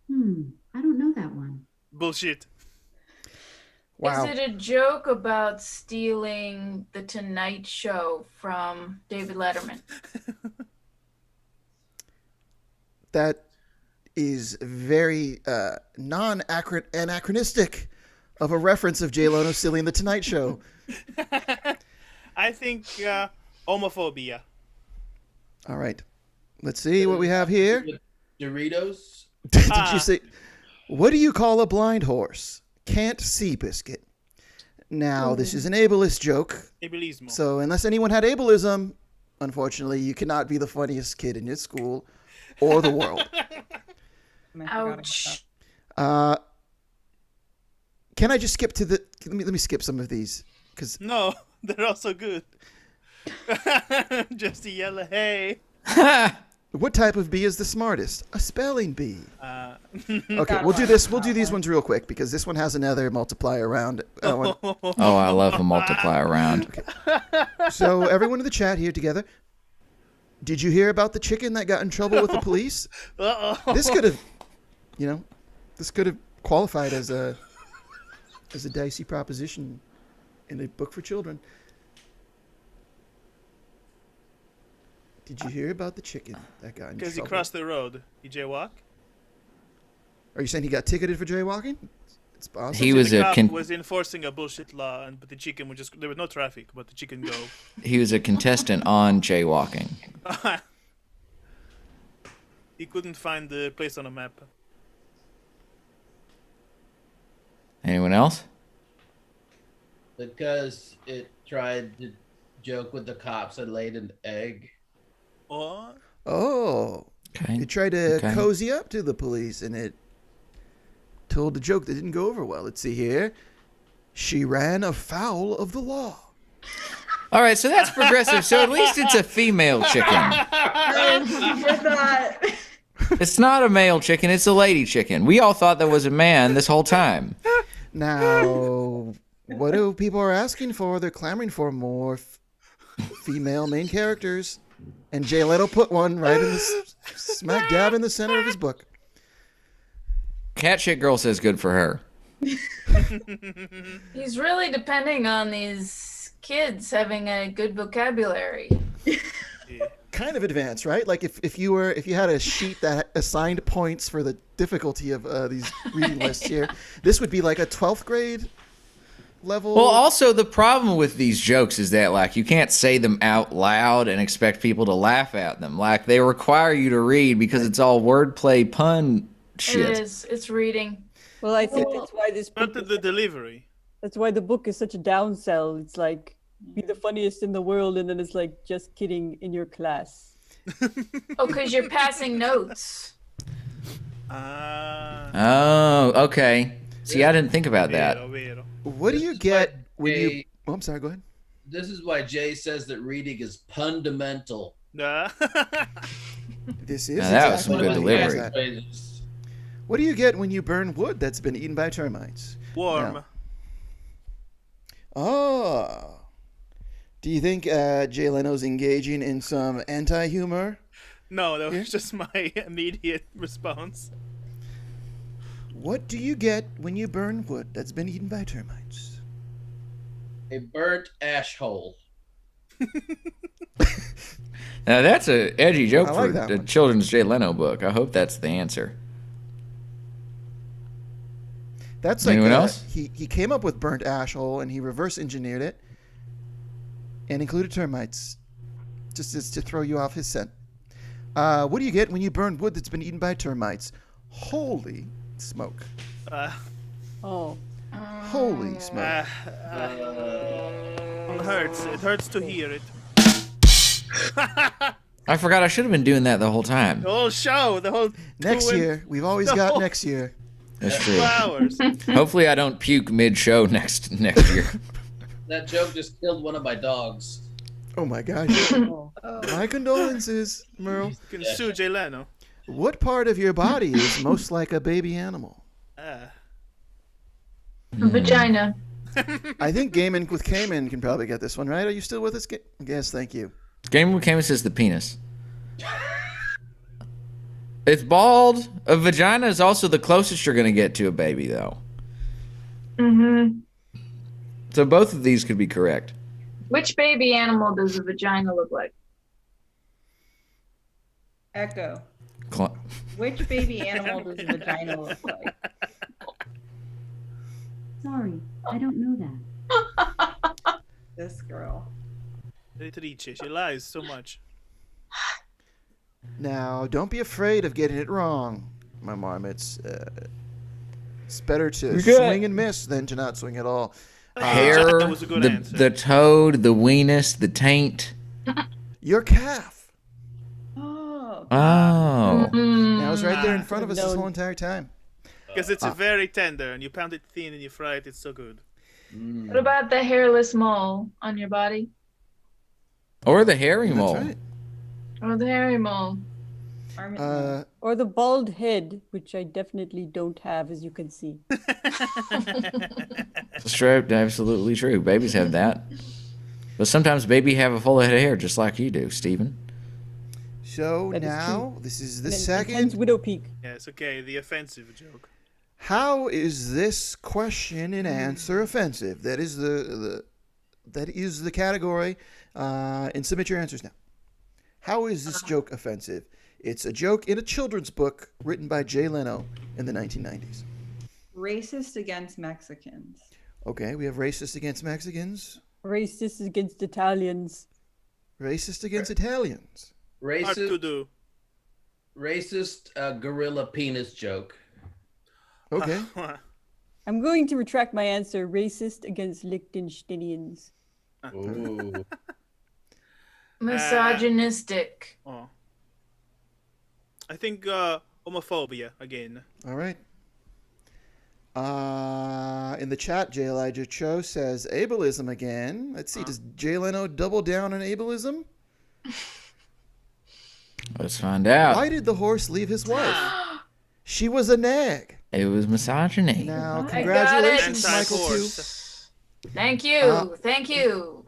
S21: don't know that one.
S16: Bullshit.
S2: Wow.
S17: Is it a joke about stealing the Tonight Show from David Letterman?
S2: That is very non-anachronistic of a reference of Jay Leno stealing the Tonight Show.
S16: I think homophobia.
S2: All right. Let's see what we have here.
S18: Doritos.
S2: Did you say, what do you call a blind horse? Can't see biscuit. Now, this is an ableist joke.
S16: Ableismo.
S2: So unless anyone had ableism, unfortunately, you cannot be the funniest kid in your school or the world.
S17: Ouch.
S2: Can I just skip to the... Let me skip some of these. Cause
S16: No, they're also good. Just to yell, hey.
S2: What type of bee is the smartest? A spelling bee. Okay, we'll do this. We'll do these ones real quick because this one has another multiplier round.
S3: Oh, I love a multiplier round.
S2: Okay. So everyone in the chat here together, did you hear about the chicken that got in trouble with the police?
S16: Uh-oh.
S2: This could have, this could have qualified as a dicey proposition in a book for children. Did you hear about the chicken that got in trouble?
S16: Because he crossed the road. He jaywalked?
S2: Are you saying he got ticketed for jaywalking? It's possible.
S3: He was
S16: the cop was enforcing a bullshit law, but the chicken would there was no traffic, but the chicken go.
S3: He was a contestant on jaywalking.
S16: He couldn't find the place on a map.
S3: Anyone else?
S18: Because it tried to joke with the cops and laid an egg.
S16: Oh.
S2: Okay. It tried to cozy up to the police, and it told a joke that didn't go over well. Let's see here. She ran afoul of the law.
S3: All right, so that's progressive. So at least it's a female chicken. It's not a male chicken. It's a lady chicken. We all thought that was a man this whole time.
S2: Now, what do people are asking for? They're clamoring for more female main characters. And Jay Leno put one right in the smack dab in the center of his book.
S3: Cat Shit Girl says good for her.
S17: He's really depending on these kids having a good vocabulary.
S2: Kind of advanced, right? Like if you had a sheet that assigned points for the difficulty of these reading lists here, this would be like a 12th grade level.
S3: Well, also the problem with these jokes is that like you can't say them out loud and expect people to laugh at them. Like they require you to read because it's all wordplay pun shit.
S17: It is. It's reading.
S19: Well, I think that's why this book
S16: But the delivery.
S19: That's why the book is such a downsell. It's like be the funniest in the world, and then it's like just kidding in your class.
S17: Oh, because you're passing notes.
S3: Oh, okay. See, I didn't think about that.
S2: What do you get when you? Oh, I'm sorry. Go ahead.
S18: This is why Jay says that reading is fundamental.
S2: This is
S3: Now, that was some
S2: exactly
S3: good
S2: what he
S3: delivery.
S2: is at. What do you get when you burn wood that's been eaten by termites?
S16: Warm.
S2: Now- Oh. Do you think Jay Leno's engaging in some anti-humor?
S16: No, that was just my immediate response.
S2: What do you get when you burn wood that's been eaten by termites?
S18: A burnt ash hole.
S3: Now that's a edgy joke
S2: I like
S3: for
S2: that
S3: the
S2: one.
S3: children's Jay Leno book. I hope that's the answer.
S2: That's like
S3: Anyone else?
S2: He came up with burnt ash hole and he reverse engineered it and included termites just to throw you off his scent. What do you get when you burn wood that's been eaten by termites? Holy smoke.
S19: Oh.
S2: Holy smoke.
S16: It hurts. It hurts to hear it.
S3: I forgot I should have been doing that the whole time.
S16: The whole show, the whole
S2: Next year. We've always
S16: the
S2: got
S16: whole
S2: next year.
S3: That's true.
S16: 2 hours.
S3: Hopefully, I don't puke mid-show next year.
S18: That joke just killed one of my dogs.
S2: Oh my gosh. My condolences, Merle.
S16: You can sue Jay Leno.
S2: What part of your body is most like a baby animal?
S17: Vagina.
S2: I think Gaming with Cayman can probably get this one, right? Are you still with us? Yes, thank you.
S3: Game of Camus is the penis. It's bald. A vagina is also the closest you're going to get to a baby, though.
S17: Mm-hmm.
S3: So both of these could be correct.
S17: Which baby animal does a vagina look like?
S20: Echo.
S3: Cl-
S20: Which baby animal does a vagina look like?
S21: Sorry, I don't know that.
S20: This girl.
S16: Beatrice, she lies so much.
S2: Now, don't be afraid of getting it wrong, my marmots. It's better to
S3: You're good.
S2: swing and miss than to not swing at all.
S3: Hair,
S16: that was a good answer.
S3: the toad, the weenus, the taint.
S2: Your calf.
S20: Oh.
S3: Oh.
S2: Now it's right there in front of us this whole entire time.
S16: Because it's very tender, and you pound it thin and you fry it. It's so good.
S17: What about the hairless mole on your body?
S3: Or the hairy mole.
S2: That's right.
S17: Or the hairy mole?
S19: Or the bald head, which I definitely don't have, as you can see.
S3: It's straight, absolutely true. Babies have that. But sometimes baby have a full head of hair, just like you do, Stephen.
S2: So
S19: That is
S2: now,
S19: true.
S2: this is the
S19: And it
S2: second.
S19: ends widow peak.
S16: Yes, okay, the offensive joke.
S2: How is this question and answer offensive? That is the category. And submit your answers now. How is this joke offensive? It's a joke in a children's book written by Jay Leno in the 1990s.
S20: Racist against Mexicans.
S2: Okay, we have racist against Mexicans.
S19: Racist against Italians.
S2: Racist against Italians.
S16: Hard to do.
S18: Racist gorilla penis joke.
S2: Okay.
S19: I'm going to retract my answer. Racist against Liechtensteinians.
S18: Ooh.
S17: Misogynistic.
S16: Oh. I think homophobia again.
S2: All right. In the chat, J. Elijah Cho says ableism again. Let's see. Does Jay Leno double down on ableism?
S3: Let's find out.
S2: Why did the horse leave his wife? She was a nag.
S3: It was misogyny.
S2: Now,
S17: I got
S2: congratulations,
S17: it.
S2: Michael. Too.
S17: Thank you. Thank you.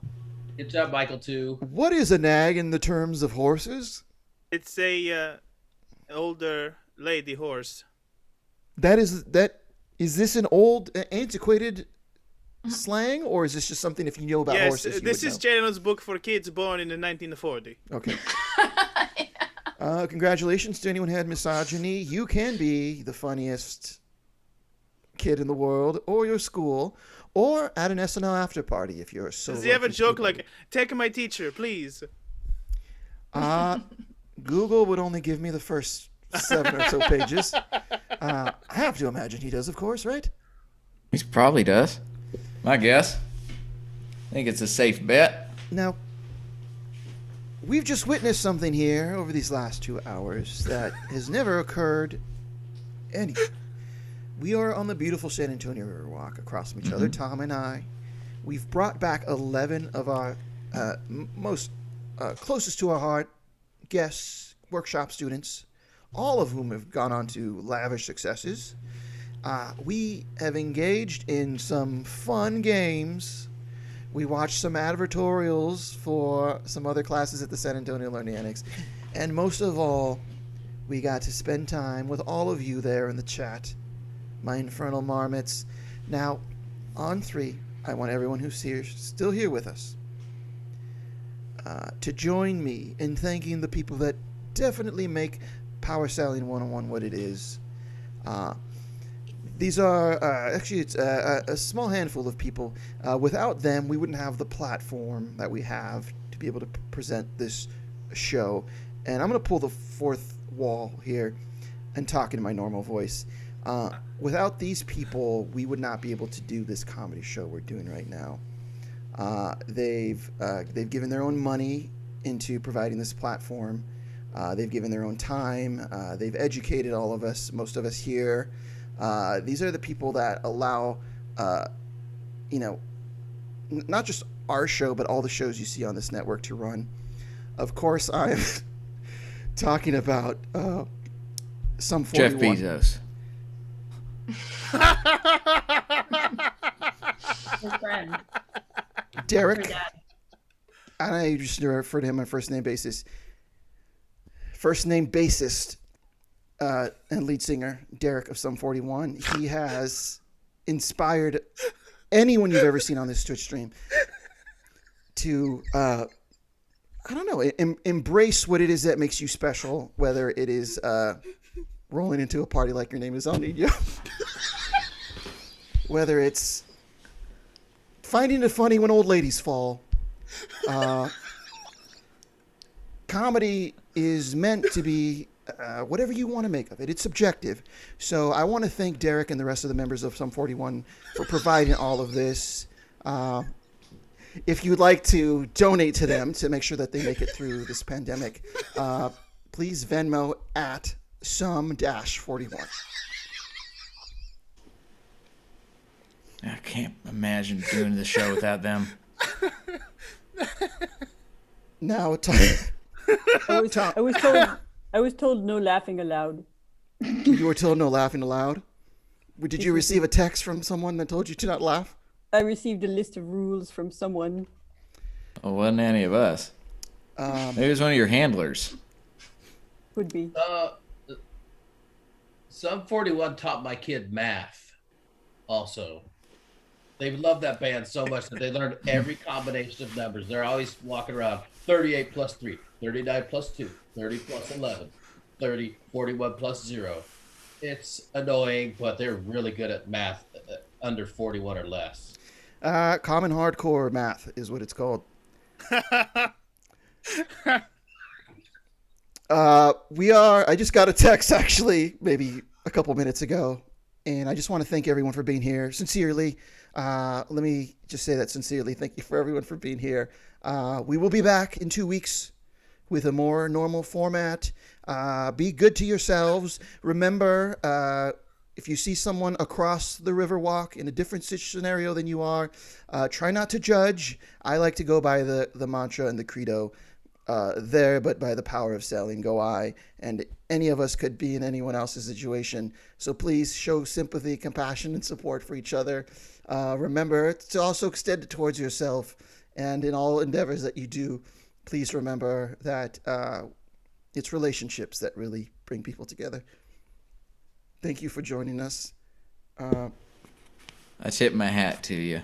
S18: Good job, Michael, too.
S2: What is a nag in the terms of horses?
S16: It's a older lady horse.
S2: Is this an old, antiquated slang, or is this just something if you know about
S16: Yes,
S2: horses?
S16: this
S2: you
S16: is
S2: would
S16: Jay Leno's book for kids born in the 1940.
S2: know? Okay. Congratulations to anyone who had misogyny. You can be the funniest kid in the world, or your school, or at an SNL after party if you're so.
S16: Does he have a
S2: lucky to
S16: joke
S2: be.
S16: like, take my teacher, please?
S2: Google would only give me the first 7 or so pages. I have to imagine he does, of course, right?
S3: He probably does. My guess. I think it's a safe bet.
S2: Now, we've just witnessed something here over these last 2 hours that has never occurred We are on the beautiful San Antonio Riverwalk across from each other, Tom and I. We've brought back 11 of our most closest to our heart guests, workshop students, all of whom have gone on to lavish successes. We have engaged in some fun games. We watched some advertorials for some other classes at the San Antonio Learning Annex. And most of all, we got to spend time with all of you there in the chat, my infernal marmots. Now, on 3, I want everyone who's here, still here with us, to join me in thanking the people that definitely make Power Selling 101 what it is. These are, actually, it's a small handful of people. Without them, we wouldn't have the platform that we have to be able to present this show. And I'm going to pull the fourth wall here and talk in my normal voice. Without these people, we would not be able to do this comedy show we're doing right now. They've given their own money into providing this platform. They've given their own time. They've educated all of us, most of us here. These are the people that allow, not just our show, but all the shows you see on this network to run. Of course, I'm talking about some 41.
S3: Jeff Bezos.
S20: His friend.
S2: Derek. And I just refer to him on first name basis. First name bassist and lead singer, Derek of Sum 41. He has inspired anyone you've ever seen on this Twitch stream to, embrace what it is that makes you special, whether it is rolling into a party like your name is El Nino, whether it's finding it funny when old ladies fall. Comedy is meant to be whatever you want to make of it. It's subjective. So I want to thank Derek and the rest of the members of Sum 41 for providing all of this. If you'd like to donate to them to make sure that they make it through this pandemic, please Venmo at Sum-41.
S3: I can't imagine doing the show without them.
S2: Now,
S19: I was told no laughing allowed.
S2: You were told no laughing allowed? Did you receive a text from someone that told you to not laugh?
S19: I received a list of rules from someone.
S3: Well, it wasn't any of us. Maybe it was one of your handlers.
S19: Could be.
S18: Sum 41 taught my kid math also. They love that band so much that they learned every combination of numbers. They're always walking around 38 plus 3, 39 plus 2, 30 plus 11, 30, 41 plus 0. It's annoying, but they're really good at math under 41 or less.
S2: Common hardcore math is what it's called. I just got a text actually maybe a couple minutes ago, and I just want to thank everyone for being here sincerely. Let me just say that sincerely. Thank you for everyone for being here. We will be back in 2 weeks with a more normal format. Be good to yourselves. Remember, if you see someone across the Riverwalk in a different scenario than you are, try not to judge. I like to go by the mantra and the credo, there, but by the power of selling, go I. And any of us could be in anyone else's situation. So please show sympathy, compassion, and support for each other. Remember to also extend it towards yourself. And in all endeavors that you do, please remember that it's relationships that really bring people together. Thank you for joining us.
S3: I tip my hat to you.